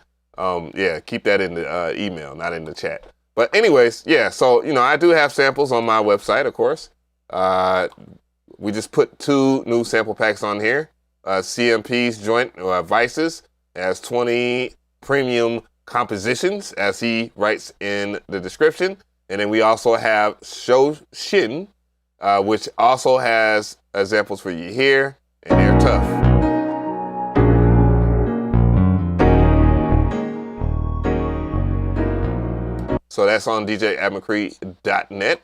yeah, keep that in the email, not in the chat. But anyways, yeah, so, you know, I do have samples on my website, of course. We just put 2 new sample packs on here. CMP's joint Vices has 20 premium compositions, as he writes in the description. And then we also have Show Shin, which also has examples for you here, and they're tough. So that's on DJAveMcRee.net.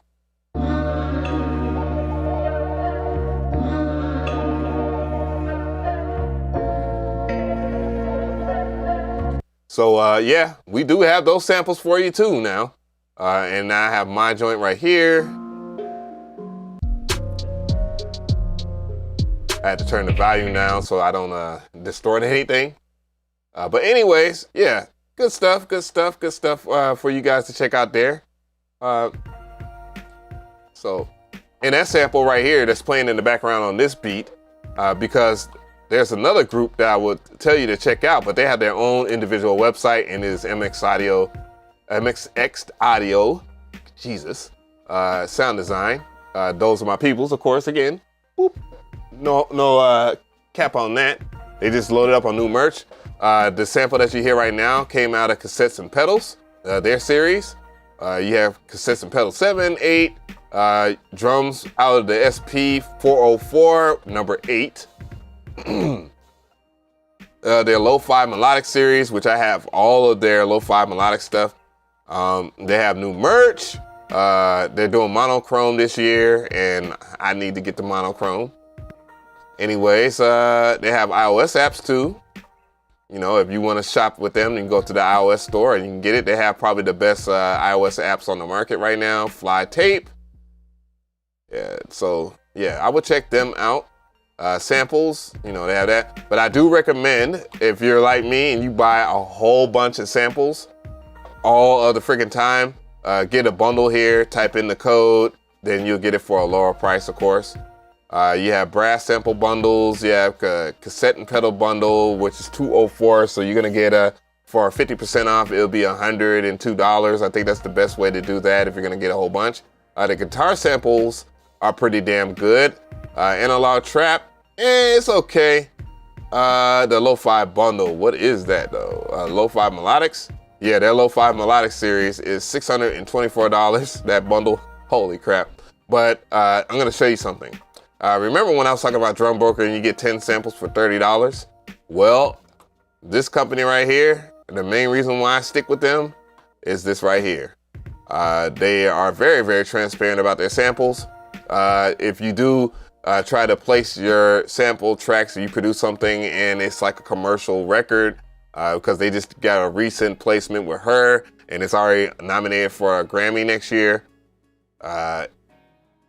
So yeah, we do have those samples for you too now. And I have my joint right here. I had to turn the volume down so I don't distort anything. But anyways, yeah. Good stuff for you guys to check out there. So, and that sample right here that's playing in the background on this beat, because there's another group that I would tell you to check out, but they have their own individual website, and it is MSX Audio, Jesus, sound design. Those are my peoples, of course, again. Boop. No cap on that. They just loaded up on new merch. The sample that you hear right now came out of Cassettes and Pedals, their series. You have Cassettes and Pedals 7, 8, drums out of the SP 404, number 8. their lo-fi melodic series, which I have all of their lo-fi melodic stuff. They have new merch. They're doing monochrome this year, and I need to get the monochrome. Anyways, they have iOS apps too. You know, if you want to shop with them, you can go to the iOS store and you can get it. They have probably the best iOS apps on the market right now. Fly Tape. Yeah, so yeah, I would check them out. Samples, you know, they have that. But I do recommend, if you're like me and you buy a whole bunch of samples all of the freaking time, get a bundle here, type in the code, then you'll get it for a lower price, of course. You have brass sample bundles, you have cassette and pedal bundle, which is $204. So you're gonna get for 50% off, it'll be $102. I think that's the best way to do that if you're gonna get a whole bunch. The guitar samples are pretty damn good. Analog trap, it's okay. The lo-fi bundle, what is that though? Lo-fi melodics? Yeah, their lo-fi melodic series is $624, that bundle, holy crap. But I'm gonna show you something. Remember when I was talking about Drum Broker and you get 10 samples for $30? Well, this company right here, the main reason why I stick with them is this right here. They are very, very transparent about their samples. If you do try to place your sample tracks, you produce something and it's like a commercial record, because they just got a recent placement with her and it's already nominated for a Grammy next year.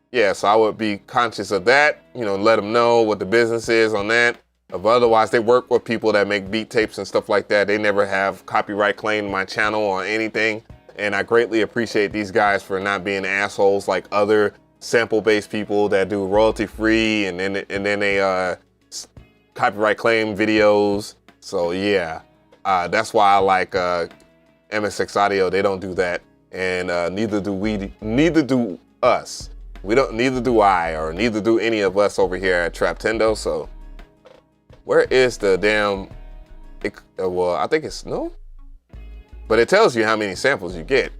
Yeah, so I would be conscious of that, you know, let them know what the business is on that. But otherwise, they work with people that make beat tapes and stuff like that. They never have copyright claim my channel or anything. And I greatly appreciate these guys for not being assholes like other sample-based people that do royalty-free and then they copyright claim videos. So yeah, that's why I like MSX Audio. They don't do that, and neither do us. Neither do I, or neither do any of us over here at Traptendo. So where is the damn, well, I think it's, no? But it tells you how many samples you get.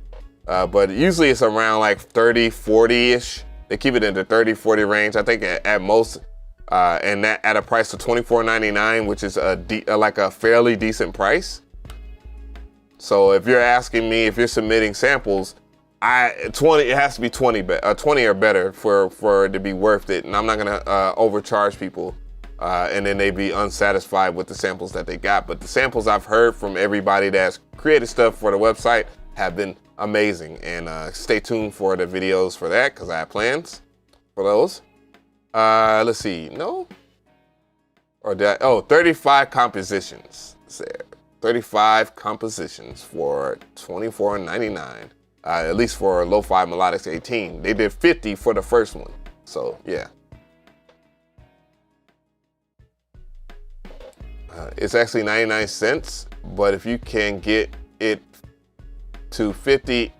But usually it's around like 30, 40-ish. They keep it in the 30, 40 range. I think at most, and that at a price of $24.99, which is like a fairly decent price. So if you're asking me, if you're submitting samples, it has to be 20 or better for it to be worth it. And I'm not gonna overcharge people and then they be unsatisfied with the samples that they got. But the samples I've heard from everybody that's created stuff for the website have been amazing. And stay tuned for the videos for that, because I have plans for those. Let's see, no? Or did I, 35 compositions. 35 compositions for $24.99. At least for Lo-Fi Melodics 18. They did 50 for the first one. So yeah. It's actually 99 cents, but if you can get it to 50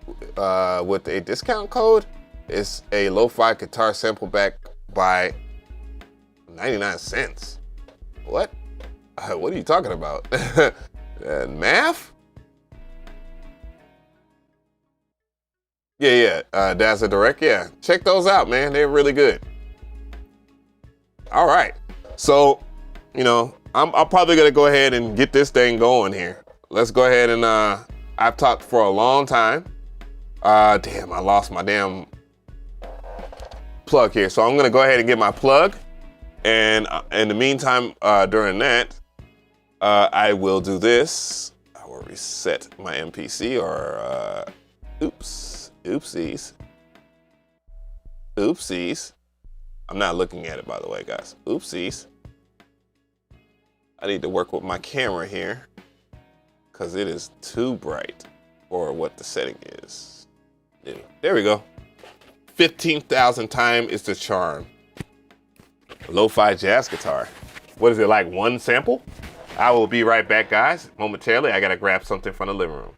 with a discount code, it's a lo-fi guitar sample back by 99 cents. What? What are you talking about? Math? Yeah, Dazzler Direct, yeah. Check those out, man. They're really good. All right. So, you know, I'm probably gonna go ahead and get this thing going here. Let's go ahead and, I've talked for a long time. Damn, I lost my damn plug here. So I'm gonna go ahead and get my plug. And in the meantime, during that, I will do this. I will reset my MPC or, oopsies. I'm not looking at it, by the way, guys. Oopsies. I need to work with my camera here because it is too bright for what the setting is. There we go. 15,000 time is the charm. Lo-fi jazz guitar. What is it, like one sample? I will be right back, guys. Momentarily, I gotta grab something from the living room.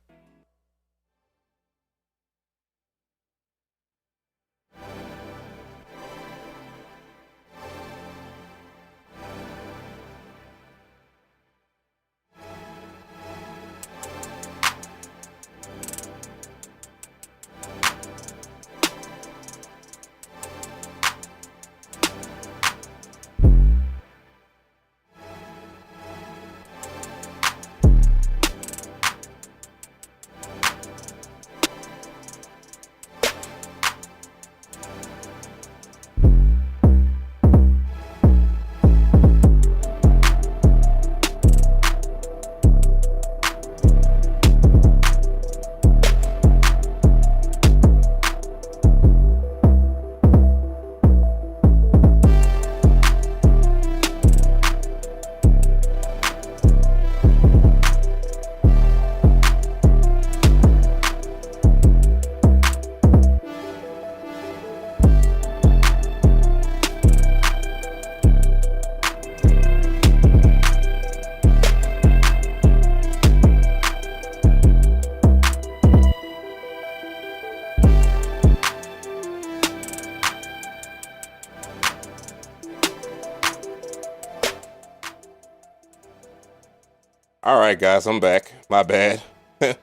right, guys, I'm back. My bad. Yeah,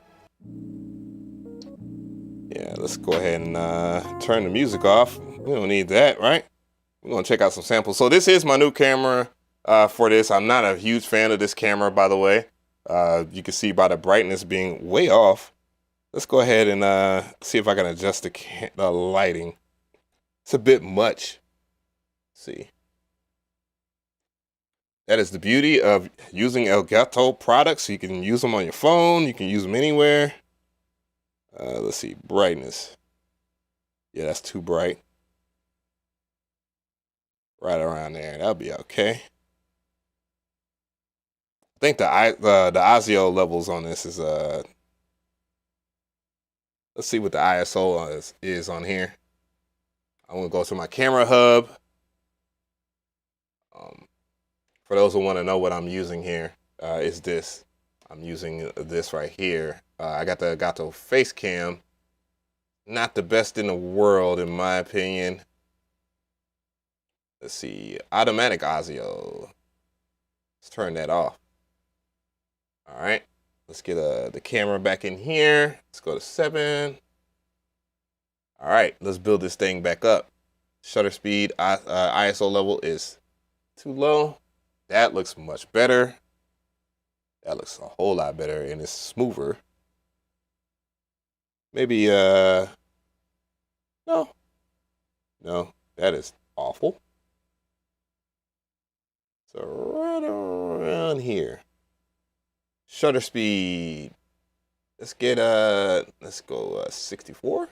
let's go ahead and turn the music off. We don't need that, right? We're gonna check out some samples. So this is my new camera for this. I'm not a huge fan of this camera, by the way. You can see by the brightness being way off. Let's go ahead and see if I can adjust the lighting. It's a bit much. Let's see. That is the beauty of using Elgato products. You can use them on your phone. You can use them anywhere. Let's see, brightness. Yeah, that's too bright. Right around there, that'll be okay. I think the ISO levels on this is let's see what the ISO is on here. I'm gonna go to my camera hub. For those who want to know what I'm using here, is this. I'm using this right here. I got the Elgato face cam. Not the best in the world, in my opinion. Let's see, automatic audio. Let's turn that off. All right, let's get the camera back in here. Let's go to 7. All right, let's build this thing back up. Shutter speed, ISO level is too low. That looks much better. That looks a whole lot better and it's smoother. Maybe, no, that is awful. So right around here. Shutter speed. Let's get, let's go 64.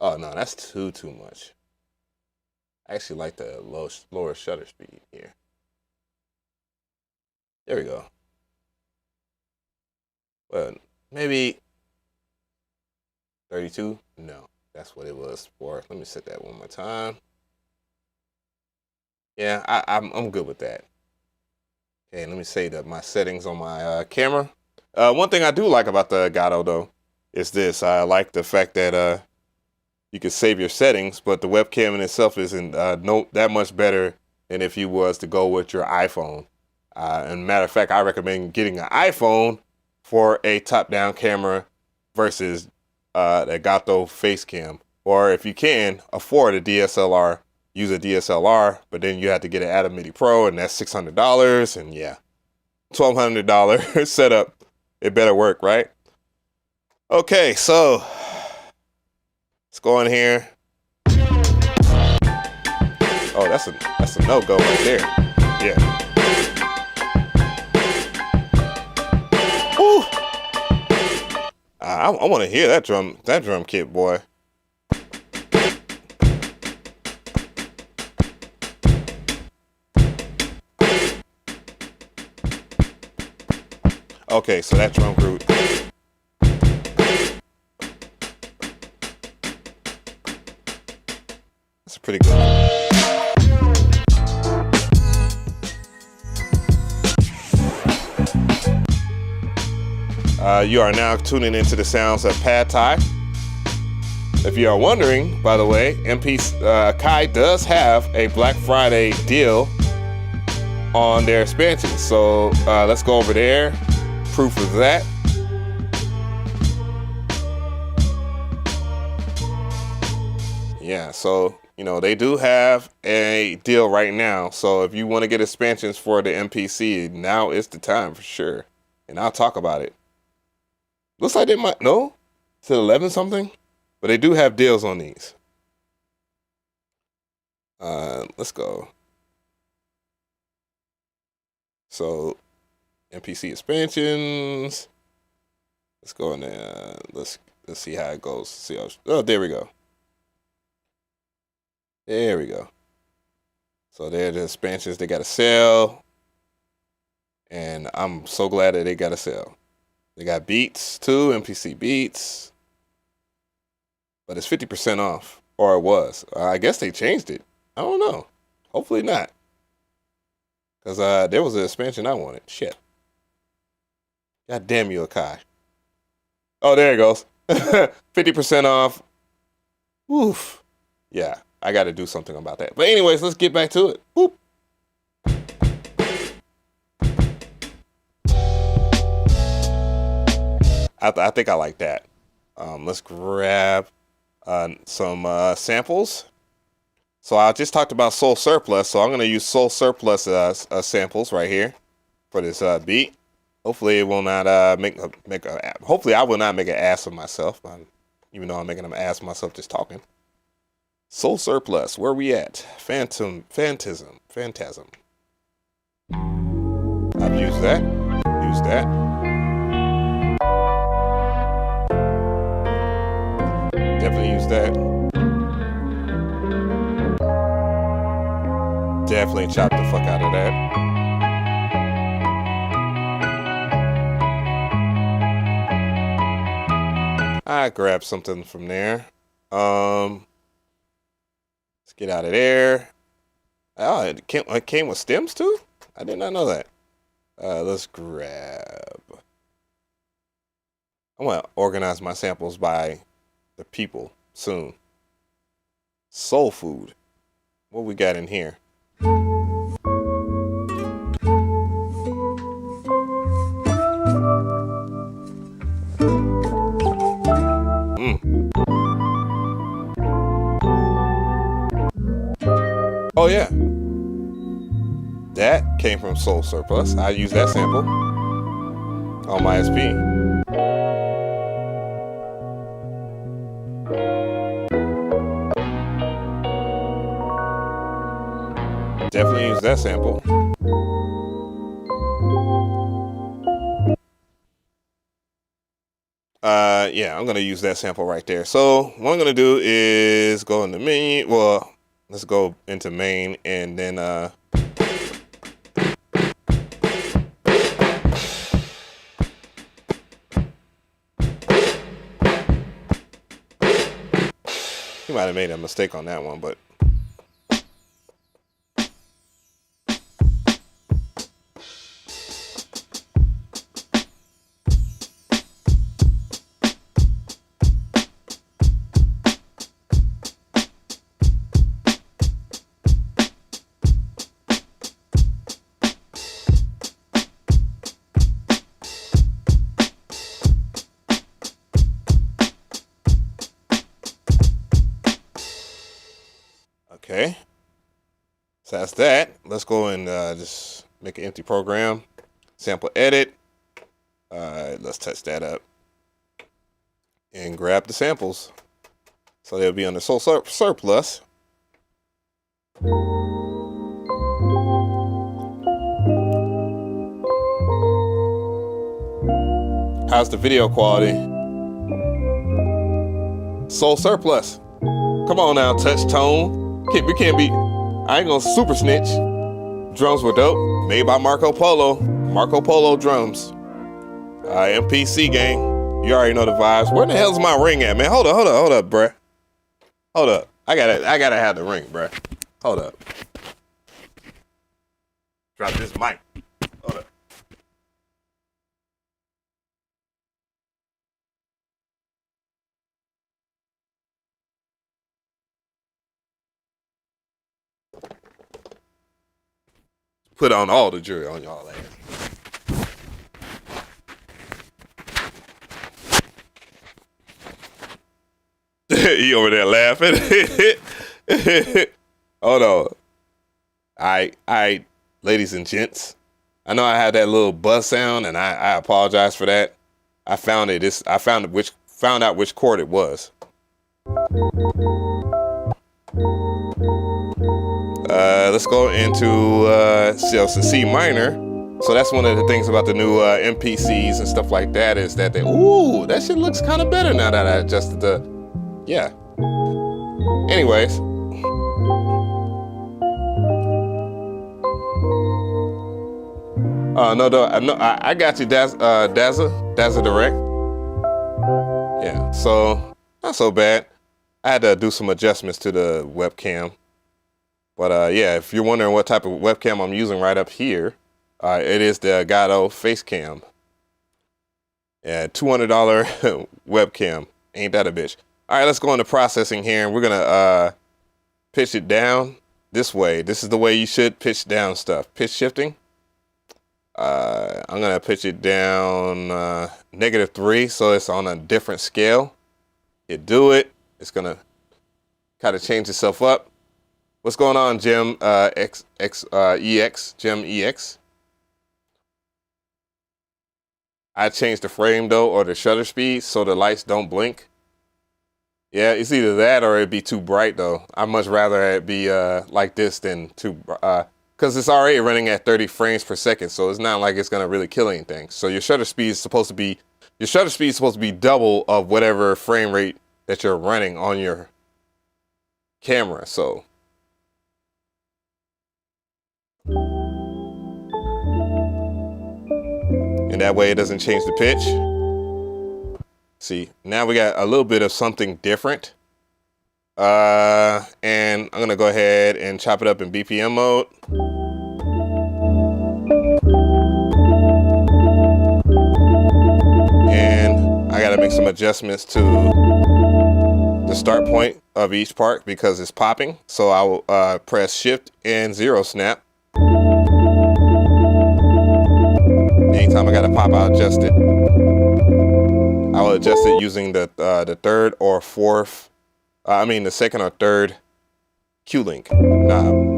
Oh no, that's too much. I actually like the lower shutter speed here. There we go. Well, maybe 32? No, that's what it was for. Let me set that one more time. Yeah, I'm good with that. Okay, let me save my settings on my camera. One thing I do like about the Elgato though is this. I like the fact that you can save your settings, but the webcam in itself isn't that much better than if you was to go with your iPhone. And matter of fact, I recommend getting an iPhone for a top-down camera versus the Elgato face cam. Or if you can afford a DSLR, use a DSLR, but then you have to get an Atom Mini Pro, and that's $600, and yeah, $1,200 setup. It better work, right? Okay, so let's go in here. Oh, that's a no-go right there. Yeah. Woo. I want to hear that drum kit, boy. Okay, so that drum group. That's pretty good. You are now tuning into the sounds of Pad Thai. If you are wondering, by the way, AKAI does have a Black Friday deal on their expansion. So let's go over there. Proof of that. Yeah, so you know they do have a deal right now. So if you want to get expansions for the MPC, now is the time for sure. And I'll talk about it. Looks like they might, no, it's at 11 something, but they do have deals on these. Let's go. So MPC expansions. Let's go in there. Let's see how it goes. See how, oh, there we go. There we go. So they're the expansions they got to sell. And I'm so glad that they got to sell. They got Beats too, MPC Beats. But it's 50% off. Or it was. I guess they changed it. I don't know. Hopefully not. Because there was an expansion I wanted. Shit. God damn you, AKAI. Oh, there it goes. 50% off. Oof. Yeah, I got to do something about that. But anyways, let's get back to it. Whoop. I think I like that. Let's grab some samples. So I just talked about SoulSurplus, so I'm going to use SoulSurplus samples right here for this beat. Hopefully it will not hopefully I will not make an ass of myself, even though I'm making an ass of myself just talking. SoulSurplus, where we at? Phantasm. I've used that. Use that. Definitely use that. Definitely chop the fuck out of that. I grabbed something from there. Let's get out of there. Oh, it came with stems too? I did not know that. Let's grab. I want to organize my samples by the people soon. Soul food. What we got in here? Oh yeah, that came from SoulSurplus. I use that sample on my SP. Definitely use that sample. Yeah, I'm gonna use that sample right there. So what I'm gonna do is go into menu. Well, let's go into main and then he might have made a mistake on that one, but okay, so that's that. Let's go and just make an empty program. Sample edit. Let's touch that up and grab the samples. So they'll be under SoulSurplus. How's the video quality? SoulSurplus. Come on now, touch tone. We can't be. I ain't gonna super snitch. Drums were dope. Made by Marco Polo. Marco Polo drums. MPC gang. You already know the vibes. Where the hell's my ring at, man? Hold up, bruh. Hold up. I gotta have the ring, bruh. Hold up. Drop this mic. Hold up. Put on all the jewelry on y'all ass. He over there laughing. Hold on. I, ladies and gents, I know I had that little buzz sound, and I apologize for that. I found out which chord it was. Let's go into C minor. So that's one of the things about the new MPCs and stuff like that is that that shit looks kind of better now that I adjusted the, yeah. Anyways. No, I got you, Dazza Direct. Yeah, so not so bad. I had to do some adjustments to the webcam. But yeah, if you're wondering what type of webcam I'm using right up here, it is the Elgato Facecam. Yeah, $200 webcam. Ain't that a bitch? All right, let's go into processing here, and we're gonna pitch it down this way. This is the way you should pitch down stuff. Pitch shifting. I'm gonna pitch it down -3, so it's on a different scale. You do it. It's gonna kind of change itself up. What's going on, Jim EX? Jim EX. I changed the frame though, or the shutter speed, so the lights don't blink. Yeah, it's either that or it'd be too bright though. I'd much rather it be like this than too, because it's already running at 30 frames per second, so it's not like it's gonna really kill anything. So your shutter speed is supposed to be double of whatever frame rate that you're running on your camera. So and that way it doesn't change the pitch. See, now we got a little bit of something different. And I'm gonna go ahead and chop it up in BPM mode. And I gotta make some adjustments to the start point of each part because it's popping. So I will press Shift and 0 snap. Anytime I got a pop, I'll adjust it. I will adjust it using the third or fourth, the second or third Q-Link knob.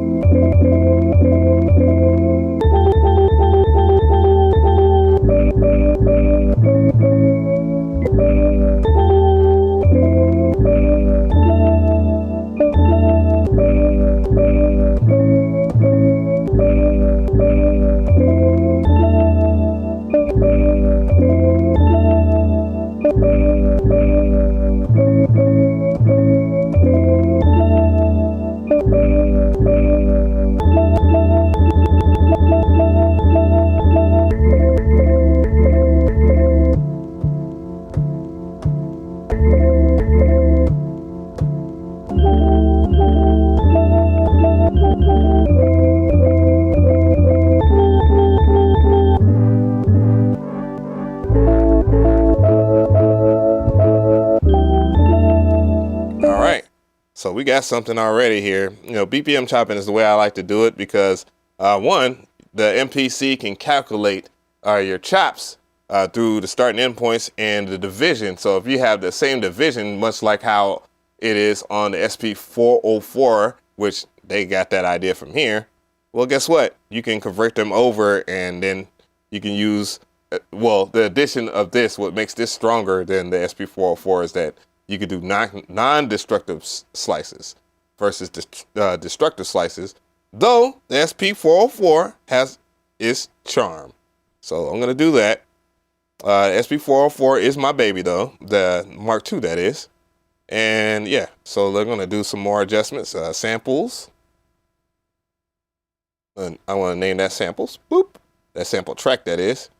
So we got something already here. You know, BPM chopping is the way I like to do it because one, the MPC can calculate your chops through the start and end points and the division. So if you have the same division, much like how it is on the SP404, which they got that idea from here, well, guess what? You can convert them over and then you can use, well, the addition of this, what makes this stronger than the SP404 is that you could do non-destructive slices versus destructive slices, though the SP404 has its charm. So I'm going to do that. SP404 is my baby, though, the Mark II, that is. And yeah, so they're going to do some more adjustments, samples. And I want to name that samples. Boop. That sample track, that is.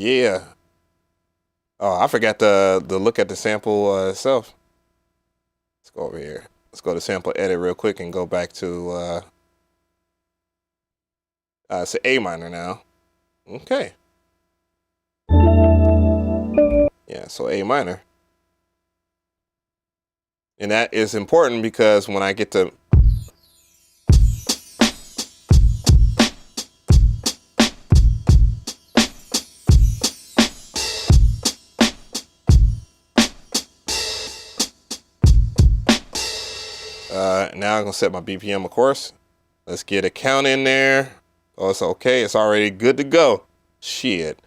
Yeah. Oh, I forgot to look at the sample itself. Let's go over here. Let's go to sample edit real quick and go back to it's A minor now. Okay. Yeah, so A minor. And that is important because when I get to now I'm gonna set my BPM, of course. Let's get a count in there. Oh, it's okay. It's already good to go. Shit.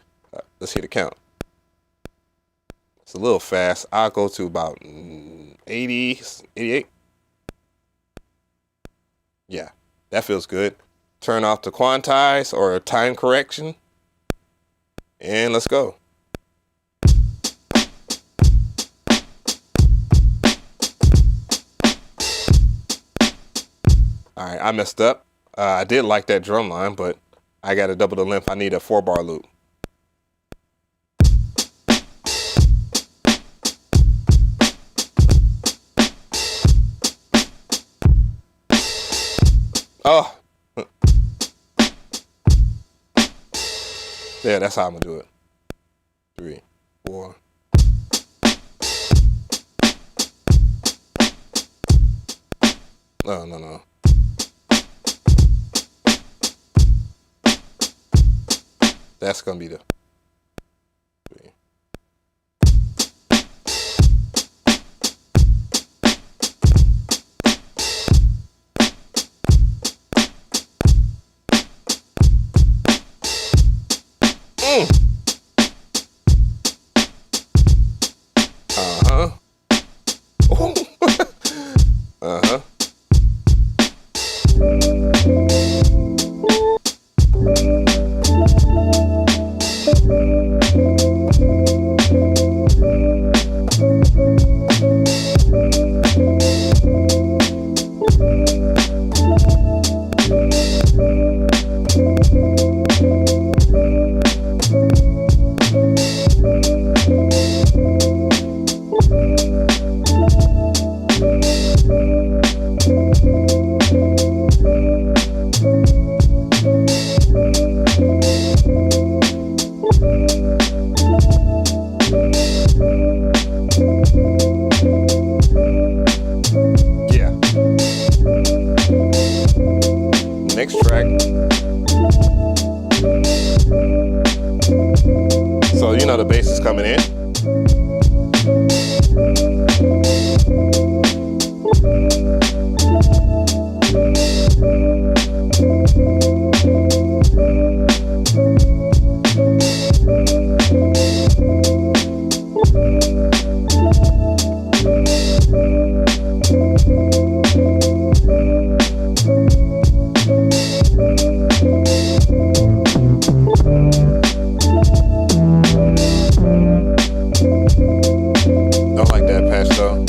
Let's hit a count. It's a little fast. I'll go to about 80, 88. Yeah, that feels good. Turn off the quantize or time correction. And let's go. All right, I messed up. I did like that drum line, but I got to double the length. I need a 4-bar loop. Oh. Yeah, that's how I'm gonna do it. 3, 4. No. That's gonna be the 3. Next track. So you know the bass is coming in. Don't like that patch though.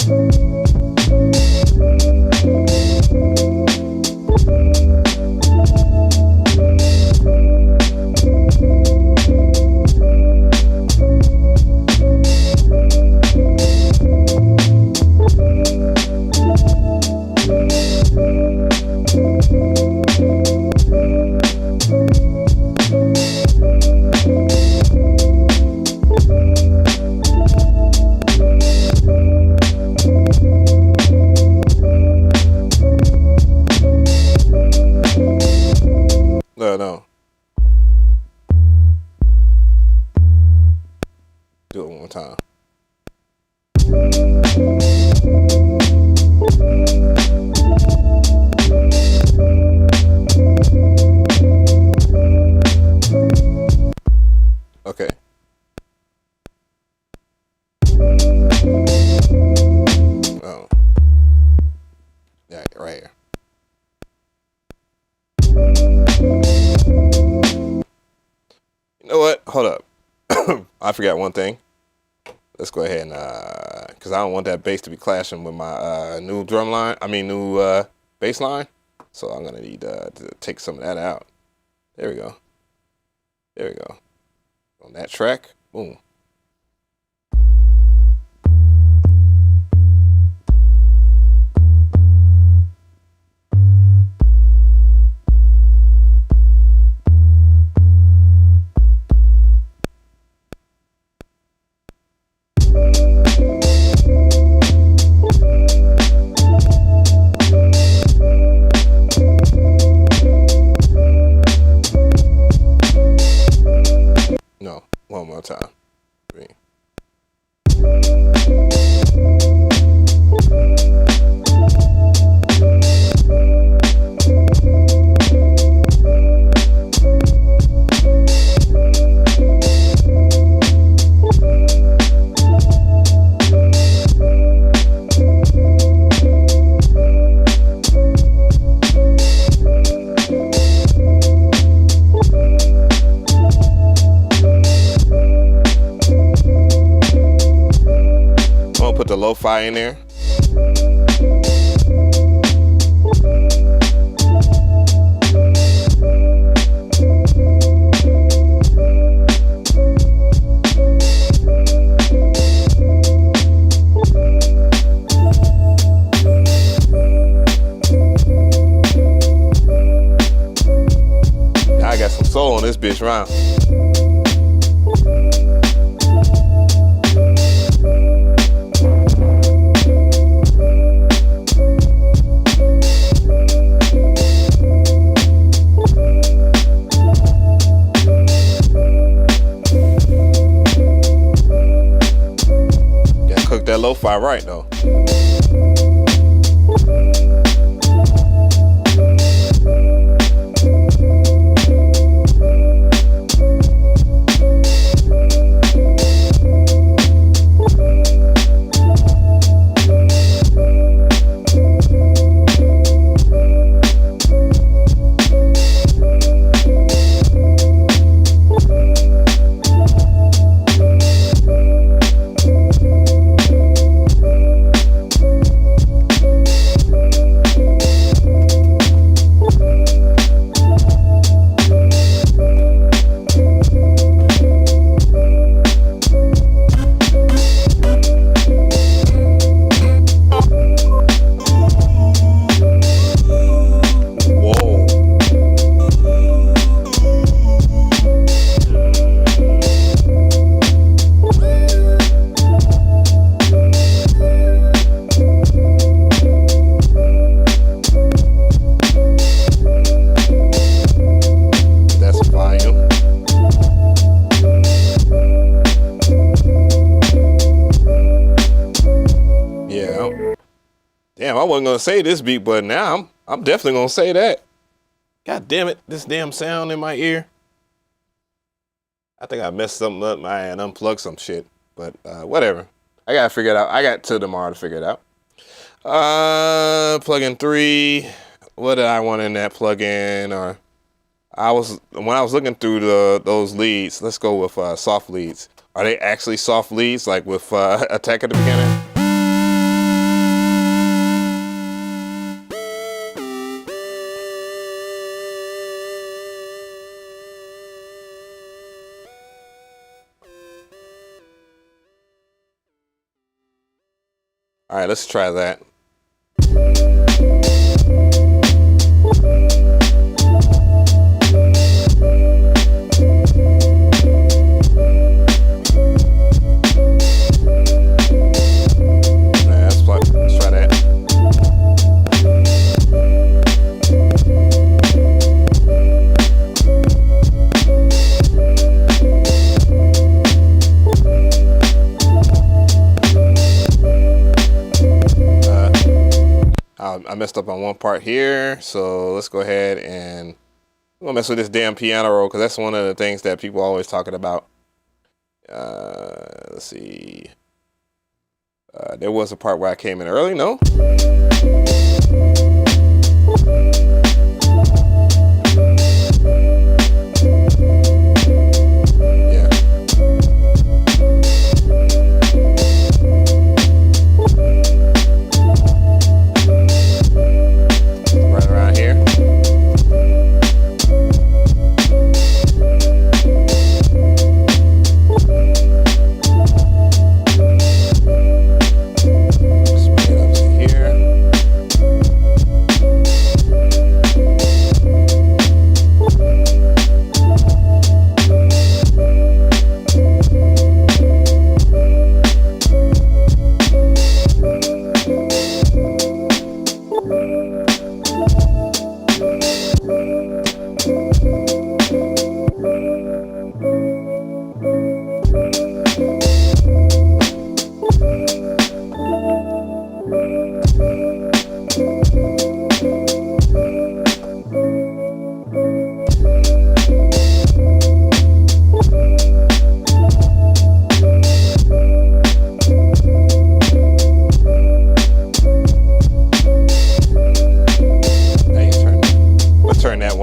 No. Do it one more time. Okay. Oh. Yeah, right here. You know what? Hold up. I forgot one thing. Let's go ahead and, because I don't want that bass to be clashing with my new drum line. I mean, new bass line. So I'm going to need to take some of that out. There we go. There we go. On that track. Boom. No, one more time. 3. Put the lo-fi in there. this bitch round. Gotta cook that lo-fi right though. Damn, I wasn't gonna say this beat, but now I'm definitely gonna say that. God damn it, this damn sound in my ear. I think I messed something up. I unplugged some shit, but whatever. I gotta figure it out. I got till tomorrow to figure it out. Plugin 3. What did I want in that plugin? Or when I was looking through those leads. Let's go with soft leads. Are they actually soft leads, like with attack at the beginning? All right, let's try that. Let's try that. I messed up on one part here, so let's go ahead and I'm gonna mess with this damn piano roll because that's one of the things that people are always talking about. Let's see. There was a part where I came in early, no?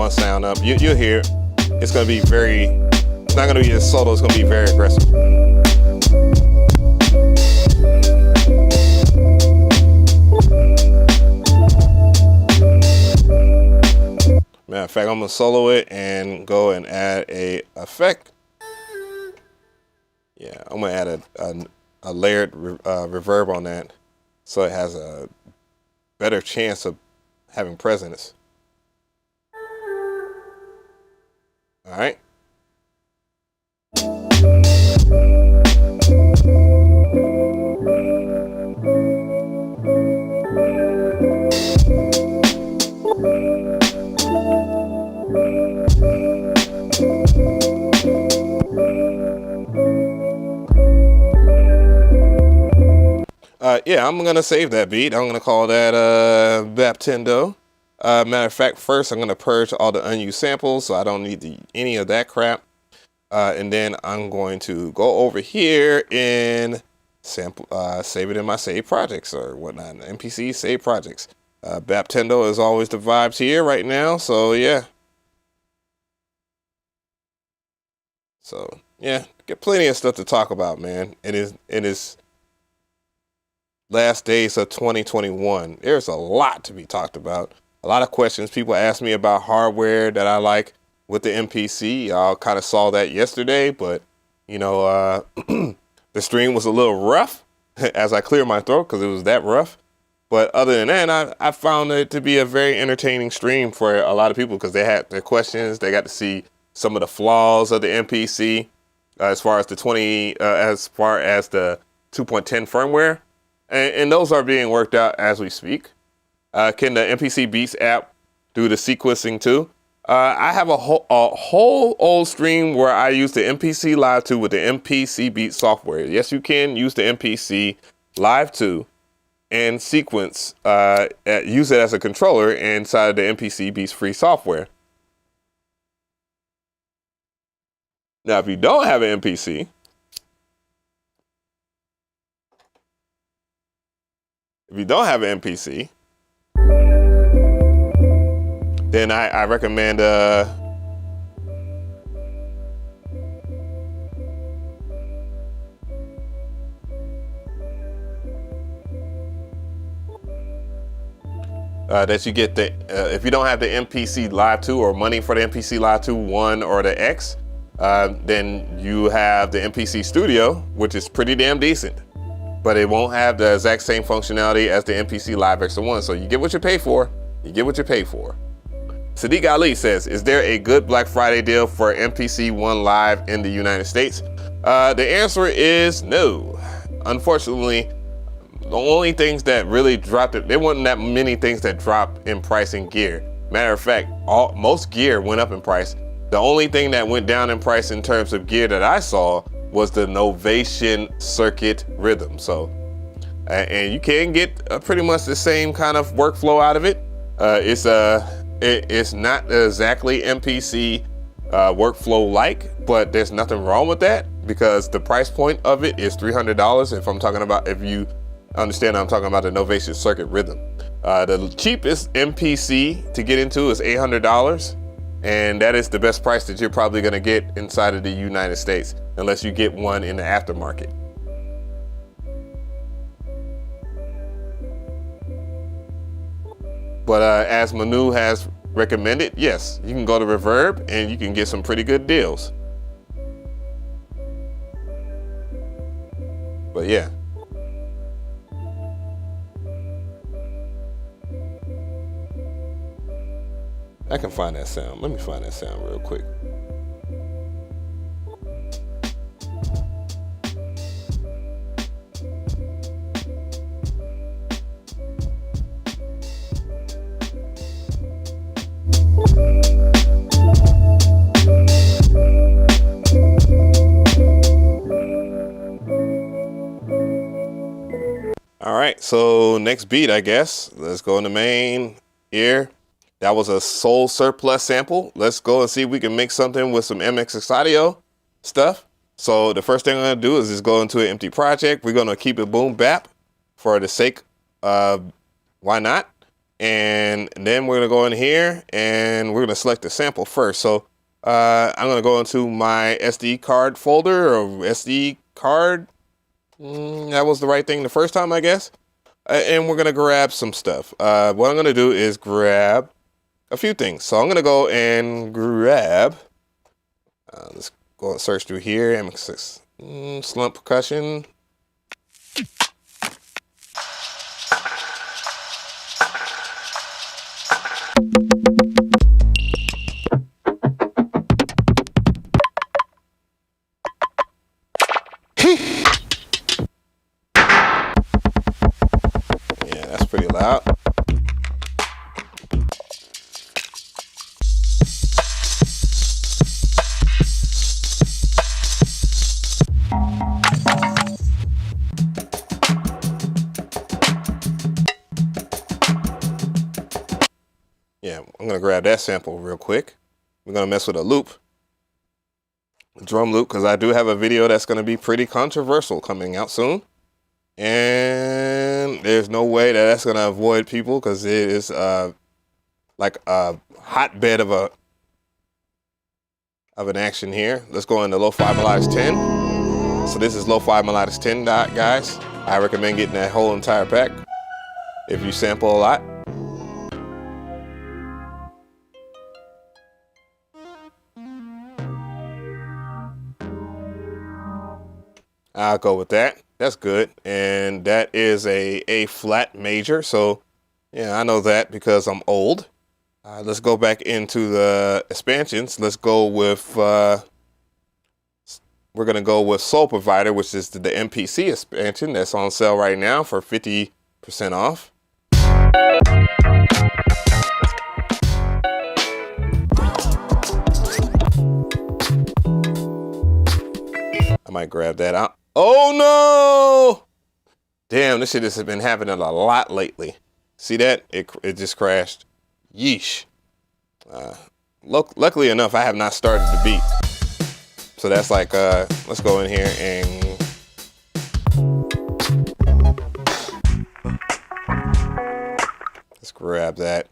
Sound up. You'll hear it. It's gonna be it's not gonna be as subtle, it's gonna be very aggressive. Matter of fact, I'm gonna solo it and go and add a effect. Yeah, I'm gonna add a layered reverb on that so it has a better chance of having presence. All right, yeah, I'm gonna save that beat. I'm gonna call that Traptendo. Matter of fact, first I'm gonna purge all the unused samples, so I don't need any of that crap. And then I'm going to go over here and sample, save it in my save projects or whatnot. MPC save projects. Traptendo is always the vibes here right now. So yeah. So yeah, get plenty of stuff to talk about, man. It is last days of 2021. There's a lot to be talked about. A lot of questions. People ask me about hardware that I like with the MPC. I kind of saw that yesterday, but you know, the stream was a little rough as I clear my throat because it was that rough. But other than that, I found it to be a very entertaining stream for a lot of people because they had their questions. They got to see some of the flaws of the MPC as far as the 2.10 firmware, and those are being worked out as we speak. Can the MPC Beats app do the sequencing too? I have a whole old stream where I use the MPC Live 2 with the MPC Beats software. Yes, you can use the MPC Live 2 and sequence, use it as a controller inside of the MPC Beats free software. Now, if you don't have an MPC, then I recommend that you get the if you don't have the MPC Live 2 or money for the MPC Live 2 1 or the X, then you have the MPC Studio, which is pretty damn decent, but it won't have the exact same functionality as the MPC Live Extra 1. So you get what you pay for. You get what you pay for. Sadiq Ali says, is there a good Black Friday deal for MPC ONE Live in the United States? The answer is no. Unfortunately, the only things that really dropped it, there wasn't that many things that dropped in price in gear. Matter of fact, most gear went up in price. The only thing that went down in price in terms of gear that I saw was the Novation circuit rhythm. So, and you can get pretty much the same kind of workflow out of it. It's not exactly MPC workflow like, but there's nothing wrong with that because the price point of it is $300. If you understand, I'm talking about the Novation circuit rhythm. The cheapest MPC to get into is $800. And that is the best price that you're probably going to get inside of the United States, unless you get one in the aftermarket. But as Manu has recommended, yes, you can go to Reverb and you can get some pretty good deals. But yeah. I can find that sound. Let me find that sound real quick. All right, so next beat, I guess. Let's go in the main here. That was a SoulSurplus sample. Let's go and see if we can make something with some MSX Audio stuff. So the first thing I'm gonna do is just go into an empty project. We're gonna keep it boom bap for the sake of why not? And then we're gonna go in here and we're gonna select the sample first. So I'm gonna go into my SD card folder or SD card. That was the right thing the first time, I guess. And we're gonna grab some stuff. What I'm gonna do is grab a few things. So I'm gonna go and grab, let's go and search through here, MSX slump percussion. Yeah, that's pretty loud. grab that sample real quick. We're gonna mess with a loop, a drum loop, because I do have a video that's gonna be pretty controversial coming out soon. And there's no way that that's gonna avoid people, because it is like a hotbed of an action here. Let's go into Lo-Fi Melodics 10. So this is Lo-Fi Melodics 10, guys. I recommend getting that whole entire pack if you sample a lot. I'll go with that. That's good. And that is a flat major. So yeah, I know that because I'm old. Let's go back into the expansions. Let's go with, we're going to go with Soul Provider, which is the MPC expansion that's on sale right now for 50% off. I might grab that out. Oh no! Damn, this shit has been happening a lot lately. See that? It just crashed. Yeesh. Luckily enough, I have not started the beat. So that's like, let's go in here and let's grab that.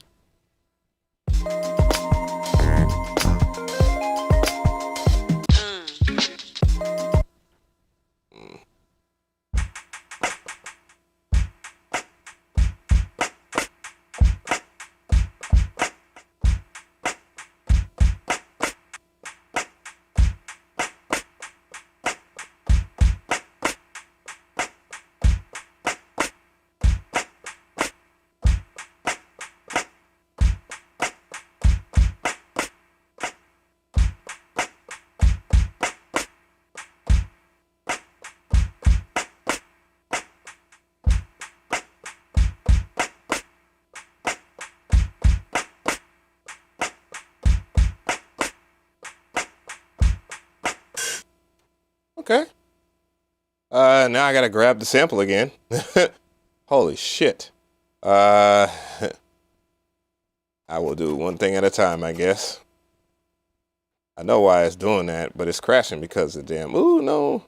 Okay. Now I gotta grab the sample again. Holy shit. I will do one thing at a time, I guess. I know why it's doing that, but it's crashing because of damn. Ooh, no.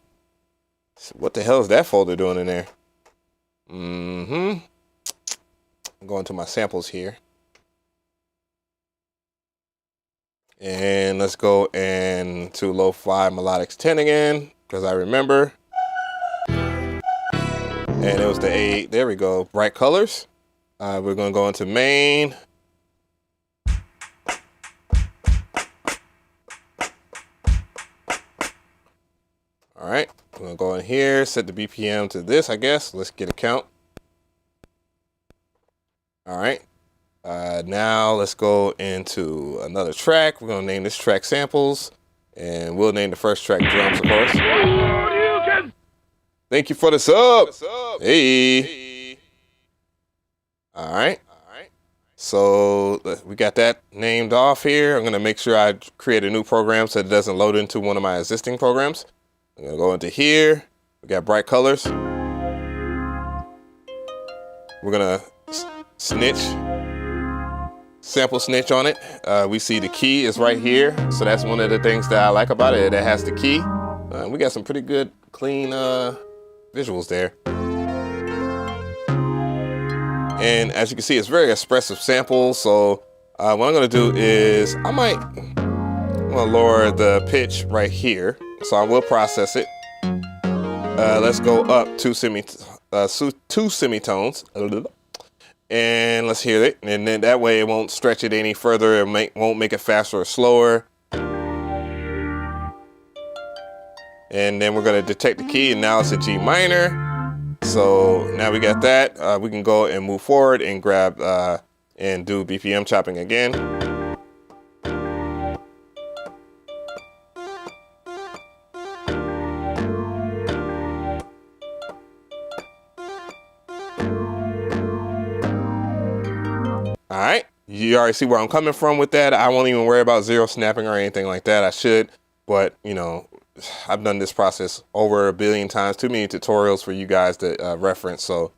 What the hell is that folder doing in there? I'm going to my samples here. And let's go into Lo-Fi Melodics 10 again, because I remember. And it was the A, there we go, Bright Colors. We're gonna go into main. All right, I'm gonna go in here, set the BPM to this, I guess. Let's get a count. All right. Now let's go into another track. We're gonna name this track Samples, and we'll name the first track Drums, of course. Thank you for the sub. Hey. All right. So we got that named off here. I'm gonna make sure I create a new program so it doesn't load into one of my existing programs. I'm gonna go into here. We got Bright Colors. We're gonna sample snitch on it. We see the key is right here. So that's one of the things that I like about it. It has the key. We got some pretty good, clean visuals there. And as you can see, it's very expressive sample. So what I'm gonna do is I'm gonna lower the pitch right here. So I will process it. Let's go up two semitones. And let's hear it. And then that way it won't stretch it any further. It won't make it faster or slower. And then we're gonna detect the key, and now it's a G minor. So now we got that. We can go and move forward and grab and do BPM chopping again. All right, you already see where I'm coming from with that. I won't even worry about zero snapping or anything like that. I should, but you know, I've done this process over a billion times, too many tutorials for you guys to reference. So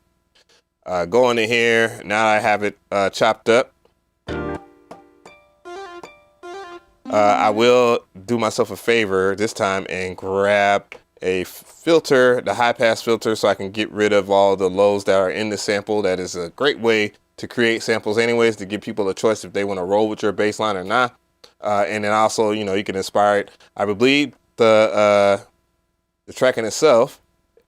go into here. Now I have it chopped up. I will do myself a favor this time and grab a filter, the high pass filter, so I can get rid of all the lows that are in the sample. That is a great way to create samples anyways, to give people a choice if they want to roll with your bass line or not. And then also, you know, you can inspire it. I believe the track in itself,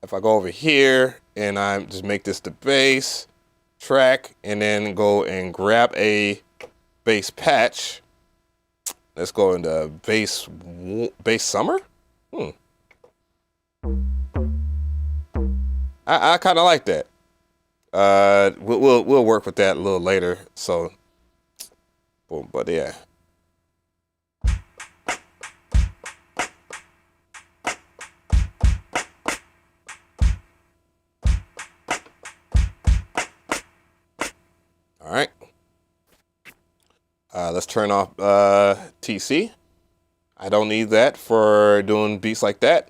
if I go over here and I just make this the bass track and then go and grab a bass patch. Let's go into bass summer. I kind of like that. We'll work with that a little later. So, boom, but yeah. All right. Let's turn off TC. I don't need that for doing beats like that.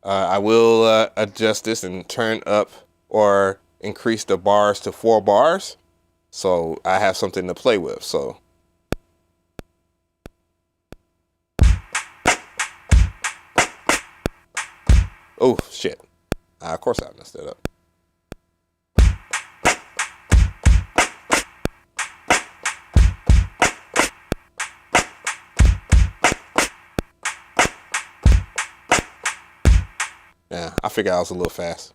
I will adjust this and turn up or increase the bars to 4 bars. So I have something to play with. So. Oh, shit. Of course I messed that up. Yeah, I figured I was a little fast.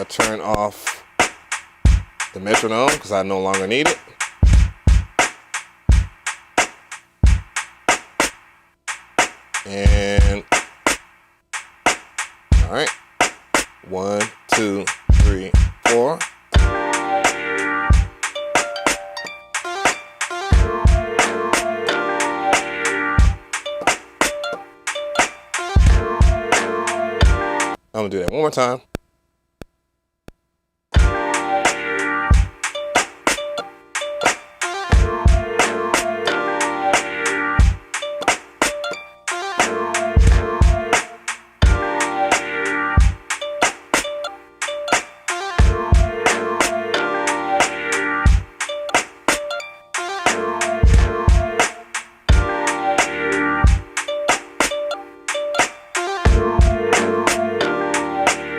Turn off the metronome because I no longer need it. And all right, 1, 2, 3, 4. I'm gonna do that one more time.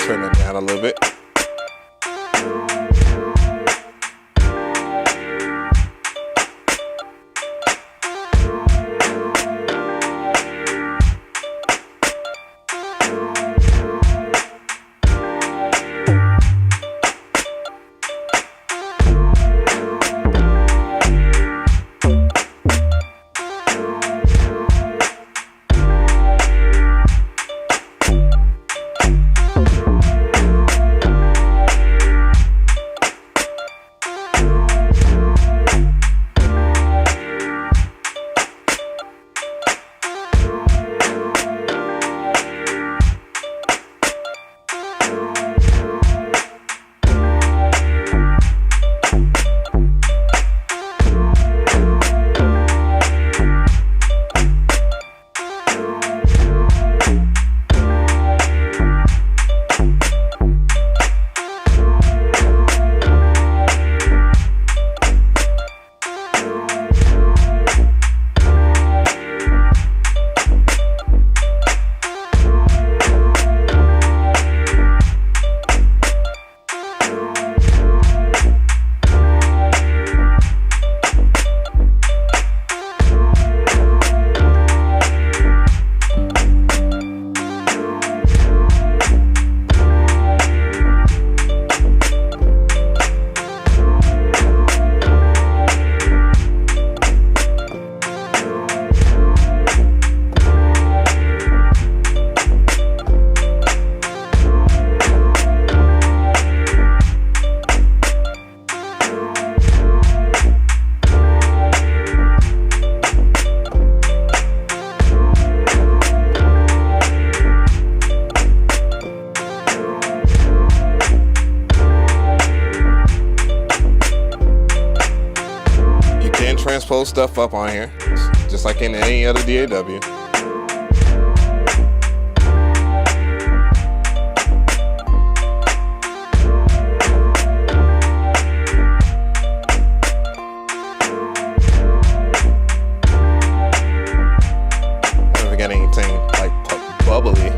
Turn that down a little bit. load stuff up on here, just like in any other DAW. Anything like bubbly.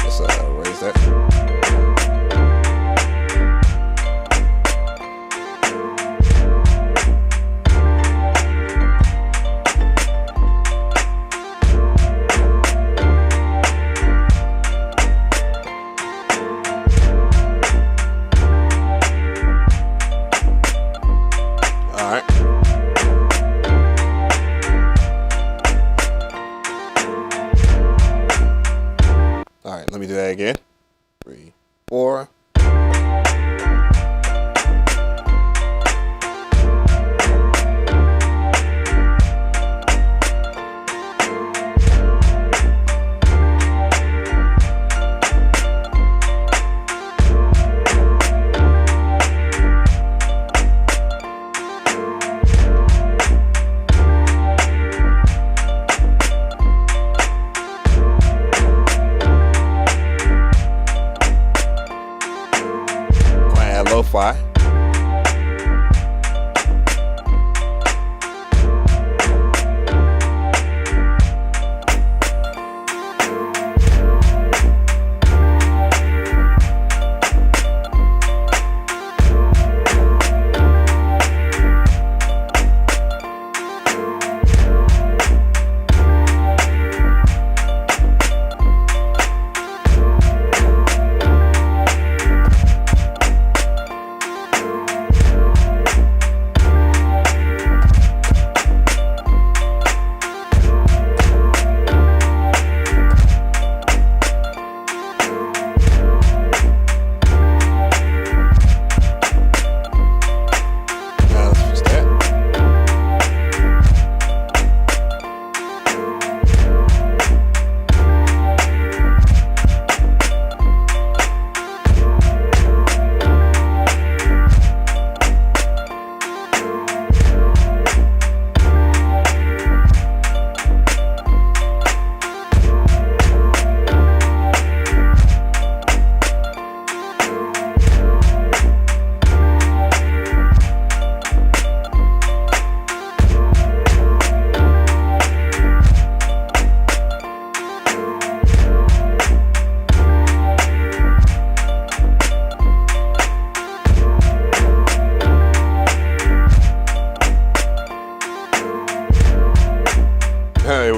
Let's raise that. Let me do that again. 3, 4. Lo-fi.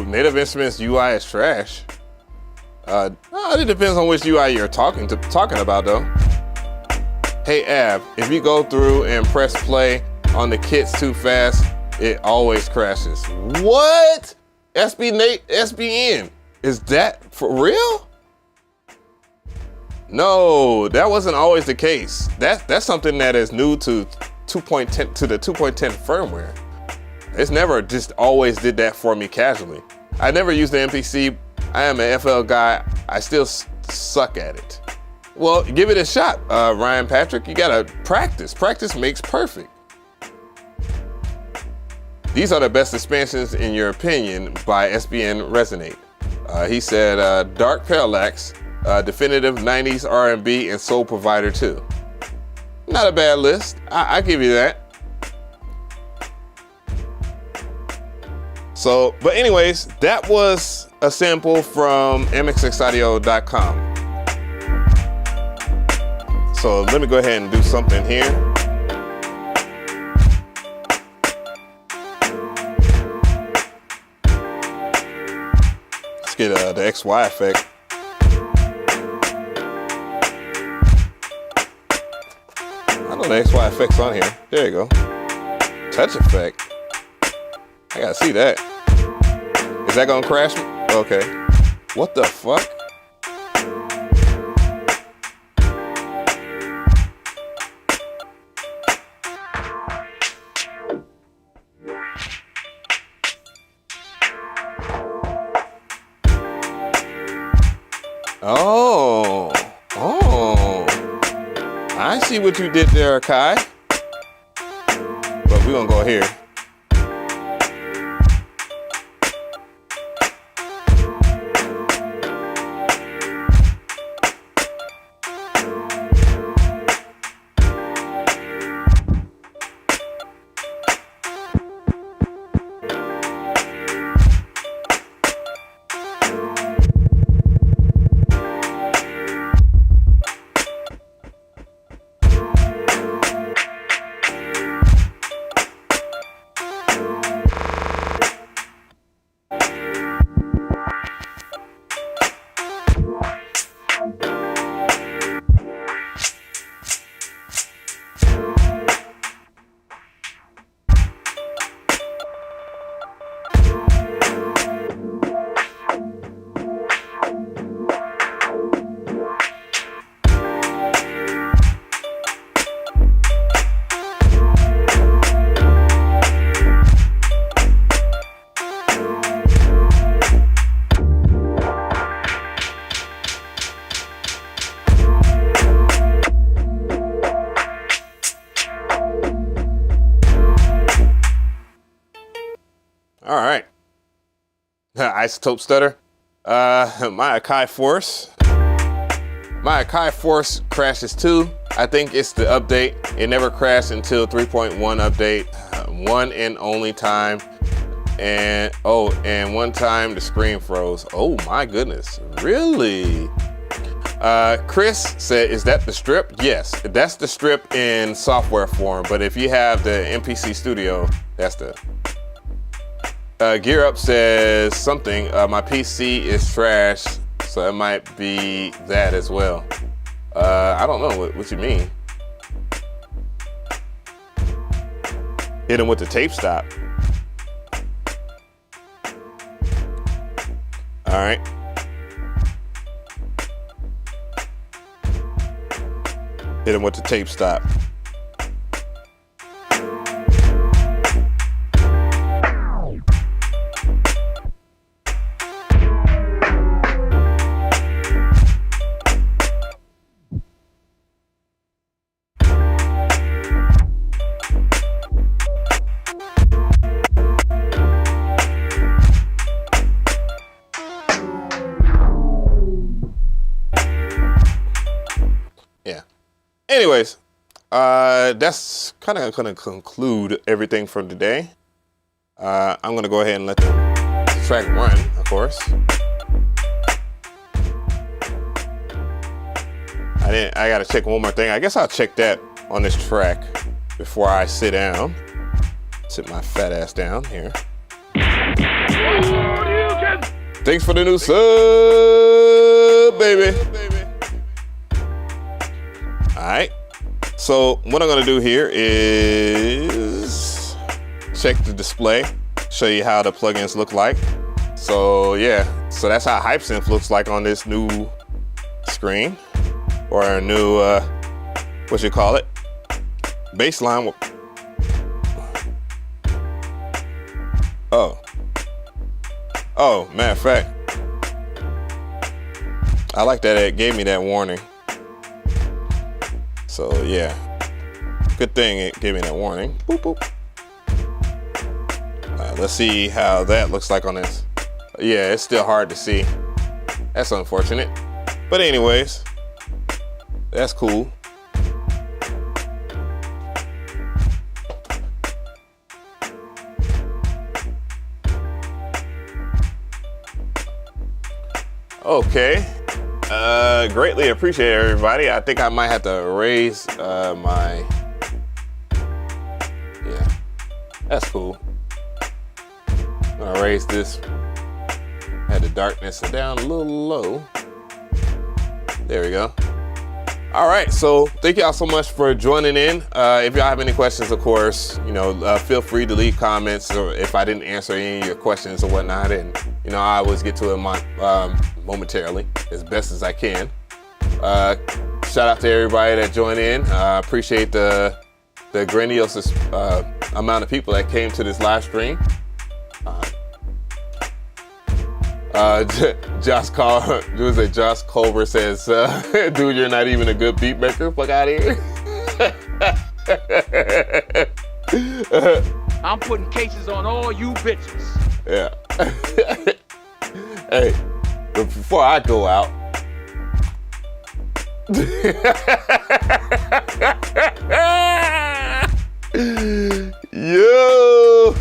Native Instruments UI is trash. It depends on which UI you're talking about though. Hey Av, if you go through and press play on the kits too fast, it always crashes. What? SBN, is that for real? No, that wasn't always the case. That's something that is new to 2.10 to the 2.10 firmware. It's never just always did that for me casually. I never used the MPC. I am an FL guy. I still suck at it. Well, give it a shot, Ryan Patrick. You gotta practice. Practice makes perfect. These are the best expansions in your opinion by SBN Resonate. He said Dark Parallax, definitive 90s R&B and soul provider too. Not a bad list. I give you that. So, but anyways, that was a sample from msxaudio.com. So let me go ahead and do something here. Let's get the XY effect. I know the XY effect's on here. There you go. Touch effect. I gotta see that. Is that gonna crash me? Okay. What the fuck? Oh. see what you did there, AKAI. But we're gonna go here. All right. Isotope stutter. My AKAI Force crashes too. I think it's the update. It never crashed until 3.1 update. One and only time. And one time the screen froze. Oh my goodness, really? Chris said, is that the strip? Yes, that's the strip in software form. But if you have the MPC Studio, that's the. Gear Up says something. My PC is trash, so it might be that as well. I don't know what you mean. Hit him with the tape stop. All right. Hit him with the tape stop. Anyways, that's kind of going to conclude everything from today. I'm going to go ahead and let the track run, of course. I got to check one more thing. I guess I'll check that on this track before I sit down. Sit my fat ass down here. Thanks for the new sub, baby. All right, so what I'm gonna do here is check the display, show you how the plugins look like. So yeah, so that's how HypeSynth looks like on this new screen, or a new, what you call it, baseline. Oh, matter of fact, I like that it gave me that warning. So yeah, good thing it gave me that warning. Boop, boop. Let's see how that looks like on this. Yeah, it's still hard to see. That's unfortunate. But anyways, that's cool. Okay. Greatly appreciate it, everybody. I think I might have to raise my. Yeah, that's cool. I'm gonna raise this. Had the darkness down a little low. There we go. All right, so thank y'all so much for joining in. If y'all have any questions, of course, feel free to leave comments, or if I didn't answer any of your questions or whatnot, and I always get to it momentarily as best as I can. Shout out to everybody that joined in. Appreciate the grandiose amount of people that came to this live stream. Josh Culver says, dude, you're not even a good beat maker. Fuck out of here. I'm putting cases on all you bitches. Yeah. Hey, but before I go out, yo,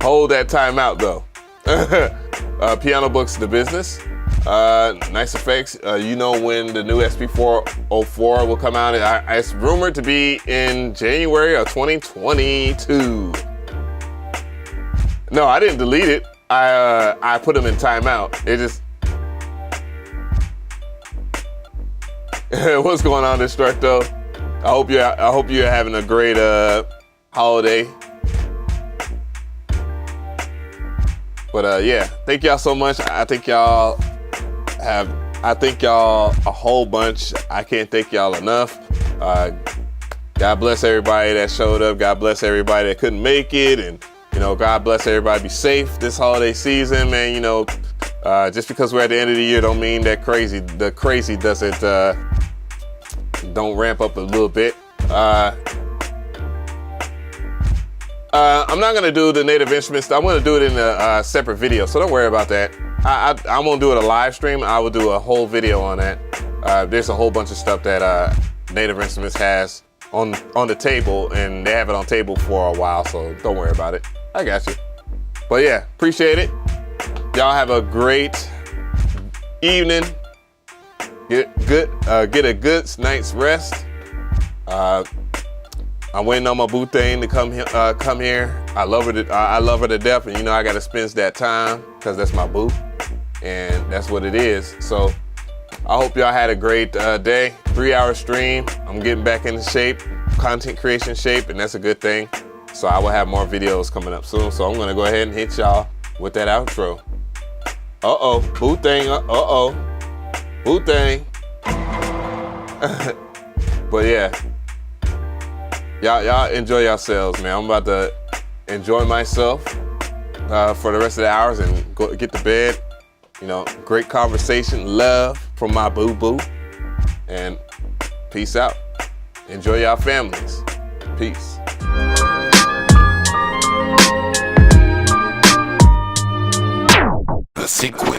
hold that time out though. Piano Books the business. Nice effects. You know when the new SP404 will come out. It's rumored to be in January of 2022. No, I didn't delete it. I put them in timeout. It just. What's going on, Destructo? I hope you're having a great holiday. But yeah, thank y'all so much. I think y'all a whole bunch. I can't thank y'all enough. God bless everybody that showed up. God bless everybody that couldn't make it, and God bless everybody. Be safe this holiday season, man. Just because we're at the end of the year, don't mean that the crazy doesn't don't ramp up a little bit. I'm not gonna do the native instruments. I'm gonna do it in a separate video, so don't worry about that. I won't do it a live stream. I will do a whole video on that. There's a whole bunch of stuff that Native Instruments has on the table, and they have it on table for a while, so don't worry about it. I got you. But yeah, appreciate it. Y'all have a great evening. Get a good night's rest. I'm waiting on my boo thing to come here. I love her to death, and I gotta spend that time because that's my boo, and that's what it is. So I hope y'all had a great day. 3-hour stream. I'm getting back into shape, content creation shape, and that's a good thing. So I will have more videos coming up soon. So I'm gonna go ahead and hit y'all with that outro. Boo thing. Boo thing. But yeah. Y'all enjoy yourselves, man. I'm about to enjoy myself for the rest of the hours and go get to bed. Great conversation, love from my boo-boo, and peace out. Enjoy y'all families. Peace. The sequence.